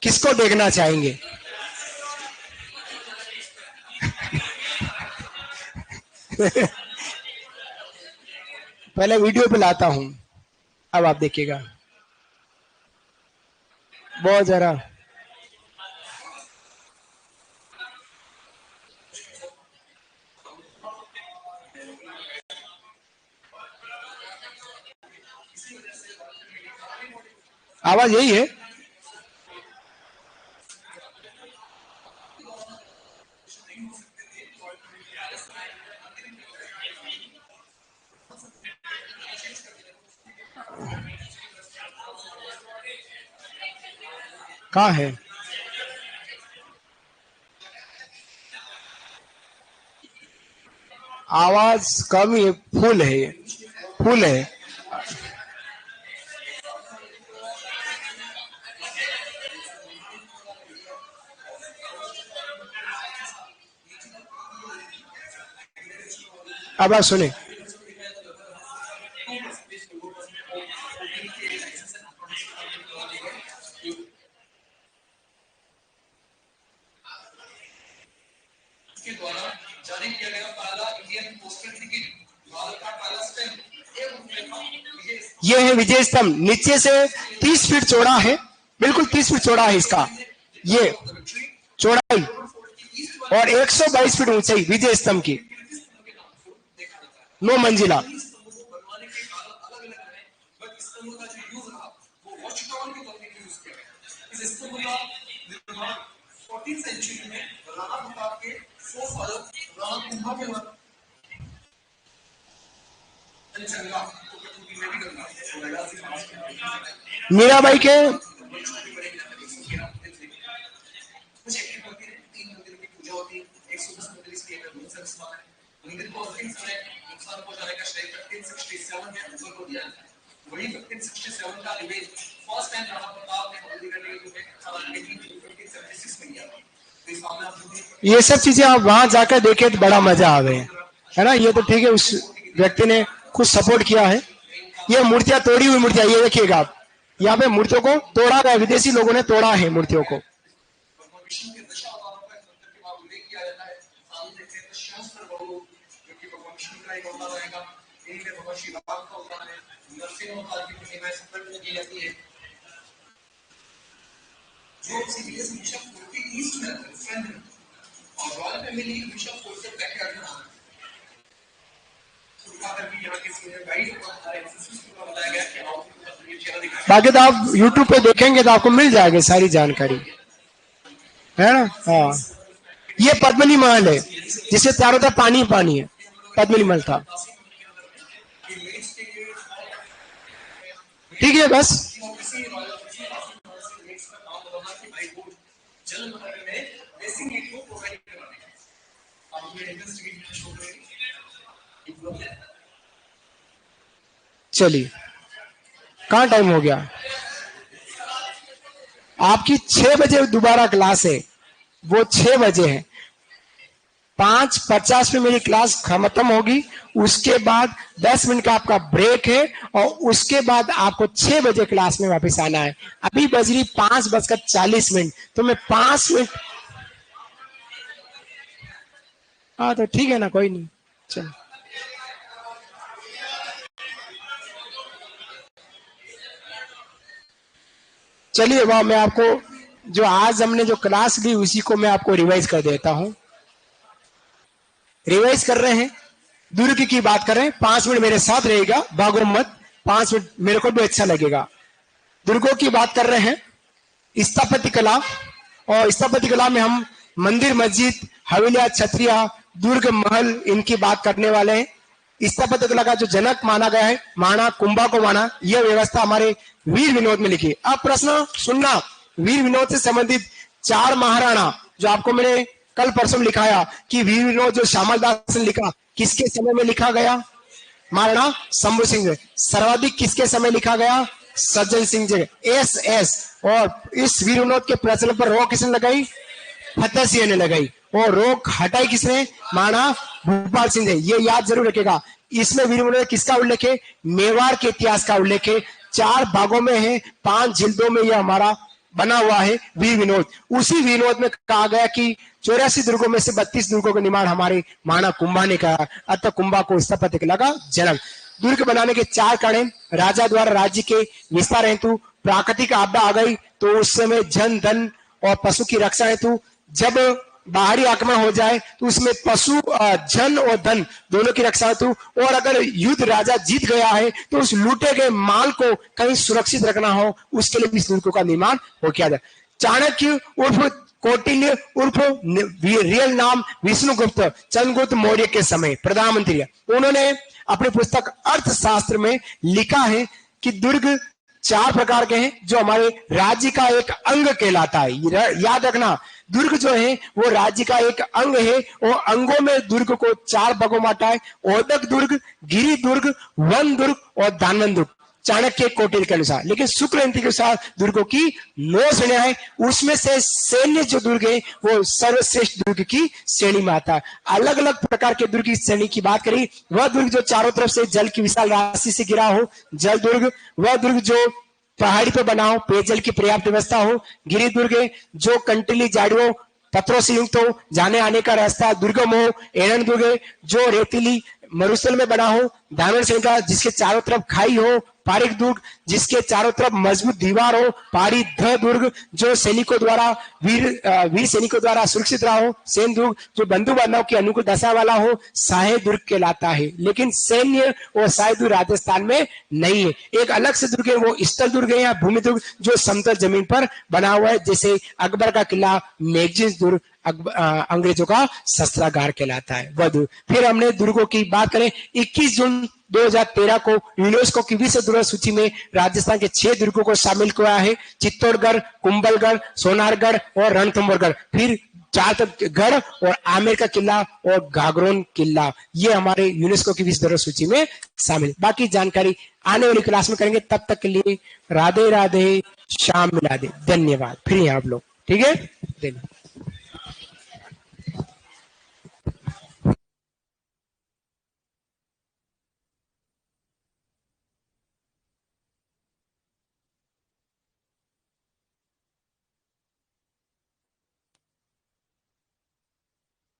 किसको देखना चाहेंगे? पहले वीडियो पे लाता हूं, अब आप देखिएगा। बहुत जरा आवाज यही है। कहाँ है? आवाज कम ही है, फुल है, फुल है। अब आप सुने। ये है विजय स्तंभ, नीचे से 30 फीट चौड़ा है, बिल्कुल 30 फीट चौड़ा है इसका, ये चौड़ाई, और 122 फीट ऊंचाई विजय स्तंभ की, 9 मंजिला। मीराबाई के मंदिर को अंतिम समय नुकसान पहुंचाने का श्रेय 1567 में अकबर को दिया जाता है। वही 1567 का image first time Rana Pratap ने मंदिर करने के लिए 1576 में किया था। तो इस मामले में ये सब चीजें आप वहां जाकर देखें तो बड़ा मजा आवे, है ना। ये तो ठीक है, उस व्यक्ति ने खुद सपोर्ट किया है। ये मूर्तियां तोड़ी हुई मूर्तियां, ये देखिएगा आप, यहाँ पे मूर्तियों को तोड़ा गया, विदेशी लोगों ने तोड़ा है मूर्तियों को। बाकी तो आप YouTube पे देखेंगे तो आपको मिल जाएगी सारी जानकारी, है ना। हाँ, ये पद्मिनी महल है जिससे चारों तरफ पानी पानी है, पद्मिनी महल था। ठीक है, बस चलिए, कहाँ टाइम हो गया? आपकी 6 बजे दोबारा क्लास है, वो 6 बजे है। 5:50 में मेरी क्लास खत्म होगी, उसके बाद 10 मिनट का आपका ब्रेक है और उसके बाद आपको 6 बजे क्लास में वापस आना है। अभी बज रही 5:40, तो मैं 5 मिनट। हाँ तो ठीक है ना, कोई नहीं, चलो। चलिए, वह मैं आपको जो आज हमने जो क्लास ली उसी को मैं आपको रिवाइज कर देता हूं। रिवाइज कर रहे हैं, दुर्ग की बात कर रहे हैं। 5 मिनट मेरे साथ रहेगा, भागो मत, 5 मिनट मेरे को भी अच्छा लगेगा। दुर्गों की बात कर रहे हैं, स्थापत्य कला, और स्थापत्य कला में हम मंदिर, मस्जिद, हवेलियां, छतरिया, दुर्ग, महल, इनकी बात करने वाले हैं। स्थापत्य कला का जो जनक माना गया है, माना कुंभा को माना, यह व्यवस्था हमारे वीर विनोद में लिखी। अब प्रश्न सुनना, वीर विनोद से संबंधित 4 महाराणा जो आपको मैंने कल परसों लिखाया कि वीर विनोद जो श्यामल दास ने लिखा, किसके समय में लिखा गया? महाराणा शंभू सिंह। सर्वाधिक किसके समय लिखा गया? सज्जन सिंह जी, SS। और इस वीर विनोद के प्रचलन पर रोक किसने लगाई? फतेह सिंह ने लगाई। और रोक हटाई किसने? महाराणा भूपाल सिंह ने। ये याद जरूर रखेगा। इसमें वीर विनोद किसका उल्लेख है? मेवाड़ के इतिहास का उल्लेख है। 4 भागों में है, 5 जिल्दों में यह हमारा बना हुआ है वीर विनोद। उसी वीर विनोद में कहा गया कि 84 दुर्गों में से 32 दुर्गों का निर्माण हमारे महाराणा कुंभा ने कहा। अतः कुंभा को स्थापत्य कला का जनक। दुर्ग बनाने के 4 कारण: राजा द्वारा राज्य के विस्तार हेतु, प्राकृतिक आपदा आ गई तो उस समय जन, धन और पशु की रक्षा हेतु, जब बाहरी आक्रमण हो जाए तो उसमें पशु, जन और धन दोनों की रक्षा हेतु, और अगर युद्ध राजा जीत गया है तो उस लूटे गए माल को कहीं सुरक्षित रखना हो, उसके लिए इस दुर्ग का निर्माण हो किया जाए। चाणक्य उर्फ कौटिल्य उर्फ रियल नाम विष्णुगुप्त, चंद्रगुप्त मौर्य के समय प्रधानमंत्री है। उन्होंने अपनी पुस्तक अर्थशास्त्र में लिखा है कि दुर्ग 4 प्रकार के हैं जो हमारे राज्य का एक अंग कहलाता है। याद रखना, दुर्ग जो है वो राज्य का एक अंग है, और अंगों में दुर्ग को 4 भागों में बांटा है: औदक दुर्ग, गिरि दुर्ग, वन दुर्ग और दानवन दुर्ग, चाणक्य कौटिल्य के अनुसार। लेकिन शुक्ल नीति के अनुसार दुर्गों की 9 श्रेणियां हैं। उसमें से सैन्य जो दुर्ग है वो सर्वश्रेष्ठ दुर्ग की श्रेणी में आता है। अलग अलग प्रकार के दुर्ग की श्रेणी की बात करें, वह दुर्ग जो चारों तरफ से जल की विशाल राशि से घिरा हो, जल दुर्ग। वह दुर्ग जो पहाड़ी पर बना हो, पेयजल की पर्याप्त व्यवस्था हो, गिरि दुर्ग जो कंटीली झाड़ियों पत्थरों से युक्त हो, जाने आने का रास्ता दुर्गम हो। एड़न दुर्ग जो रेतीली मरुस्थल में बना हो। दानव सिंह का जिसके चारों तरफ खाई हो। पारिक दुर्ग जिसके चारों तरफ मजबूत दीवार हो। पारी ध दुर्ग जो सैनिकों द्वारा वीर सैनिकों द्वारा सुरक्षित रहा हो। सेन दुर्ग जो बंधु बांधव की अनुकूल दशा वाला हो। साहे दुर्ग कहलाता है, लेकिन सैन्य और साहे दुर्ग राजस्थान में नहीं है। एक अलग से दुर्ग है, वो स्थल दुर्ग है या भूमि दुर्ग जो समतल जमीन पर बना हुआ है, जैसे अकबर का किला मैगजींस दुर्ग अंग्रेजों का शस्त्रागार कहलाता है वह दुर्ग। फिर हमने दुर्गों की बात करें, 21 जून 2013 को यूनेस्को की विश्व धरोहर सूची में राजस्थान के 6 दुर्गों को शामिल किया है: चित्तौड़गढ़, कुंभलगढ़, सोनारगढ़ और रणथंभौरगढ़। फिर चार तक गढ़ और आमेर का किला और गागरोन किला, ये हमारे यूनेस्को की विश्व धरोहर सूची में शामिल। बाकी जानकारी आने वाली क्लास में करेंगे। तब तक के लिए राधे राधे, शाम मिला दे, धन्यवाद। फिर यहाँ आप लोग, ठीक है, धन्यवाद।